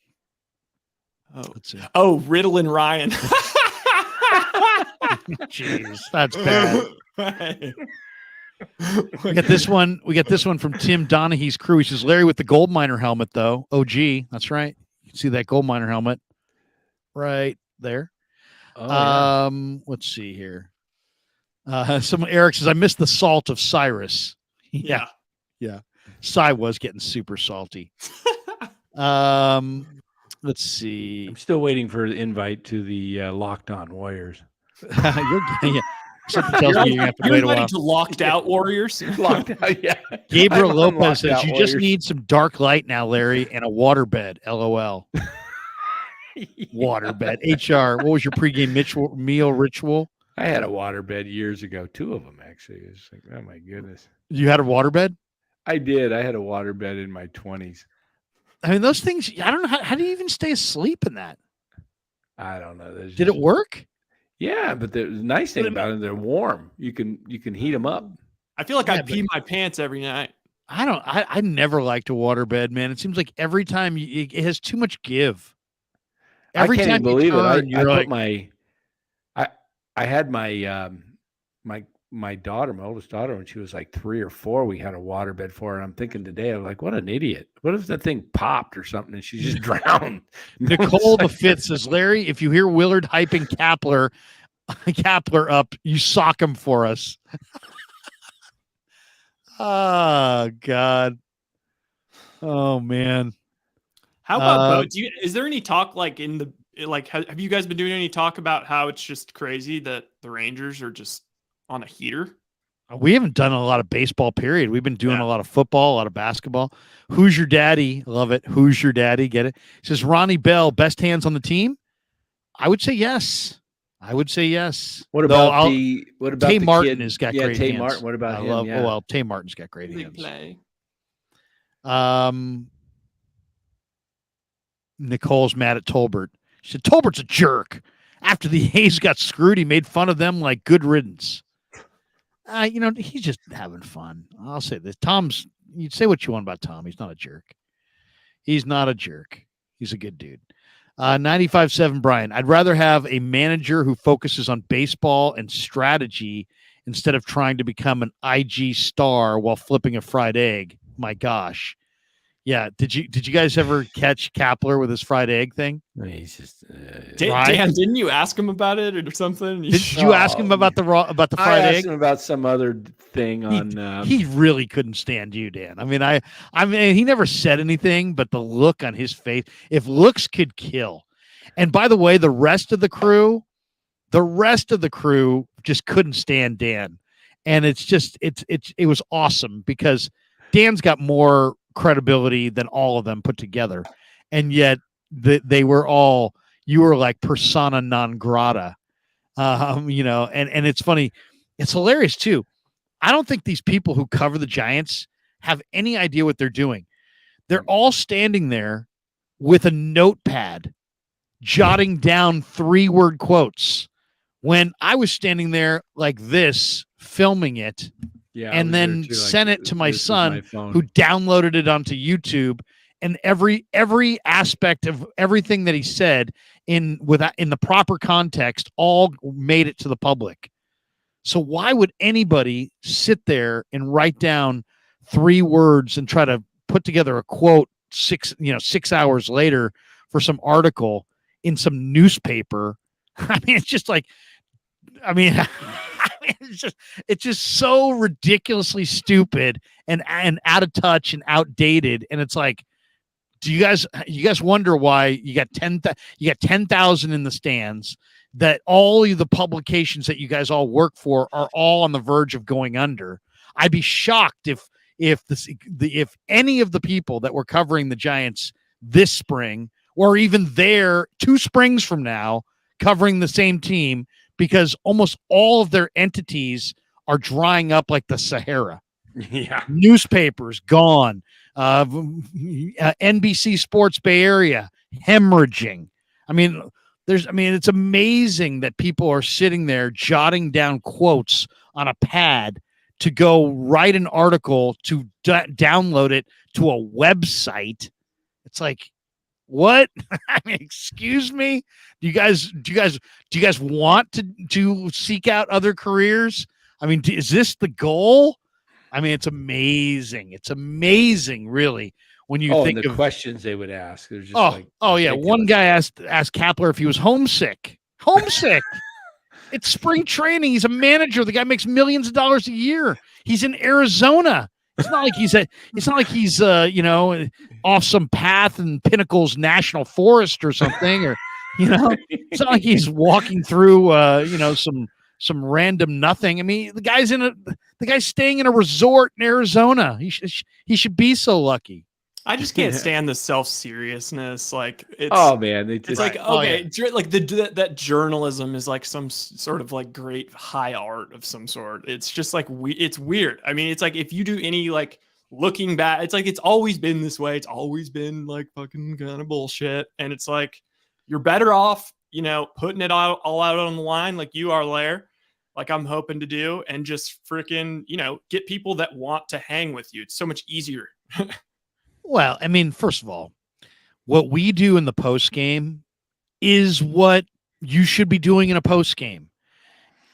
Speaker 3: Oh, let's see. Oh, Riddle Ryan.
Speaker 1: Jeez, that's bad. We got this one. We got this one from Tim Donaghy's crew. He says, Larry with the gold miner helmet, though. OG. That's right. You can see that gold miner helmet right there. Let's see here. Eric says, I missed the salt of Cyrus. Yeah. Cy was getting super salty. Let's see.
Speaker 2: I'm still waiting for the invite to the Locked On Warriors.
Speaker 1: Something tells me you have to wait a while.
Speaker 3: To Locked Out Warriors.
Speaker 2: Locked Out, yeah.
Speaker 1: Gabriel Lopez says, you just need some dark light now, Larry, and a waterbed. LOL. Waterbed. HR, what was your pregame meal ritual?
Speaker 2: I had a waterbed years ago. 2 of them, actually. It's like, oh, my goodness.
Speaker 1: You had a waterbed?
Speaker 2: I did. I had a waterbed in my 20s.
Speaker 1: I mean, those things, I don't know. How do you even stay asleep in that?
Speaker 2: I don't know.
Speaker 1: Did it work?
Speaker 2: Yeah, but the nice thing about it, they're warm. You can heat them up.
Speaker 3: I feel like
Speaker 1: Yeah,
Speaker 3: I pee my pants every night.
Speaker 1: I never liked a waterbed, man. It seems like every time it has too much give. Every
Speaker 2: I can't
Speaker 1: time
Speaker 2: even believe
Speaker 1: you
Speaker 2: it.
Speaker 1: turn,
Speaker 2: I
Speaker 1: you're
Speaker 2: put
Speaker 1: like,
Speaker 2: my I had my daughter, my oldest daughter, when she was like 3 or 4, we had a waterbed for her. And I'm thinking today, I'm like, what an idiot. What if that thing popped or something and she just drowned?
Speaker 1: Nicole the Fifth says, Larry, if you hear Willard hyping Kapler up, you sock him for us. Oh God. Oh man.
Speaker 3: How about Bo? Is there any talk like have you guys been doing any talk about how it's just crazy that the Rangers are just on a heater?
Speaker 1: We haven't done a lot of baseball, period. We've been doing a lot of football, a lot of basketball. Who's your daddy? Love it. Who's your daddy? Get it? Says Ronnie Bell, best hands on the team? I would say yes.
Speaker 2: What about
Speaker 1: Tay
Speaker 2: the
Speaker 1: Martin
Speaker 2: kid?
Speaker 1: has got
Speaker 2: Yeah,
Speaker 1: great
Speaker 2: Tay
Speaker 1: hands.
Speaker 2: Martin. What about him?
Speaker 1: Tay Martin's got great
Speaker 3: Big
Speaker 1: hands.
Speaker 3: play.
Speaker 1: Nicole's mad at Tolbert. She said Tolbert's a jerk. After the A's got screwed, he made fun of them like good riddance. He's just having fun. I'll say this. You say what you want about Tom. He's not a jerk. He's a good dude. 95.7 Brian. I'd rather have a manager who focuses on baseball and strategy instead of trying to become an IG star while flipping a fried egg. My gosh. Yeah. Did you guys ever catch Kapler with his fried egg thing?
Speaker 2: He's just
Speaker 3: Dan, didn't you ask him about it or something?
Speaker 1: Did you ask him about the fried egg?
Speaker 2: I asked him about some other thing on.
Speaker 1: He really couldn't stand you, Dan. I mean, he never said anything, but the look on his face. If looks could kill, and by the way, the rest of the crew just couldn't stand Dan, and it was awesome because Dan's got more credibility than all of them put together, and yet they were all, you were like persona non grata, and it's funny, it's hilarious too. I don't think these people who cover the Giants have any idea what they're doing. They're all standing there with a notepad, jotting down 3-word quotes. When I was standing there like this, filming it, and then sent it to my son, who downloaded it onto YouTube, and every aspect of everything that he said in the proper context all made it to the public. So why would anybody sit there and write down 3 words and try to put together a quote 6 hours later for some article in some newspaper? I mean, it's just like, it's just so ridiculously stupid and out of touch and outdated. And it's like, do you guys wonder why you got 10,000 in the stands, that all of the publications that you guys all work for are all on the verge of going under? I'd be shocked if any of the people that were covering the Giants this spring, or even there 2 springs from now, covering the same team, because almost all of their entities are drying up like the Sahara.
Speaker 2: Yeah.
Speaker 1: Newspapers gone. NBC Sports Bay Area hemorrhaging. It's amazing that people are sitting there jotting down quotes on a pad to go write an article to download it to a website. It's like, what? I mean, excuse me. Do you guys want to seek out other careers? I mean, is this the goal? I mean, it's amazing. It's amazing, really, when you think
Speaker 2: the
Speaker 1: of
Speaker 2: questions they would ask. They're just
Speaker 1: yeah. One guy asked Kapler if he was homesick. Homesick. It's spring training. He's a manager. The guy makes millions of dollars a year. He's in Arizona. It's not like he's off some path in Pinnacles National Forest or something, or it's not like he's walking through some random nothing. I mean, the guy's staying in a resort in Arizona. He should be so lucky.
Speaker 3: I just can't stand the self-seriousness. Like, it's, it's like, okay, like that journalism is like some sort of like great high art of some sort. It's just like, it's weird. I mean, it's like, if you do any like looking back, it's like, it's always been this way. It's always been like fucking kind of bullshit. And it's like, you're better off putting it all out on the line like you are, Lair, like I'm hoping to do, and just freaking, get people that want to hang with you. It's so much easier.
Speaker 1: Well, I mean, first of all, what we do in the post game is what you should be doing in a post game.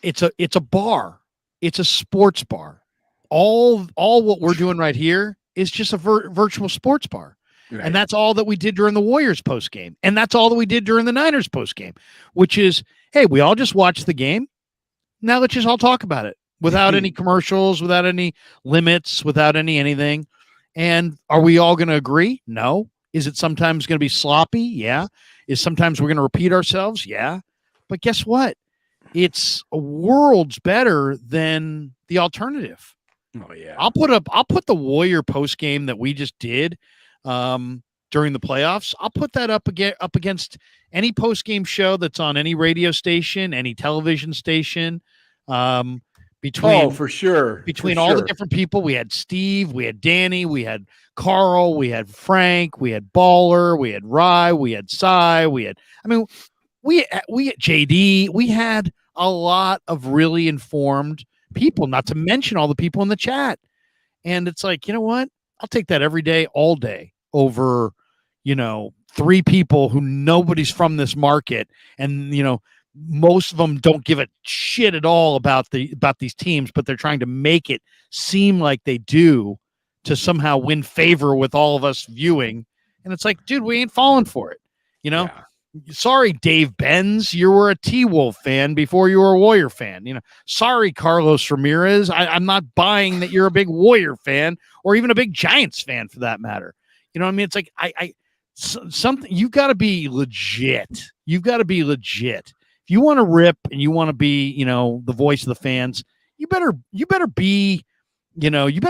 Speaker 1: It's a bar. It's a sports bar. All what we're doing right here is just a virtual sports bar. Right. And that's all that we did during the Warriors post game. And that's all that we did during the Niners post game, which is, hey, we all just watched the game. Now let's just all talk about it without any commercials, without any limits, without anything. And are we all going to agree? No. Is it sometimes going to be sloppy? Yeah. Is sometimes we're going to repeat ourselves? Yeah. But guess what? It's worlds better than the alternative.
Speaker 2: Oh yeah.
Speaker 1: I'll put the Warrior post game that we just did during the playoffs. I'll put that up against any post game show that's on any radio station, any television station.
Speaker 2: For sure.
Speaker 1: Between all the different people, we had Steve, we had Danny, we had Carl, we had Frank, we had Baller, we had Rye, we had Cy, we had JD. We had a lot of really informed people, not to mention all the people in the chat. And it's like, you know what? I'll take that every day, all day over, 3 people who nobody's from this market. And, most of them don't give a shit at all about these teams, but they're trying to make it seem like they do to somehow win favor with all of us viewing. And it's like, dude, we ain't falling for it. Yeah. Sorry, Dave Benz, you were a T-Wolf fan before you were a Warrior fan. Sorry, Carlos Ramirez, I'm not buying that you're a big Warrior fan or even a big Giants fan for that matter. You know what I mean? It's like something. You've got to be legit. You've got to be legit. If you want to rip and you want to be, the voice of the fans, you better be, you better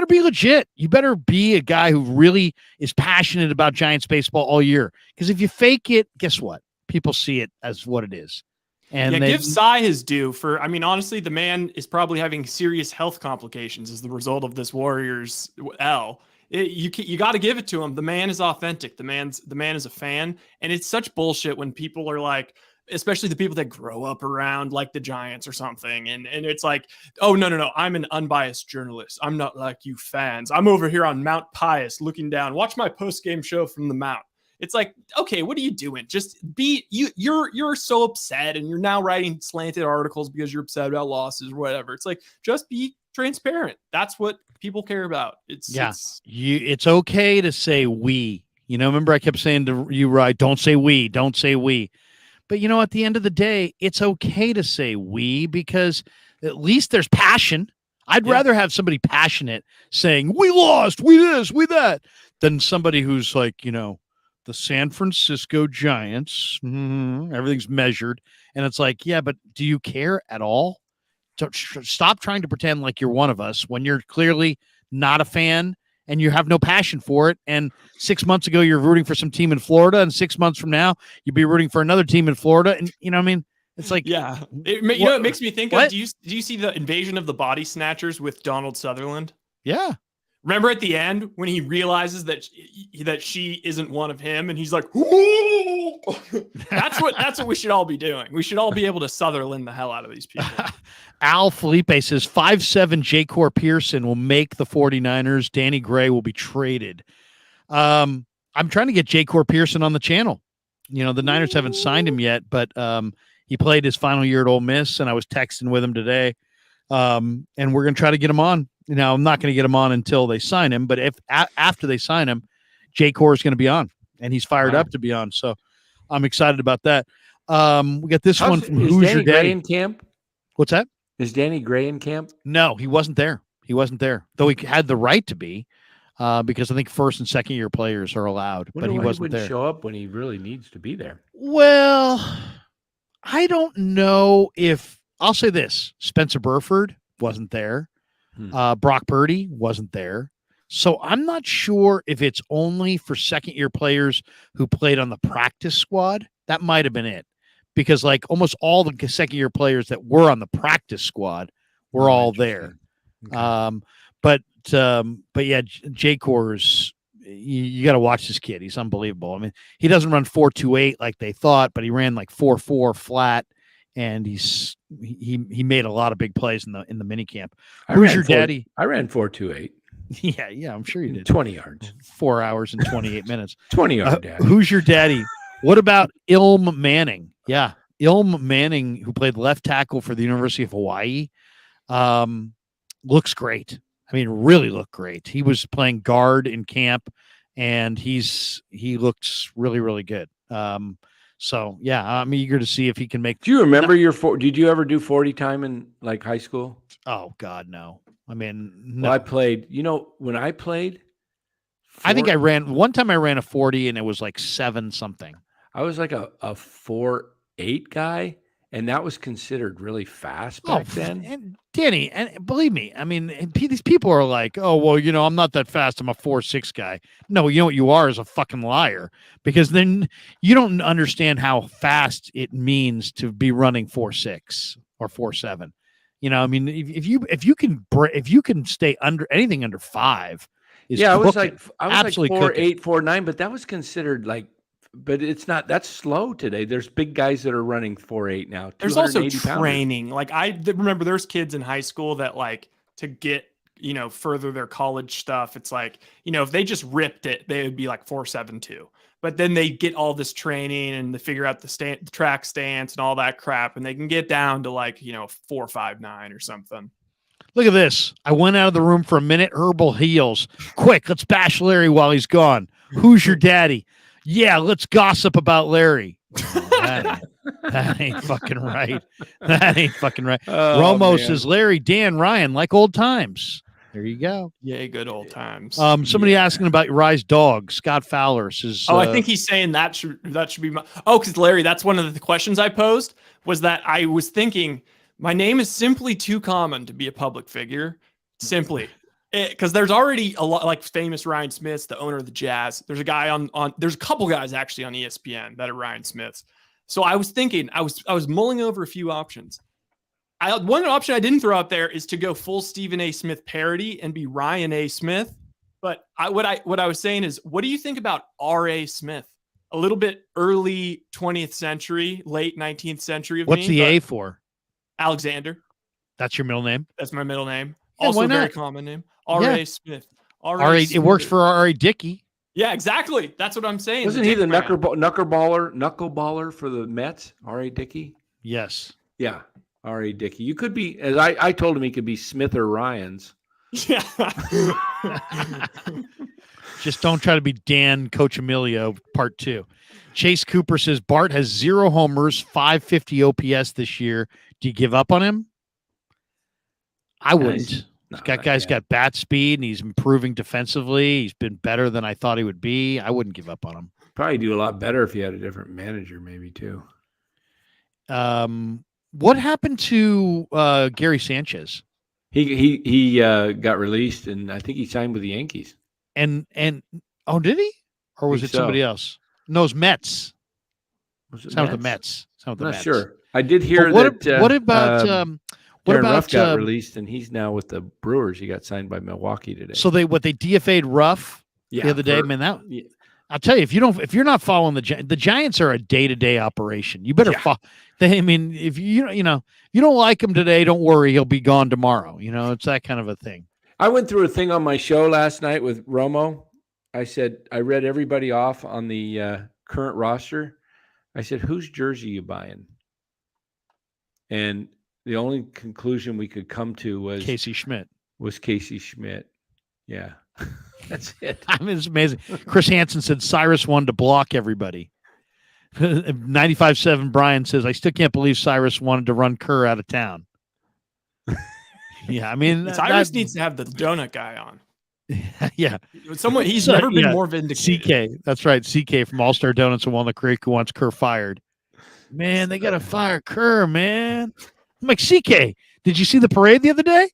Speaker 1: be legit. You better be a guy who really is passionate about Giants baseball all year. Because if you fake it, guess what? People see it as what it is. And
Speaker 3: give Cy his due for, honestly, the man is probably having serious health complications as the result of this Warriors L. You got to give it to him. The man is authentic. The man is a fan. And it's such bullshit when people are like, especially the people that grow up around like the Giants or something. And it's like, oh, no. I'm an unbiased journalist. I'm not like you fans. I'm over here on Mount Pius looking down. Watch my post-game show from the Mount. It's like, okay, what are you doing? Just be you're so upset and you're now writing slanted articles because you're upset about losses or whatever. It's like, just be transparent. That's what people care about.
Speaker 1: It's okay to say we. Remember I kept saying to you, right? Don't say we. But at the end of the day, it's okay to say we because at least there's passion. I'd rather have somebody passionate saying we lost, we this, we that, than somebody who's like, the San Francisco Giants, everything's measured. And it's like, yeah, but do you care at all? Stop trying to pretend like you're one of us when you're clearly not a fan and you have no passion for it. And 6 months ago, you're rooting for some team in Florida. And 6 months from now, you'd be rooting for another team in Florida. And you know what I mean? It's like,
Speaker 3: yeah, it makes me think of, do you see the Invasion of the Body Snatchers with Donald Sutherland?
Speaker 1: Yeah.
Speaker 3: Remember at the end when he realizes that she isn't one of him, and he's like, that's what we should all be doing. We should all be able to Sutherland the hell out of these people.
Speaker 1: Al Felipe says 5'7" J-Cor Pearson will make the 49ers. Danny Gray will be traded. I'm trying to get J-Cor Pearson on the channel. The Niners haven't signed him yet, but he played his final year at Ole Miss, and I was texting with him today. And we're going to try to get him on. Now, I'm not going to get him on until they sign him, but if after they sign him, J-Cor is going to be on, and he's fired up to be on. So I'm excited about that. We got this one from Who's Your Daddy?
Speaker 2: In camp?
Speaker 1: What's that?
Speaker 2: Is Danny Gray in camp?
Speaker 1: No, he wasn't there. Though he had the right to be, because I think first and second year players are allowed, but he wasn't there.
Speaker 2: Show up when he really needs to be there.
Speaker 1: Well, I don't know if I'll say this: Spencer Burford wasn't there. Brock Purdy wasn't there. So I'm not sure if it's only for second year players who played on the practice squad. That might have been it, because like almost all the second year players that were on the practice squad were all there. Okay. But yeah, J-Cor you got to watch this kid. He's unbelievable. I mean, he doesn't run 4.28 like they thought, but he ran like 4.4 flat, and he made a lot of big plays in the mini camp. Who's your daddy?
Speaker 2: I ran 4.28.
Speaker 1: Yeah, I'm sure you did.
Speaker 2: 20 yards.
Speaker 1: 4 hours and 28 minutes.
Speaker 2: 20-yard daddy.
Speaker 1: Who's your daddy? What about Ilm Manning? Yeah, Ilm Manning, who played left tackle for the University of Hawaii, looks great. I mean, really looked great. He was playing guard in camp, and he looks really, really good. So yeah, I'm eager to see if he can make.
Speaker 2: Do you remember did you ever do 40 time in like high school?
Speaker 1: Oh God, no. I mean, no.
Speaker 2: Well, I played, when I played,
Speaker 1: I think I ran one time. I ran a 40, and it was like 7 something.
Speaker 2: I was like a 4.8 guy, and that was considered really fast back then.
Speaker 1: And Danny, and believe me, I mean, these people are like, oh, well, I'm not that fast. I'm a 4.6 guy. No, you know what you are is a fucking liar, because then you don't understand how fast it means to be running 4.6 or 4.7. I mean, if you can stay under anything under 5,
Speaker 2: I was like
Speaker 1: absolutely
Speaker 2: 4.8, 4.9, but that was considered like. But it's not. That's slow today. There's big guys that are running 4.8 now.
Speaker 3: There's also training. Like I remember, there's kids in high school that like to get further their college stuff. It's like if they just ripped it, they would be like 4.72. But then they get all this training and they figure out the track stance and all that crap, and they can get down to like 4.59 or something.
Speaker 1: Look at this. I went out of the room for a minute. Herbal heals. Quick, let's bash Larry while he's gone. Who's your daddy? Yeah, let's gossip about Larry. Oh, that ain't fucking right. That ain't fucking right.
Speaker 2: Oh,
Speaker 1: Romo
Speaker 2: man.
Speaker 1: says, Larry, Dan, Ryan, like old times. There you go.
Speaker 3: Yay, good old times.
Speaker 1: Somebody asking about your Rise dog. Scott Fowler says.
Speaker 3: I think he's saying that should be my. Oh, because Larry, that's one of the questions I posed, was that I was thinking my name is simply too common to be a public figure. Simply. Because there's already a lot, like famous Ryan Smiths, the owner of the Jazz. There's a guy there's a couple guys actually on ESPN that are Ryan Smiths. So I was thinking, I was mulling over a few options. One option I didn't throw out there is to go full Stephen A. Smith parody and be Ryan A. Smith. But what I was saying is, what do you think about R.A. Smith? A little bit early 20th century, late 19th century.
Speaker 1: What's the A for?
Speaker 3: Alexander.
Speaker 1: That's your middle name?
Speaker 3: That's my middle name.
Speaker 1: Yeah,
Speaker 3: Also
Speaker 1: why
Speaker 3: a very
Speaker 1: not?
Speaker 3: common name. R.A. Smith.
Speaker 1: R.A. It works for R.A. Dickey.
Speaker 3: Yeah, exactly. That's what I'm saying.
Speaker 2: Wasn't he the knuckleballer for the Mets? R.A. Dickey?
Speaker 1: Yes.
Speaker 2: Yeah, R.A. Dickey. You could be, as I told him, he could be Smith or Ryans.
Speaker 3: Yeah.
Speaker 1: Just don't try to be Dan Coach Emilio Part 2. Chase Cooper says Bart has 0 homers, 550 OPS this year. Do you give up on him? I wouldn't. Guy's got bat speed, and he's improving defensively. He's been better than I thought he would be. I wouldn't give up on him.
Speaker 2: Probably do a lot better if he had a different manager, maybe too.
Speaker 1: What happened to Gary Sanchez?
Speaker 2: He got released, and I think he signed with the Yankees.
Speaker 1: And did he? Or was it somebody else? No, it was Mets.
Speaker 2: Was it
Speaker 1: Sound with the Mets?
Speaker 2: I'm not sure. I did hear that.
Speaker 1: What about
Speaker 2: Darren Ruff got released, and he's now with the Brewers. He got signed by Milwaukee today.
Speaker 1: So they DFA'd Ruff the other day. I'll tell you, if you're not following the Giants are a day-to-day operation. You better follow. If you don't like him today, don't worry, he'll be gone tomorrow. It's that kind of a thing.
Speaker 2: I went through a thing on my show last night with Romo. I said I read everybody off on the current roster. I said, whose jersey you buying? And the only conclusion we could come to was
Speaker 1: Casey Schmidt.
Speaker 2: Yeah. That's it.
Speaker 1: I mean, it's amazing. Chris Hansen said Cyrus wanted to block everybody. 95.7 Brian says, I still can't believe Cyrus wanted to run Kerr out of town. Yeah, I mean,
Speaker 3: Cyrus needs to have the donut guy on.
Speaker 1: Yeah.
Speaker 3: He's never been more vindicated.
Speaker 1: CK. That's right. CK from All-Star Donuts in Walnut Creek, who wants Kerr fired. Man, they got to fire Kerr, man. I'm like, CK, did you see the parade the other day?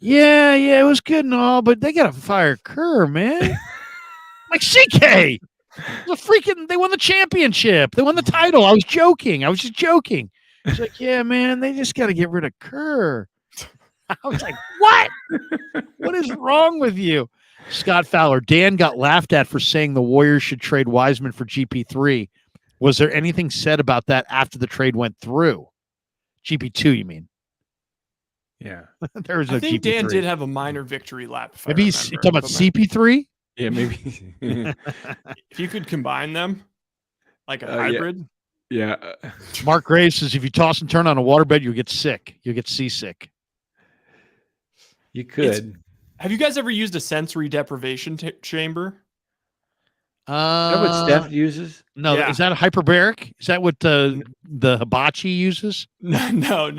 Speaker 1: Yeah, it was good and all, but they got to fire Kerr, man. I'm like, CK, they won the championship. They won the title. I was just joking. He's like, yeah, man, they just got to get rid of Kerr. I was like, what? What is wrong with you? Scott Fowler. Dan got laughed at for saying the Warriors should trade Wiseman for GP3. Was there anything said about that after the trade went through? GP2, you mean?
Speaker 2: Yeah.
Speaker 1: There was no
Speaker 3: I think
Speaker 1: GP3.
Speaker 3: Dan did have a minor victory lap. If
Speaker 1: Maybe
Speaker 3: I
Speaker 1: he's
Speaker 3: remember,
Speaker 1: talking about
Speaker 3: but
Speaker 1: CP3?
Speaker 2: Yeah, maybe.
Speaker 3: if you could combine them, like a
Speaker 2: Yeah.
Speaker 3: hybrid.
Speaker 2: Yeah.
Speaker 1: Mark Graves says if you toss and turn on a waterbed, you'll get sick. You'll get seasick.
Speaker 2: You could.
Speaker 3: Have you guys ever used a sensory deprivation chamber?
Speaker 2: Is that what Steph uses?
Speaker 1: No,
Speaker 3: Yeah.
Speaker 1: is that a hyperbaric? Is that what the hibachi uses?
Speaker 3: No.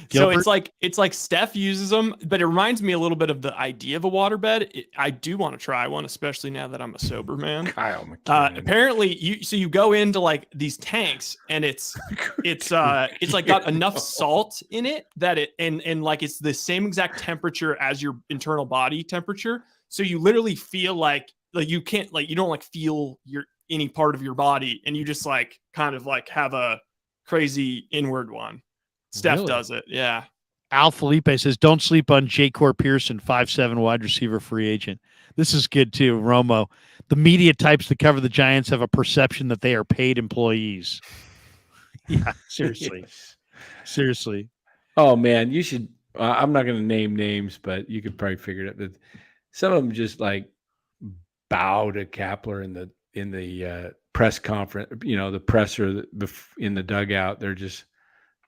Speaker 1: Gilbert?
Speaker 3: So it's like Steph uses them, but it reminds me a little bit of the idea of a waterbed. I do want to try one, especially now that I'm a sober man.
Speaker 2: Kyle McKinnon.
Speaker 3: Apparently, you go into like these tanks, and it's like got enough salt in it that it and like it's the same exact temperature as your internal body temperature. So you literally feel like you can't you don't like feel any part of your body, and you just like kind of like have a crazy inward one. Steph
Speaker 1: Really?
Speaker 3: does it. Yeah.
Speaker 1: Al Felipe says, don't sleep on J-Cor Pearson, 5'7" wide receiver free agent. This is good too, Romo. The media types that cover the Giants have a perception that they are paid employees. Yeah, seriously.
Speaker 2: Yes.
Speaker 1: Seriously.
Speaker 2: Oh, man, you should. I'm not going to name names, but you could probably figure it out. That some of them just like bow to Kapler in the press conference, the presser in the dugout. They're just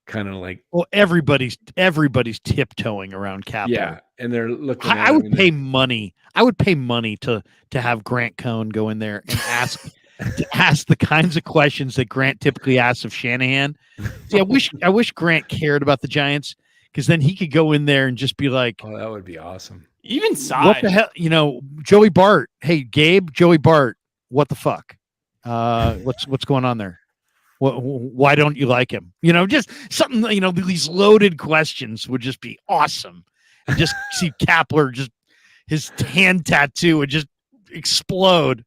Speaker 2: kind of like,
Speaker 1: Well, everybody's tiptoeing around Kapler.
Speaker 2: yeah, and they're looking.
Speaker 1: I would pay money. I would pay money to have Grant Cohn go in there and ask the kinds of questions that Grant typically asks of Shanahan. See, I wish Grant cared about the Giants, because then he could go in there and just be like,
Speaker 2: oh, that would be awesome.
Speaker 3: Even side.
Speaker 1: what the hell? Joey Bart. Hey, Gabe, Joey Bart. What the fuck? What's going on there? Why don't you like him? Just something. These loaded questions would just be awesome. And just see Kapler, just his hand tattoo would just explode,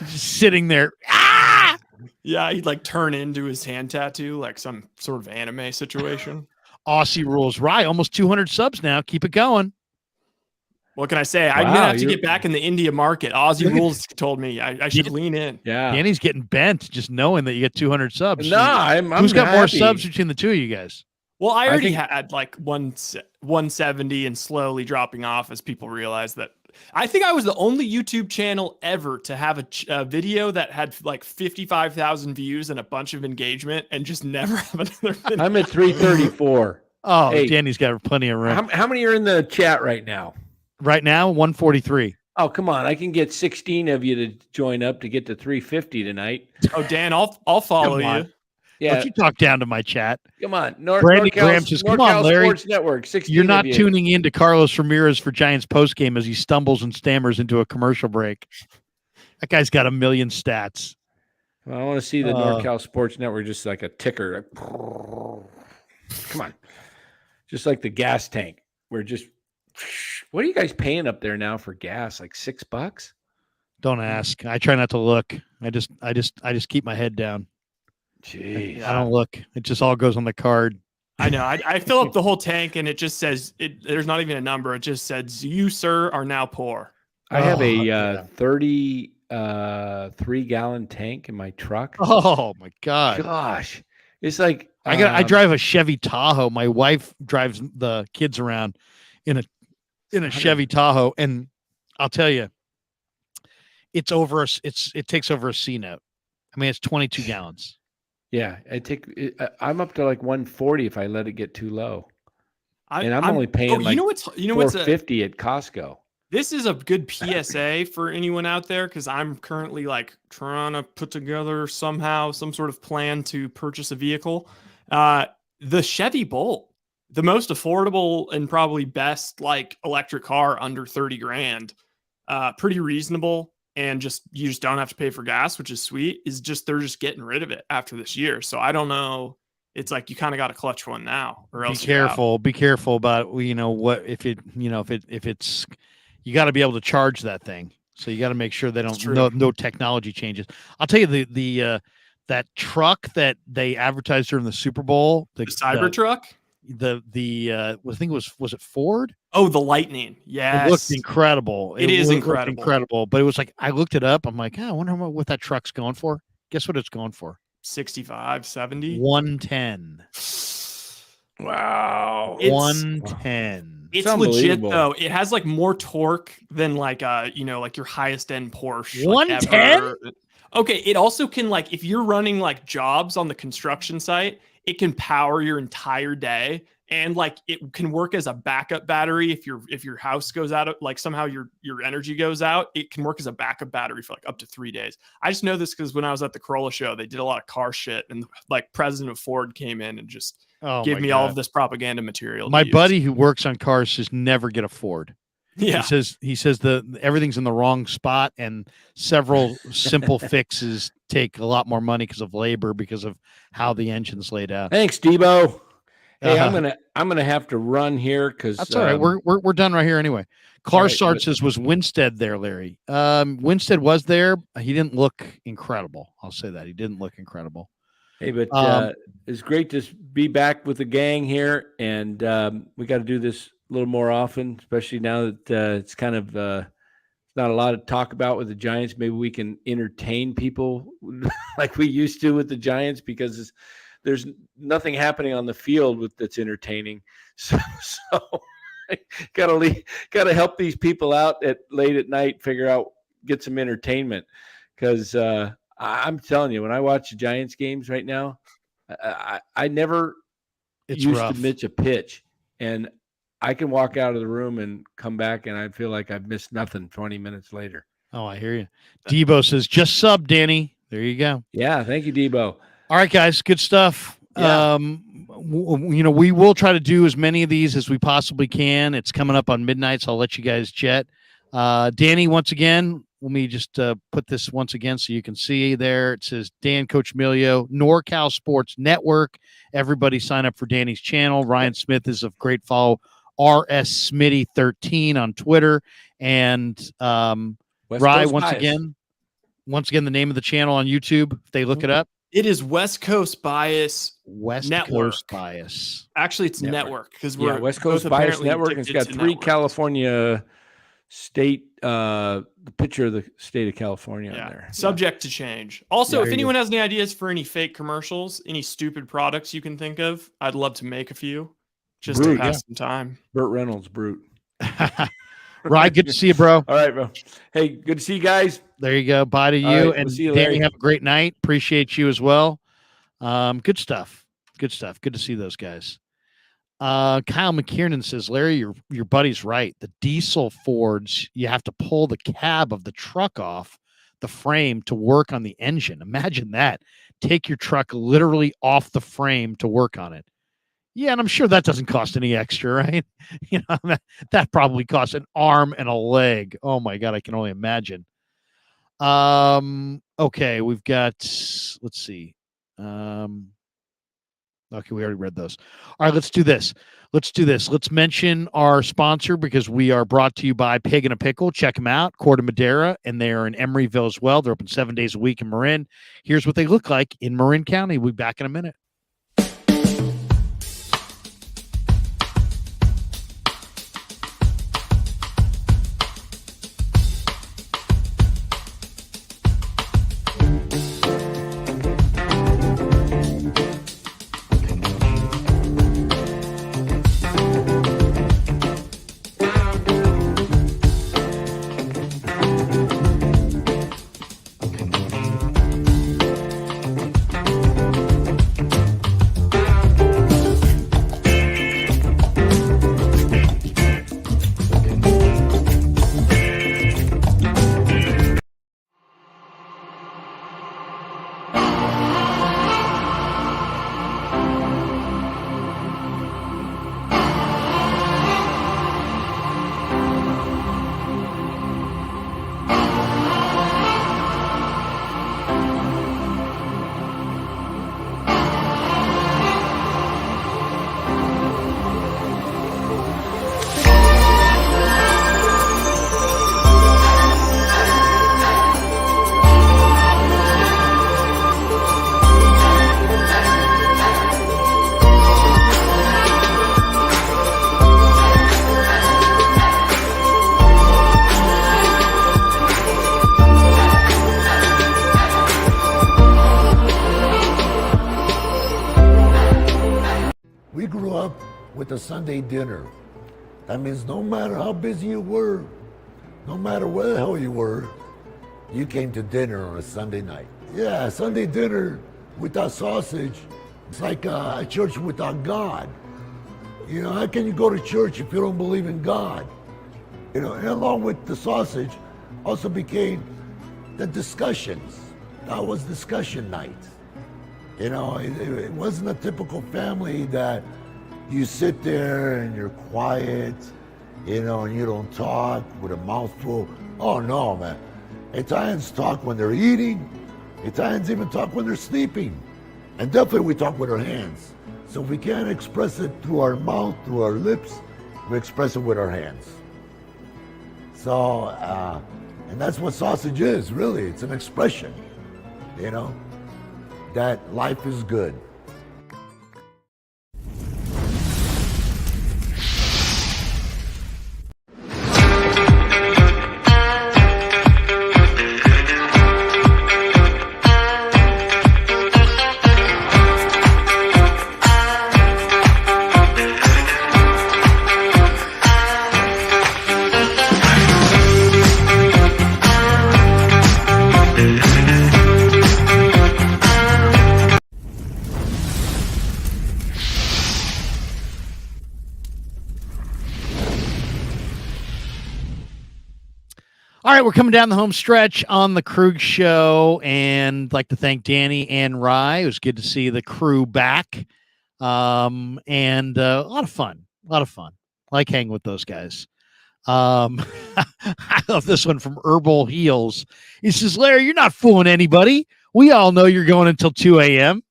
Speaker 1: just sitting there. Ah!
Speaker 3: Yeah, he'd like turn into his hand tattoo like some sort of anime situation.
Speaker 1: Aussie rules. Rye, almost 200 subs now. Keep it going.
Speaker 3: What can I say? I'm gonna have to get back in the India market. Aussie rules told me I should lean in.
Speaker 2: Yeah,
Speaker 1: Danny's getting bent just knowing that you get 200 subs.
Speaker 2: No, I'm
Speaker 1: who's got
Speaker 2: happy.
Speaker 1: more subs between the two of you guys?
Speaker 3: Well, I already had like 170 and slowly dropping off as people realize that. I think I was the only YouTube channel ever to have a video that had like 55,000 views and a bunch of engagement and just never have another video.
Speaker 2: I'm at 334.
Speaker 1: Oh,
Speaker 2: hey,
Speaker 1: Danny's got plenty of room.
Speaker 2: How many are in the chat right now?
Speaker 1: Right now, 143.
Speaker 2: Oh, come on. I can get 16 of you to join up to get to 350 tonight.
Speaker 3: Oh, Dan, I'll follow you.
Speaker 2: Yeah.
Speaker 1: Don't you talk down to my chat.
Speaker 2: Come on.
Speaker 1: Brandon Graham says, come on, Larry.
Speaker 2: Sports Network, 16
Speaker 1: You're not
Speaker 2: of you.
Speaker 1: tuning in to Carlos Ramirez for Giants postgame as he stumbles and stammers into a commercial break. That guy's got a million stats.
Speaker 2: Well, I want to see the NorCal Sports Network just like a ticker. Come on. Just like the gas tank. We're just... What are you guys paying up there now for gas? Like $6?
Speaker 1: Don't ask. I try not to look. I just keep my head down.
Speaker 2: Jeez.
Speaker 1: I don't look. It just all goes on the card.
Speaker 3: I know. I fill up the whole tank and it just says there's not even a number. It just says you, sir, are now poor.
Speaker 2: I have a 33-gallon tank in my truck.
Speaker 1: Oh my God.
Speaker 2: Gosh. It's like
Speaker 1: I drive a Chevy Tahoe. My wife drives the kids around in a Chevy Tahoe, and I'll tell you, it takes over a C note. I mean, it's 22 gallons.
Speaker 2: Yeah, I'm up to like 140 if I let it get too low. I'm only paying like $450 at Costco.
Speaker 3: This is a good PSA for anyone out there, because I'm currently like trying to put together somehow some sort of plan to purchase a vehicle. The Chevy Bolt, the most affordable and probably best like electric car under 30 grand, pretty reasonable. And you just don't have to pay for gas, which is sweet. They're just getting rid of it after this year. So I don't know. It's like you kind of got to clutch one now, or else.
Speaker 1: Be careful about what if it's you got to be able to charge that thing. So you got to make sure they don't no technology changes. I'll tell you the that truck that they advertised during the Super Bowl,
Speaker 3: the Cybertruck.
Speaker 1: I think was it Ford?
Speaker 3: Oh, the Lightning.
Speaker 1: It looked
Speaker 3: Yes.
Speaker 1: incredible.
Speaker 3: It is
Speaker 1: looked
Speaker 3: incredible.
Speaker 1: incredible. But it was like I looked it up. I'm like, I wonder what that truck's going for. Guess what it's going for?
Speaker 3: 65, 70.
Speaker 1: 110.
Speaker 2: Wow.
Speaker 3: It's
Speaker 1: 110.
Speaker 3: It's legit
Speaker 2: unbelievable.
Speaker 3: though. It has like more torque than like like your highest end Porsche.
Speaker 1: 110?
Speaker 3: Okay, it also can, like, if you're running like jobs on the construction site, it can power your entire day, and like it can work as a backup battery if your house goes out, like somehow your energy goes out, it can work as a backup battery for like up to 3 days. I just know this because when I was at the Corolla show, they did a lot of car shit, and like President of Ford came in and just gave me all of this propaganda material.
Speaker 1: My buddy who works on cars says never get a Ford.
Speaker 3: Yeah.
Speaker 1: He says everything's in the wrong spot, and several simple fixes take a lot more money because of labor, because of how the engine's laid out.
Speaker 2: Thanks, Debo. Hey, I'm gonna have to run here because
Speaker 1: that's all right. We're done right here anyway. Carsart says, was Winstead there, Larry? Winstead was there. He didn't look incredible. I'll say that he didn't look incredible.
Speaker 2: Hey, but it's great to be back with the gang here, and we got to do this a little more often, especially now that it's kind of not a lot to talk about with the Giants. Maybe we can entertain people like we used to with the Giants, because there's nothing happening on the field that's entertaining. So gotta help these people out late at night, get some entertainment, because I'm telling you, when I watch the Giants games right now, I never used to miss a pitch, and I can walk out of the room and come back, and I feel like I've missed nothing 20 minutes later.
Speaker 1: Oh, I hear you. Debo says, just sub, Danny. There you go.
Speaker 2: Yeah, thank you, Debo.
Speaker 1: All right, guys, good stuff.
Speaker 2: Yeah.
Speaker 1: We will try to do as many of these as we possibly can. It's coming up on midnight, so I'll let you guys chat. Danny, once again, let me just put this once again so you can see there. It says Dan Coach Emilio, NorCal Sports Network. Everybody sign up for Danny's channel. Ryan Smith is a great follow. RS Smitty 13 on Twitter. And Rye, once again, the name of the channel on YouTube, if they look it up.
Speaker 3: It is West Coast Bias
Speaker 1: Network. Coast Bias.
Speaker 3: Actually, it's network because we're
Speaker 2: West Coast Bias Network. And it's got 3 California state, the picture of the state of California on there.
Speaker 3: Subject to change. Also, if anyone has any ideas for any fake commercials, any stupid products you can think of, I'd love to make a few just to pass some time.
Speaker 2: Burt Reynolds, Brute.
Speaker 1: Ryan, good to see you, bro.
Speaker 2: All right, bro. Hey, good to see you guys.
Speaker 1: There you go. Bye to you.
Speaker 2: Right,
Speaker 1: and
Speaker 2: see you,
Speaker 1: Danny, have a great night. Appreciate you as well. Good stuff. Good stuff. Good to see those guys. Kyle McKiernan says, Larry, your buddy's right. The diesel Fords, you have to pull the cab of the truck off the frame to work on the engine. Imagine that. Take your truck literally off the frame to work on it. Yeah, and I'm sure that doesn't cost any extra, right? That probably costs an arm and a leg. Oh my God, I can only imagine. Okay, we've got, let's see. Okay, we already read those. All right, let's do this. Let's mention our sponsor, because we are brought to you by Pig and a Pickle. Check them out, Corte Madera, and they are in Emeryville as well. They're open 7 days a week in Marin. Here's what they look like in Marin County. We'll be back in a minute.
Speaker 4: you up with a Sunday dinner. That means no matter how busy you were, no matter where the hell you were, you came to dinner on a Sunday night. Yeah, Sunday dinner without sausage, it's like a church without God. You know, how can you go to church if you don't believe in God? You know, and along with the sausage also became the discussions. That was discussion night. You know, it wasn't a typical family that you sit there and you're quiet, you know, and you don't talk with a mouthful. Oh no, man. Italians talk when they're eating. Italians even talk when they're sleeping. And definitely we talk with our hands. So if we can't express it through our mouth, through our lips, we express it with our hands. So, and that's what sausage is, really. It's an expression, you know, that life is good.
Speaker 1: All right, we're coming down the home stretch on the Krueg show, and I'd like to thank Danny and Rye. It was good to see the crew back, and a lot of fun. I like hanging with those guys. I love this one from Herbal Heels. He says, Larry, you're not fooling anybody. We all know you're going until 2 a.m.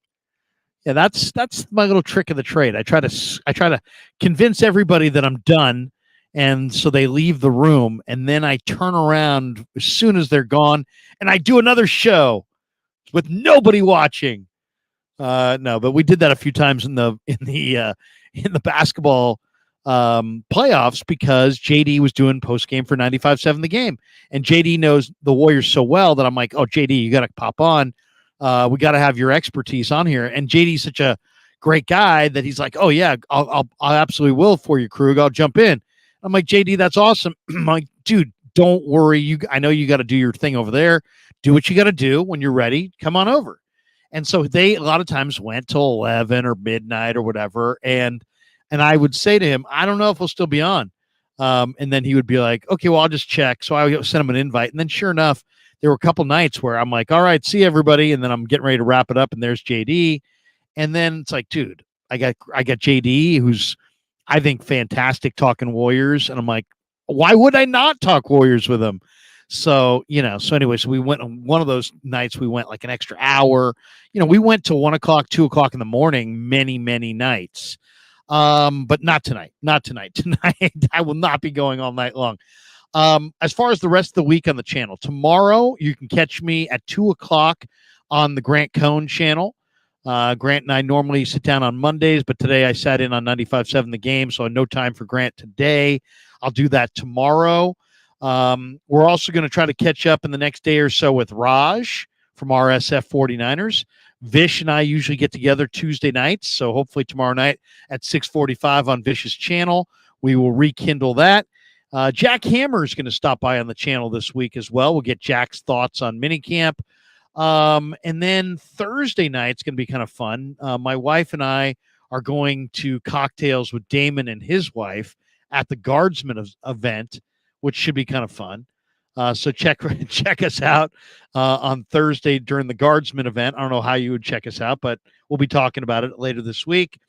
Speaker 1: Yeah, that's my little trick of the trade. I try to convince everybody that I'm done. And so they leave the room, and then I turn around as soon as they're gone, and I do another show with nobody watching. No, but we did that a few times in the basketball playoffs because JD was doing post game for 95.7 The Game, and JD knows the Warriors so well that I'm like, oh, JD, you got to pop on. We got to have your expertise on here, and JD's such a great guy that he's like, oh yeah, I'll absolutely will for you, Krueg. I'll jump in. I'm like, JD, that's awesome. I'm like, dude, don't worry. I know you got to do your thing over there. Do what you got to do. When you're ready, come on over. And so they a lot of times went till 11 or midnight or whatever. And I would say to him, I don't know if we'll still be on. And then he would be like, okay, well, I'll just check. So I would send him an invite. And then sure enough, there were a couple nights where I'm like, all right, see everybody. And then I'm getting ready to wrap it up. And there's JD. And then it's like, dude, I got JD, who's, I think, fantastic talking Warriors. And I'm like, why would I not talk Warriors with him? So, so anyway, so we went on one of those nights, we went like an extra hour, we went to 1 o'clock, 2 o'clock in the morning, many, many nights. But not tonight, tonight. I will not be going all night long. As far as the rest of the week on the channel, tomorrow, you can catch me at 2 o'clock on the Grant Cohn channel. Grant and I normally sit down on Mondays, but today I sat in on 95.7 The Game, so no time for Grant today. I'll do that tomorrow. We're also going to try to catch up in the next day or so with Raj from RSF 49ers. Vish and I usually get together Tuesday nights, so hopefully tomorrow night at 6:45 on Vish's channel, we will rekindle that. Jack Hammer is going to stop by on the channel this week as well. We'll get Jack's thoughts on minicamp. And then Thursday night's going to be kind of fun. My wife and I are going to cocktails with Damon and his wife at the Guardsman event, which should be kind of fun. So check us out on Thursday during the Guardsman event. I don't know how you would check us out, but we'll be talking about it later this week.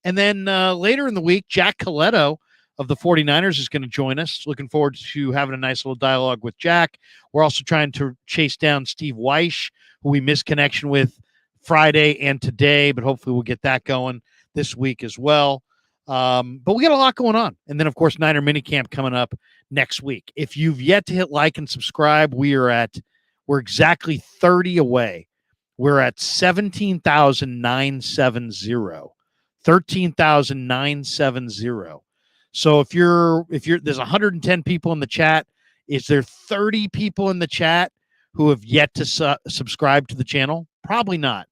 Speaker 1: And then later in the week, Jack Coletto of the 49ers is going to join us. Looking forward to having a nice little dialogue with Jack. We're also trying to chase down Steve Weish, who we missed connection with Friday and today, but hopefully we'll get that going this week as well. But we got a lot going on. And then, of course, Niner Minicamp coming up next week. If you've yet to hit like and subscribe, we're exactly 30 away. We're at 17,970, 13,970. So if there's 110 people in the chat, is there 30 people in the chat who have yet to subscribe to the channel? Probably not.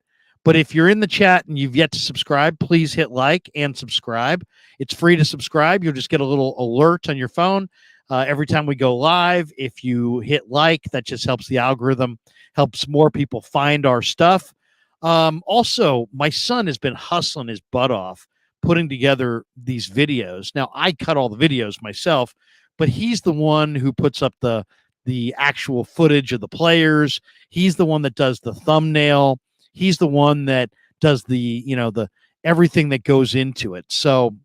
Speaker 1: But if you're in the chat and you've yet to subscribe, please hit like and subscribe. It's free to subscribe. You'll just get a little alert on your phone every time we go live. If you hit like, that just helps the algorithm, helps more people find our stuff. Also, my son has been hustling his butt off putting together these videos. Now, I cut all the videos myself, but he's the one who puts up the actual footage of the players. He's the one that does the thumbnail. He's the one that does the everything that goes into it. So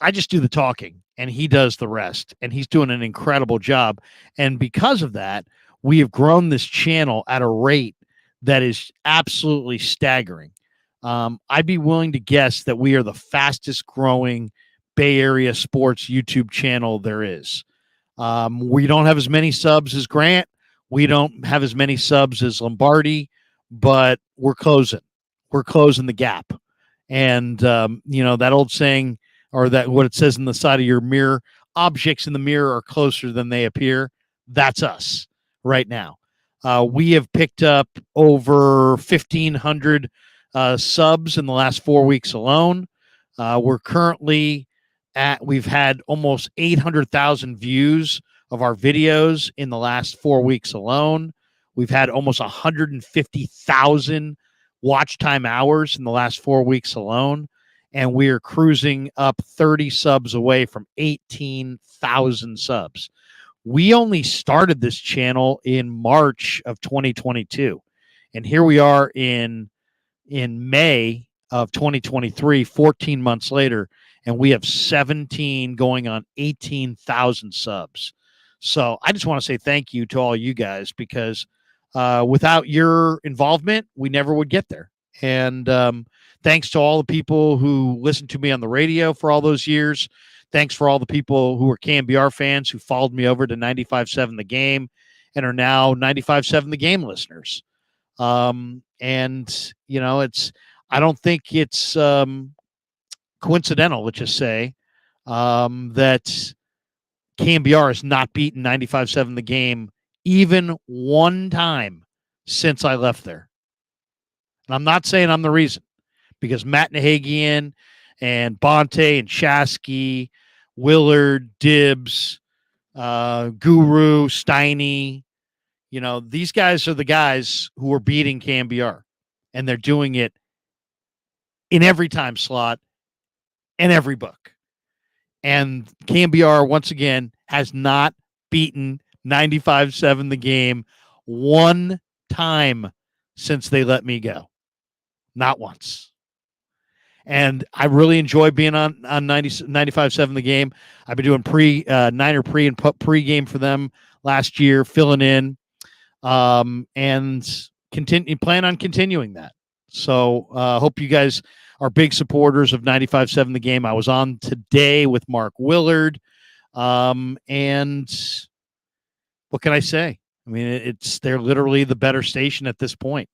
Speaker 1: I just do the talking and he does the rest, and he's doing an incredible job. And because of that, we have grown this channel at a rate that is absolutely staggering. I'd be willing to guess that we are the fastest growing Bay Area sports YouTube channel there is. We don't have as many subs as Grant. We don't have as many subs as Lombardi, but we're closing. We're closing the gap. And, that old saying, or that what it says in the side of your mirror, objects in the mirror are closer than they appear. That's us right now. We have picked up over 1,500 subs in the last 4 weeks alone. We're currently we've had almost 800,000 views of our videos in the last 4 weeks alone. We've had almost 150,000 watch time hours in the last 4 weeks alone. And we are cruising up 30 subs away from 18,000 subs. We only started this channel in March of 2022. And here we are in May of 2023, 14 months later, and we have 17 going on 18,000 subs. So I just want to say thank you to all you guys, because without your involvement, we never would get there. And thanks to all the people who listened to me on the radio for all those years. Thanks for all the people who were KMBR fans who followed me over to 95.7 The Game and are now 95.7 The Game listeners. And I don't think it's coincidental, let's just say, that KMBR has not beaten 95.7 The Game even one time since I left there. And I'm not saying I'm the reason, because Matt Nahagian and Bonte and Shasky, Willard, Dibbs, Guru, Steiny, these guys are the guys who are beating KMBR, and they're doing it in every time slot and every book. And KMBR, once again, has not beaten 95.7 The Game one time since they let me go. Not once. And I really enjoy being on 95.7 The Game. I've been doing Niner pre and pre-game for them last year, filling in, and plan on continuing that. So hope you guys are big supporters of 95.7 The Game. I was on today with Mark Willard. And what can I say? I mean, they're literally the better station at this point.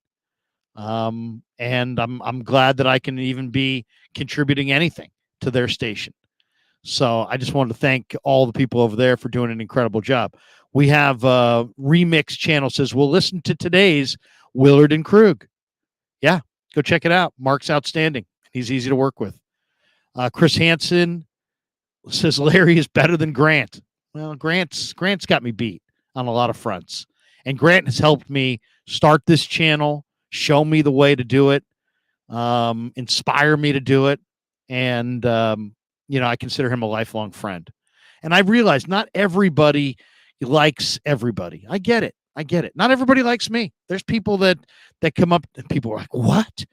Speaker 1: And I'm glad that I can even be contributing anything to their station. So I just wanted to thank all the people over there for doing an incredible job. We have a remix channel says, we'll listen to today's Willard and Krueg. Yeah, go check it out. Mark's outstanding. He's easy to work with. Chris Hansen says Larry is better than Grant. Well, Grant's got me beat on a lot of fronts. And Grant has helped me start this channel, show me the way to do it, inspire me to do it. And, I consider him a lifelong friend. And I realize not everybody likes everybody. I get it. Not everybody likes me. There's people that come up and people are like, what?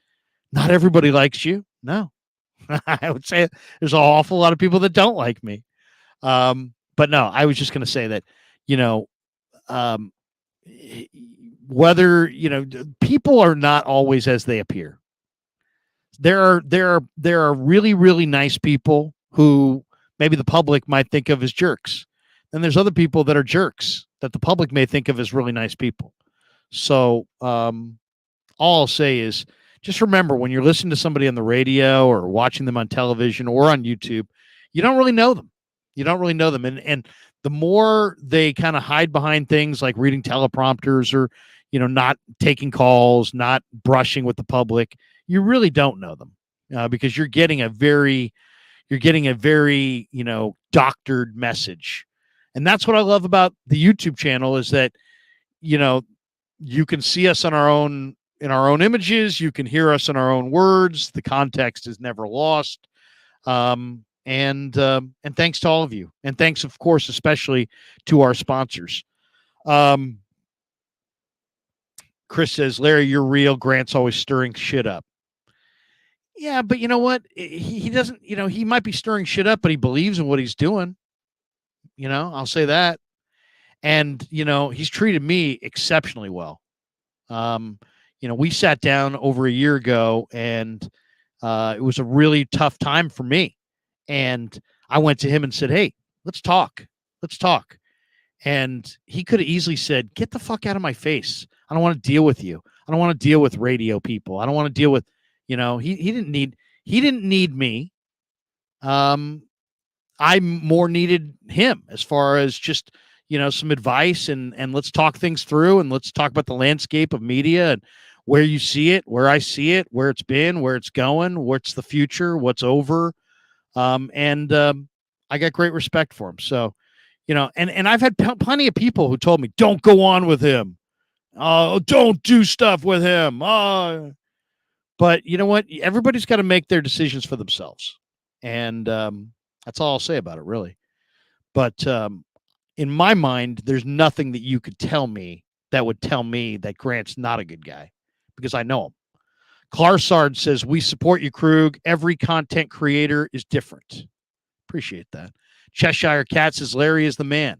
Speaker 1: Not everybody likes you? No. I would say there's an awful lot of people that don't like me. But no, I was just going to say that, whether, people are not always as they appear. There are really, really nice people who maybe the public might think of as jerks. And there's other people that are jerks that the public may think of as really nice people. So all I'll say is just remember, when you're listening to somebody on the radio or watching them on television or on YouTube, you don't really know them. And the more they kind of hide behind things like reading teleprompters or, not taking calls, not brushing with the public, you really don't know them because you're getting a very, doctored message. And that's what I love about the YouTube channel is that, you can see us in our own images. You can hear us in our own words. The context is never lost. And thanks to all of you. And thanks, of course, especially to our sponsors. Chris says, Larry, you're real. Grant's always stirring shit up. Yeah, but you know what? He doesn't, he might be stirring shit up, but he believes in what he's doing. I'll say that. And, he's treated me exceptionally well. We sat down over a year ago and it was a really tough time for me. And I went to him and said, hey, let's talk. And he could have easily said, get the fuck out of my face. I don't want to deal with you. I don't want to deal with radio people. I don't want to deal with, he didn't need me. I more needed him as far as just, some advice and let's talk things through and let's talk about the landscape of media and where you see it, where I see it, where it's been, where it's going, what's the future, what's over. I got great respect for him. So, and I've had plenty of people who told me, don't go on with him. Don't do stuff with him. But you know what? Everybody's got to make their decisions for themselves. And that's all I'll say about it, really. But in my mind, there's nothing that you could tell me that would tell me that Grant's not a good guy because I know him. Clarsard says, we support you, Krueg. Every content creator is different. Appreciate that. Cheshire Cat says, Larry is the man.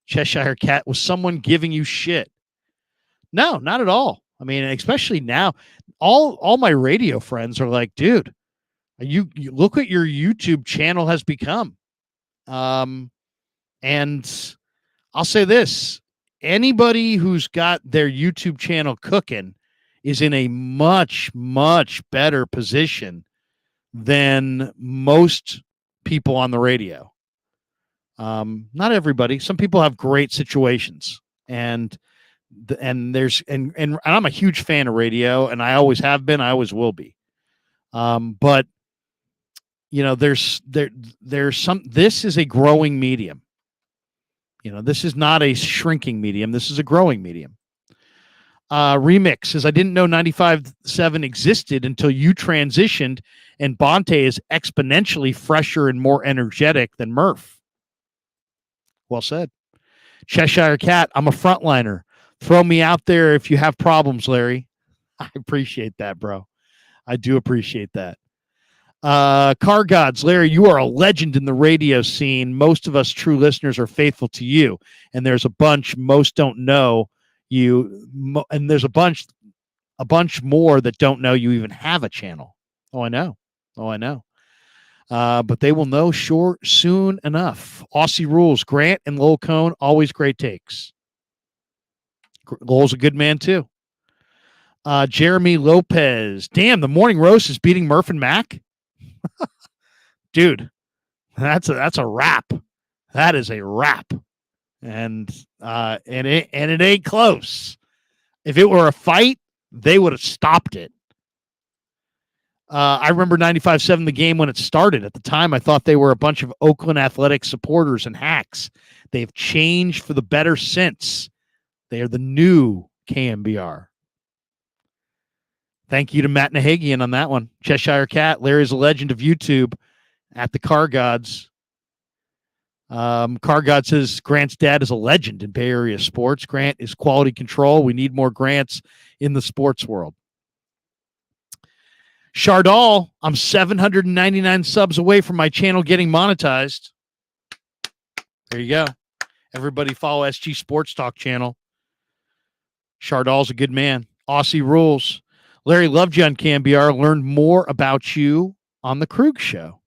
Speaker 1: Cheshire Cat, was someone giving you shit? No, not at all. I mean, especially now, all my radio friends are like, dude, you look what your YouTube channel has become. And I'll say this, anybody who's got their YouTube channel cooking is in a much, much better position than most people on the radio. Not everybody. Some people have great situations and I'm a huge fan of radio and I always have been, I always will be. But there's this is a growing medium. This is not a shrinking medium. This is a growing medium. Remix says, I didn't know 95.7 existed until you transitioned and Bonte is exponentially fresher and more energetic than Murph. Well said. Cheshire Cat, I'm a frontliner. Throw me out there if you have problems, Larry. I appreciate that, bro. I do appreciate that. Car Gods, Larry, you are a legend in the radio scene. Most of us true listeners are faithful to you. And there's a bunch most don't know you. And there's a bunch more that don't know you even have a channel. Oh, I know. But they will know soon enough. Aussie Rules, Grant and Lowell Cone, always great takes. Lowell's a good man too. Jeremy Lopez, damn, the Morning Roast is beating Murph and Mac. Dude, that's a wrap. That is a wrap. And it ain't close. If it were a fight, they would have stopped it. I remember 95.7 the game when it started. At the time, I thought they were a bunch of Oakland Athletics supporters and hacks. They've changed for the better since. They are the new KMBR. Thank you to Matt Nahagian on that one. Cheshire Cat, Larry's a legend of YouTube at the Car Gods. Car God says Grant's dad is a legend in Bay Area sports. Grant is quality control. We need more Grants in the sports world. Chardal, I'm 799 subs away from my channel getting monetized. There you go. Everybody follow SG Sports Talk channel. Chardal's a good man. Aussie Rules. Larry loved you on KMBR. Learned more about you on the Krueg show.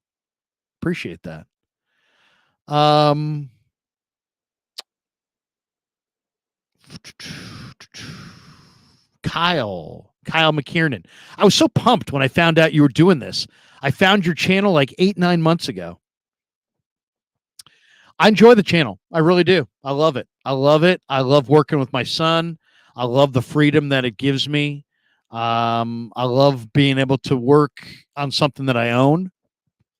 Speaker 1: Appreciate that. Kyle McKiernan. I was so pumped when I found out you were doing this. I found your channel like 8-9 months ago. I enjoy the channel. I really do. I love it. I love working with my son. I love the freedom that it gives me. I love being able to work on something that I own.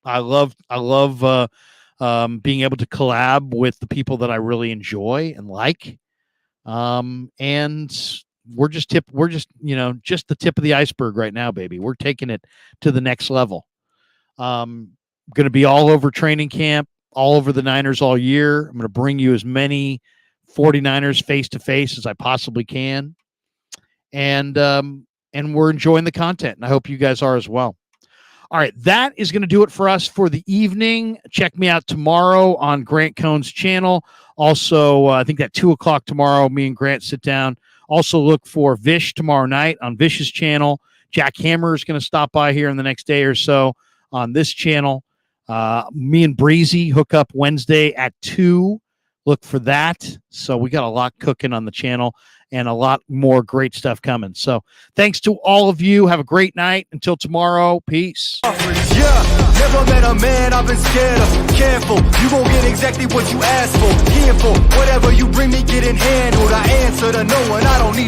Speaker 1: I love being able to collab with the people that I really enjoy and like. And we're just just the tip of the iceberg right now, baby. We're taking it to the next level. Going to be all over training camp, all over the Niners all year. I'm going to bring you as many 49ers face to face as I possibly can. And we're enjoying the content, and I hope you guys are as well. All right, that is going to do it for us for the evening. Check me out tomorrow on Grant Cohn's channel. Also, I think at 2:00 tomorrow, me and Grant sit down. Also, look for Vish tomorrow night on Vish's channel. Jack Hammer is going to stop by here in the next day or so on this channel. Me and Breezy hook up Wednesday at 2. Look for that. So we got a lot cooking on the channel and a lot more great stuff coming. So thanks to all of you. Have a great night. Until tomorrow. Peace.
Speaker 5: Yeah, never met a man I've been scared of. Careful, you won't get exactly what you asked for. Here for whatever you bring me, getting handled. I answer to no one, I don't need to